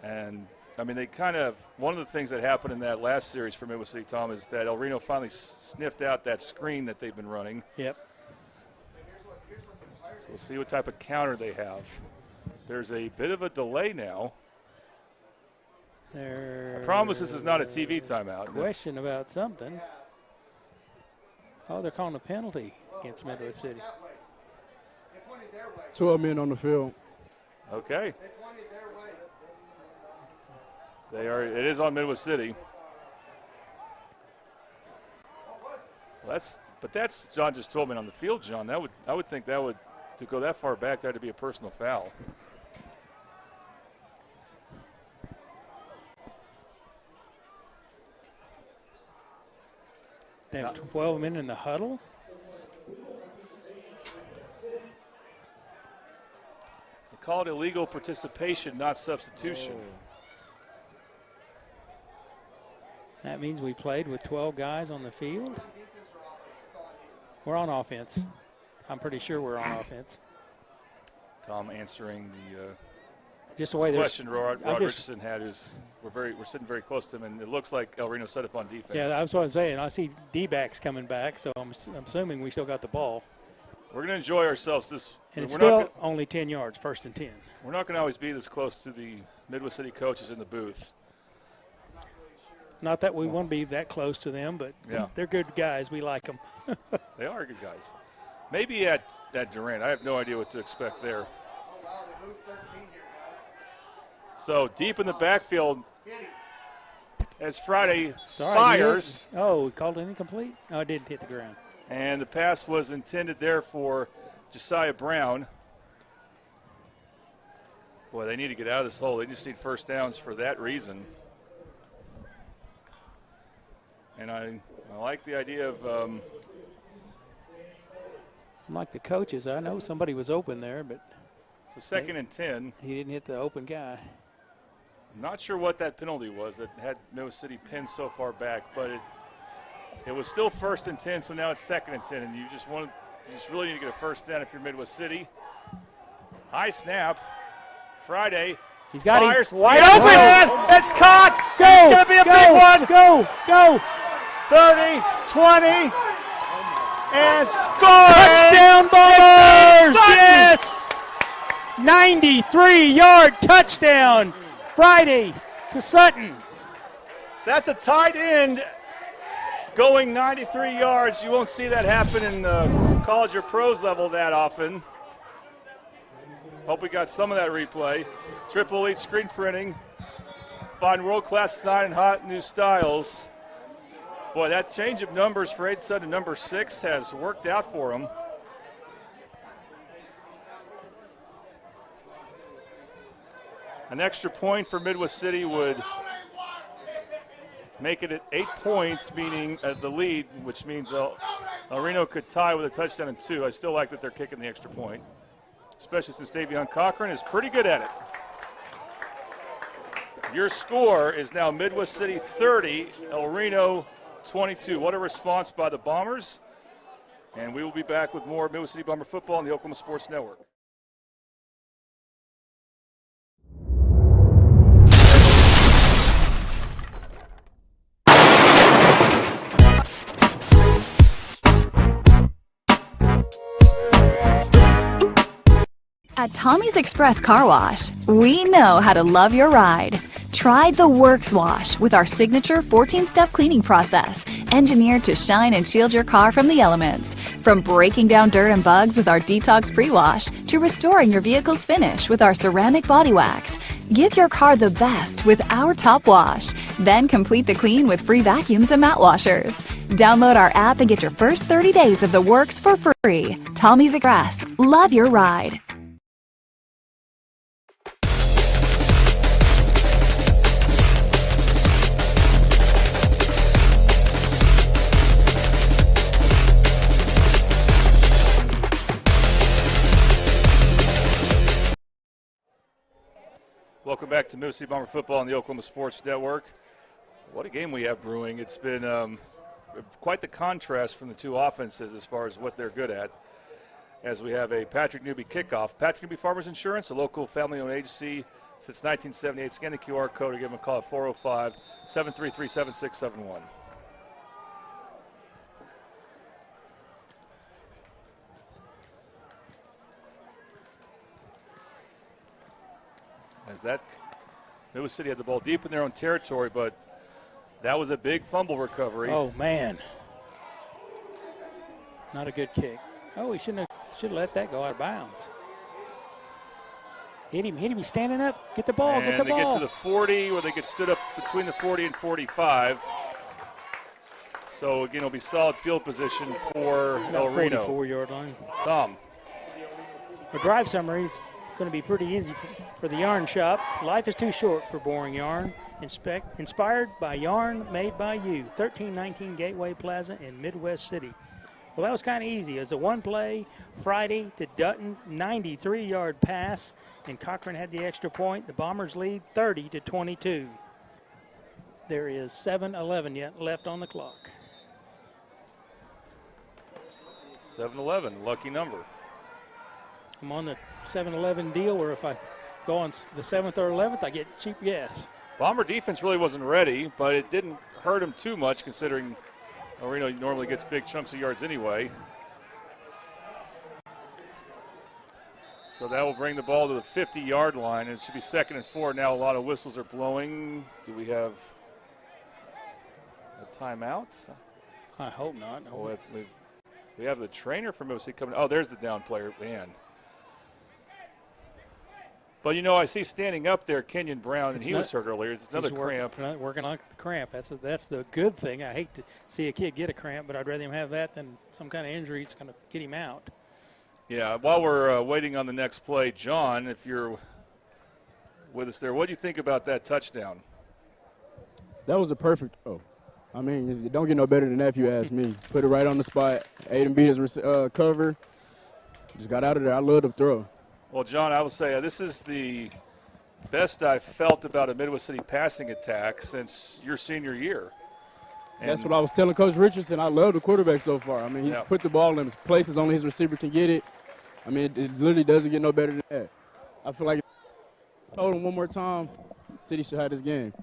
And, I mean, they kind of – one of the things that happened in that last series for Midwest City, Tom, is that El Reno finally sniffed out that screen that they've been running. Yep. So we'll see what type of counter they have. There's a bit of a delay now. I promise this is not a TV timeout. Question about something. Oh, they're calling a penalty against Midwest City. 12 men on the field. Okay. They are. It is on Midwest City. That's John just told me on the field, John. I would think that would, to go that far back, that had to be a personal foul. They have 12 men in the huddle. They call it illegal participation, not substitution. That means we played with 12 guys on the field. We're on offense. I'm pretty sure we're on offense. Tom answering the just the way question Rod Richardson had is we're sitting very close to him, and it looks like El Reno set up on defense. Yeah, that's what I'm saying. I see D-backs coming back, so I'm assuming we still got the ball. We're going to enjoy ourselves this. And it's still only 10 yards, 1st and 10. We're not going to always be this close to the Midwest City coaches in the booth. Not that we want to be that close to them, but yeah, they're good guys. We like them. They are good guys. Maybe at Durant. I have no idea what to expect there. So deep in the backfield as Friday fires. Oh, we called it incomplete? Oh, it didn't hit the ground. And the pass was intended there for Josiah Brown. Boy, they need to get out of this hole. They just need first downs for that reason. And I like the idea of I'm like the coaches. I know somebody was open there, but so 2nd and 10. He didn't hit the open guy. I'm not sure what that penalty was that had Midwest City pinned so far back, but it was still 1st and 10, so now it's 2nd and 10, and you just really need to get a first down if you're Midwest City. High snap. Friday He's got Fires. him wide Yes, open. It's caught. Go. It's going to be a big one. Go. 30, 20, and score. Touchdown Bombers! Yes! 93-yard touchdown Friday to Sutton. That's a tight end going 93 yards. You won't see that happen in college or pros level that often. Hope we got some of that replay. Triple H screen printing. Find world-class design and hot new styles. Boy, that change of numbers for Aid Sutton to number 6 has worked out for him. An extra point for Midwest City would make it at 8 points, meaning the lead, which means Reno could tie with a touchdown and 2. I still like that they're kicking the extra point, especially since Davion Cochran is pretty good at it. Your score is now Midwest City 30, El Reno 22. What a response by the Bombers. And we will be back with more Midwest City Bomber football on the Oklahoma Sports Network. At Tommy's Express Car Wash, we know how to love your ride. Try the Works Wash with our signature 14-step cleaning process, engineered to shine and shield your car from the elements. From breaking down dirt and bugs with our Detox Pre-Wash to restoring your vehicle's finish with our ceramic body wax. Give your car the best with our Top Wash. Then complete the clean with free vacuums and mat washers. Download our app and get your first 30 days of the Works for free. Tommy's Express. Love your ride. Welcome back to Midwest City Bomber football on the Oklahoma Sports Network. What a game we have brewing. It's been quite the contrast from the two offenses as far as what they're good at, as we have a Patrick Newby kickoff. Patrick Newby Farmers Insurance, a local family-owned agency since 1978. Scan the QR code or give them a call at 405-733-7671. As that Midwest City had the ball deep in their own territory, but that was a big fumble recovery. Oh, man. Not a good kick. Oh, he should have let that go out of bounds. Hit him. He's standing up. Get the ball. And get the ball. they get to the 40, where they get stood up between the 40 and 45. So, again, it'll be solid field position for El Reno. 44-yard line. Tom. The drive summary is going to be pretty easy for the yarn shop. Life is too short for boring yarn. Inspired by yarn made by you. 1319 Gateway Plaza in Midwest City. Well, that was kind of easy. It was a one-play Friday to Dutton, 93-yard pass, and Cochran had the extra point. The Bombers lead 30-22. There is 7:11 yet left on the clock. 7-11, lucky number. I'm on the 7-11 deal where if I go on the 7th or 11th, I get cheap gas. Bomber defense really wasn't ready, but it didn't hurt him too much considering El Reno normally gets big chunks of yards anyway. So that will bring the ball to the 50-yard line, and it should be 2nd and 4. Now a lot of whistles are blowing. Do we have a timeout? I hope not. Oh, we have the trainer from OC coming. Oh, there's the down player. Man. But, you know, I see standing up there Kenyon Brown, and he was hurt earlier. It's another cramp. Working on the cramp. That's the good thing. I hate to see a kid get a cramp, but I'd rather him have that than some kind of injury that's going to get him out. Yeah, while we're waiting on the next play, John, if you're with us there, what do you think about that touchdown? That was a perfect throw. I mean, you don't get no better than that if you ask me. Put it right on the spot. A and B his cover. Just got out of there. I love the throw. Well, John, I will say this is the best I've felt about a Midwest City passing attack since your senior year. And that's what I was telling Coach Richardson. I love the quarterback so far. I mean, he's put the ball in places only his receiver can get it. I mean, it literally doesn't get no better than that. I feel like hold him one more time. City should have this game.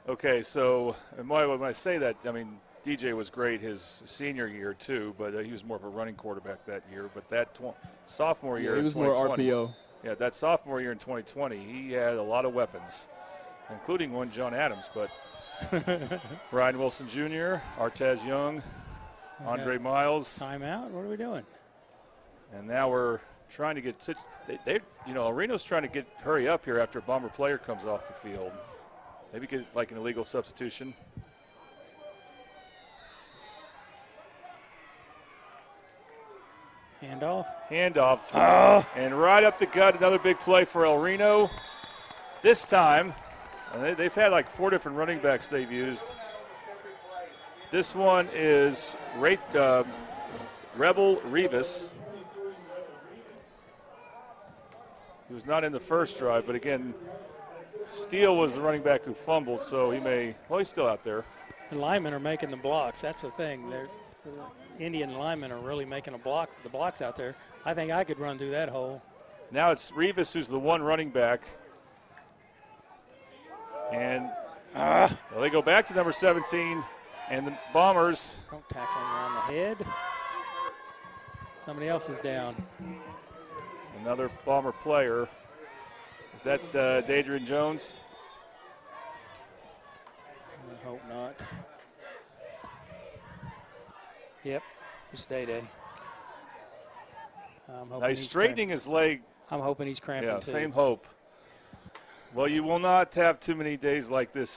Okay, so when I say that, I mean, DJ was great his senior year too, but he was more of a running quarterback that year. But that sophomore year he was in 2020, more RPO. Yeah, that sophomore year in 2020, he had a lot of weapons, including one John Adams. But Brian Wilson Jr., Artez Young, Andre Miles. Timeout. What are we doing? And now we're trying to get Reno's trying to hurry up here after a Bomber player comes off the field. Maybe get like an illegal substitution. Handoff. Oh. And right up the gut, another big play for El Reno. This time, they've had like 4 different running backs they've used. This one is Rebel Rivas. He was not in the first drive, but again, Steele was the running back who fumbled, so he's still out there. The linemen are making the blocks. That's the thing. The Indian linemen are really making the blocks out there. I think I could run through that hole. Now it's Rivas who's the one running back. And they go back to number 17, and the Bombers. Don't tackle him around the head. Somebody else is down. Another Bomber player. Is that Dadrian Jones? I hope not. Yep, it's Day-Day. Now he's straightening his leg. I'm hoping he's cramping too. Yeah, same hope. Well, you will not have too many days like this